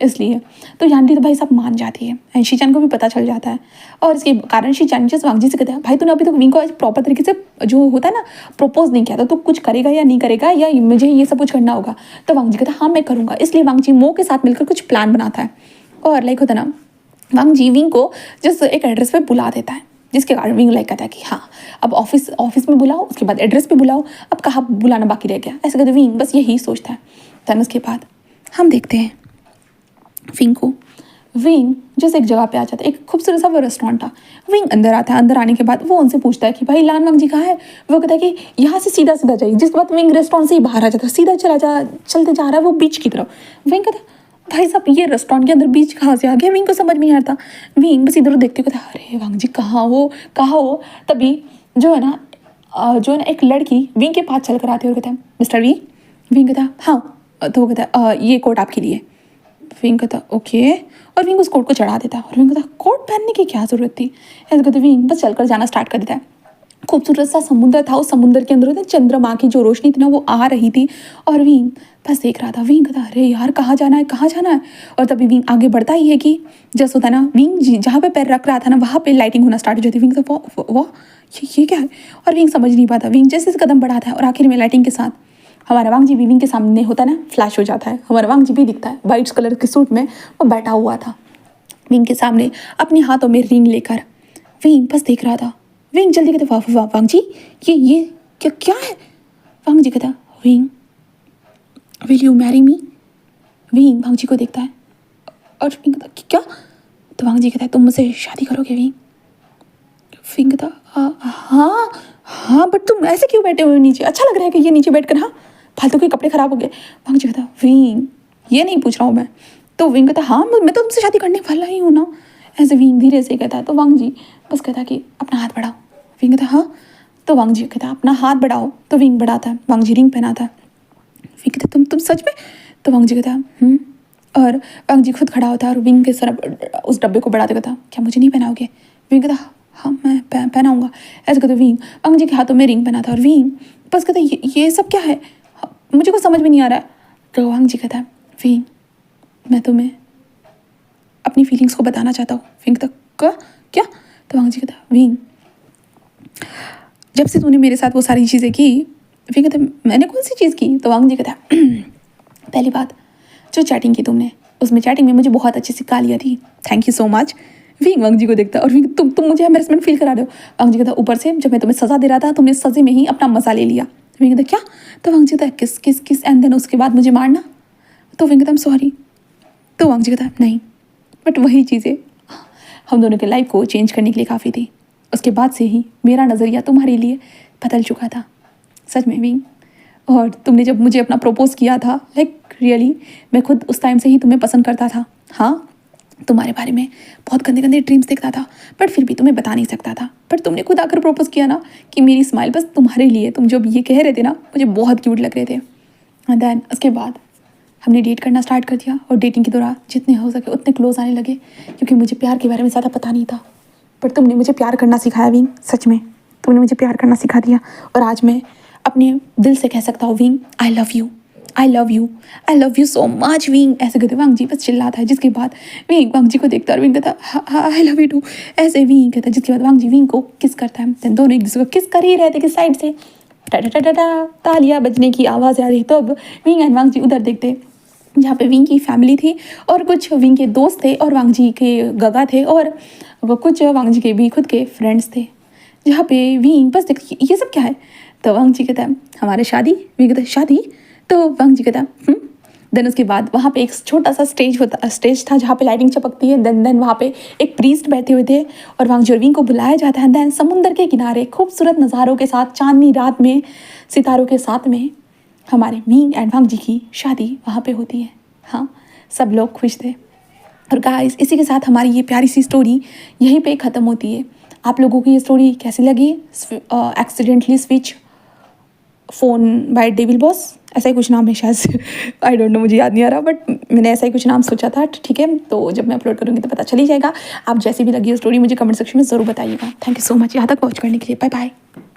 इसलिए। तो यानली तो भाई सब मान जाती है एंड शीचान को भी पता चल जाता है, और इसके कारण शीचान जैसे वांगजी से कहता है भाई तूने अभी तक विंग को प्रॉपर तरीके से जो होता है ना प्रपोज नहीं किया था, तो कुछ करेगा या नहीं करेगा, या मुझे ये सब कुछ करना होगा? तो वांगजी कहता है हाँ मैं करूँगा। इसलिए वांगजी मो के साथ मिलकर कुछ प्लान बनाता है, और लाइक होता है ना वांगजी विंग को जस्ट एक एड्रेस पे बुला देता है, जिसके कारण विंग लाइक कहता है कि हाँ अब ऑफिस में बुलाओ, उसके बाद एड्रेस पे बुलाओ, अब कहाँ बुलाना बाकी रह गया, ऐसे कहते विंग बस यही सोचता है। देन उसके बाद हम देखते हैं विंग को, विंग जैसे एक जगह पे आ जाता है, एक खूबसूरत सा वो रेस्टोरेंट था। विंग अंदर आता है, अंदर आने के बाद वो उनसे पूछता है कि भाई लान वांगजी कहाँ है? वो कहता है कि यहाँ से सीधा सीधा जाइए, जिसके बाद विंग रेस्टोरेंट से ही बाहर आ जाता है, सीधा चलते जा रहा है वो बीच की तरफ। विंग कहता है भाई साहब ये रेस्टोरेंट के अंदर बीच कहाँ से आ गया? विंग को समझ नहीं आता। विंग बस इधर देखते कहता अरे वांगजी कहाँ हो? तभी जो है ना एक लड़की विंग के पास चल कर आती है और कहता है मिस्टर वी। विंग कहता हाँ। तो वो कहता ये कोट आपके लिए। विंग कहता ओके, और विंग उस कोट को चढ़ा देता है, और विंग कहता कोट पहनने की क्या ज़रूरत थी? ऐसे कहते विंग बस चलकर जाना स्टार्ट कर देता है। खूबसूरत सा समुद्र था, उस समुद्र के अंदर होता चंद्रमा की जो रोशनी थी ना वो आ रही थी, और विंग बस देख रहा था। विंग कहता अरे यार कहाँ जाना है? और तभी विंग आगे बढ़ता ही है कि जैसे होता है ना विंग जहाँ पे पैर रख रहा था ना वहाँ पे लाइटिंग होना स्टार्ट हो जाती है। विंग तो वाह ये क्या है? और विंग समझ नहीं पाता। विंग जैसे कदम बढ़ाता है और आखिर में लाइटिंग के साथ हमारा वांगजी भी विंग के सामने होता है ना फ्लैश हो जाता है, हमारा वांगजी भी दिखता है वाइट कलर के सूट में, वो बैठा हुआ था विंग के सामने अपने हाथों में रिंग लेकर। विंग बस देख रहा था। विंग जल्दी कहते वाह वांगजी ये क्या है? वांगजी कहता Wing will you marry me? Wing Wangji को देखता है और विंग कहता क्या? तो वांगजी कहता है तुम मुझसे शादी करोगे विंग? विंग कहता हाँ बट तुम ऐसे क्यों बैठे हुए नीचे? अच्छा लग रहा है कि ये नीचे बैठ कर? हाँ फालतू के कपड़े खराब हो गए। वांगजी कहता विंग ये नहीं पूछ रहा हूँ मैं। तो विंग कहता हाँ मैं तो तुमसे शादी करने वाला ही हूँ ना। ऐसे विंग धीरे से कहता है। तो वांगजी बस कहता कि अपना हाथ बढ़ाओ। विंग कहता हाँ। तो वांगजी कहता अपना हाथ बढ़ाओ। तो विंग बढ़ाता है, वांगजी रिंग पहनाता है। विंग कहता तुम सच में? तो वांगजी कहता और वांगजी खुद खड़ा होता है और विंग के सर उस डब्बे को बढ़ाते कहता क्या मुझे नहीं पहनाओगे? विंग कहता हाँ मैं पहनाऊंगा। ऐसे कहते विंग वांगजी के हाथों में रिंग पहनाता और विंग बस कहता ये सब क्या है? मुझे कुछ समझ में नहीं आ रहा है। तो वांगजी कहता है विंग मैं तुम्हें अपनी फीलिंग्स को बताना चाहता हूँ। विंग कहता क्या? तो वांगजी कहता विंग जब से तूने मेरे साथ वो सारी चीज़ें की। विंग कहता मैंने कौन सी चीज़ की? तो वांगजी कहता पहली बात जो चैटिंग की तुमने, उसमें चैटिंग में मुझे बहुत अच्छी सी गालियाँ दी, thank you so much. Wing Wangji को देखता और विंग तुम मुझे एम्बैरेसमेंट फील करा रहे हो। वांगजी कहता ऊपर से जब मैं तुम्हें सज़ा दे रहा था तुमने सज़े में ही अपना मज़ा ले लिया। विंग कहता क्या? तो वांगजी कहता किस एंड देन उसके बाद मुझे मारना। तो विंग कहता आई एम सॉरी। तो वांगजी कहता नहीं बट वही चीज़ें हम दोनों के लाइफ को चेंज करने के लिए काफ़ी थी। उसके बाद से ही मेरा नज़रिया तुम्हारे लिए बदल चुका था सच में विंग। और तुमने जब मुझे अपना प्रपोज किया था लाइक रियली मैं खुद उस टाइम से ही तुम्हें पसंद करता था। हाँ तुम्हारे बारे में बहुत गंदे ड्रीम्स देखता था बट फिर भी तुम्हें बता नहीं सकता था। बट तुमने खुद आकर प्रपोज किया ना कि मेरी स्माइल बस तुम्हारे लिए, तुम जब ये कह रहे थे ना मुझे बहुत क्यूट लग रहे थे। एंड देन उसके बाद हमने डेट करना स्टार्ट कर दिया और डेटिंग के दौरान जितने हो सके उतने क्लोज आने लगे, क्योंकि मुझे प्यार के बारे में ज़्यादा पता नहीं था। पर तुमने मुझे प्यार करना सिखाया विंग, सच में तुमने मुझे प्यार करना सिखा दिया। और आज मैं अपने दिल से कह सकता हूँ wing, I love you, I love you, I love you so much wing. ऐसे कहते वांग जी बस चिल्लाता है, जिसके बाद विंग वांग जी को देखता है और विंग कहता आई लव यू टू, ऐसे विंग कहता है। जिसके बाद वांग जी विंग को किस करता है। देन दोनों एक दूसरे को किस कर ही रहे थे किस साइड से, टा टा टा टा तालियां बजने की आवाज़ आ रही। तब विंग एंड वांग जी उधर देखते जहाँ पे विंग की फैमिली थी और कुछ विंग के दोस्त थे और वांग जी के गगा थे और वो कुछ वांग जी के भी खुद के फ्रेंड्स थे। जहाँ पे विंग बस देख ये सब क्या है। तो वांग जी कहता है हमारे शादी, विंग कहता है शादी। तो वांग जी कहता है देन उसके बाद वहाँ पे एक छोटा सा स्टेज था जहाँ पे लाइटिंग चपकती है। देन वहाँ पे एक प्रीस्ट बैठे हुए थे और वांग जी और विंग को बुलाया जाता है। देन समुंदर के किनारे खूबसूरत नज़ारों के साथ चांदनी रात में सितारों के साथ में हमारे विंग एंड वांग जी की शादी वहाँ पे होती है। हाँ, सब लोग खुश थे। और गाइस इसी के साथ हमारी ये प्यारी सी स्टोरी यहीं पे ख़त्म होती है। आप लोगों को ये स्टोरी कैसी लगी? Accidentally switch phone by devil boss, ऐसा ही कुछ नाम है शायद आई डोंट नो, मुझे याद नहीं आ रहा, बट मैंने ऐसा ही कुछ नाम सोचा था। ठीक है, तो जब मैं अपलोड करूँगी तो पता चल ही जाएगा। आप जैसी भी लगी स्टोरी मुझे कमेंट सेक्शन में ज़रूर बताइएगा। थैंक यू सो मच यहाँ तक वॉच करने के लिए। Bye bye.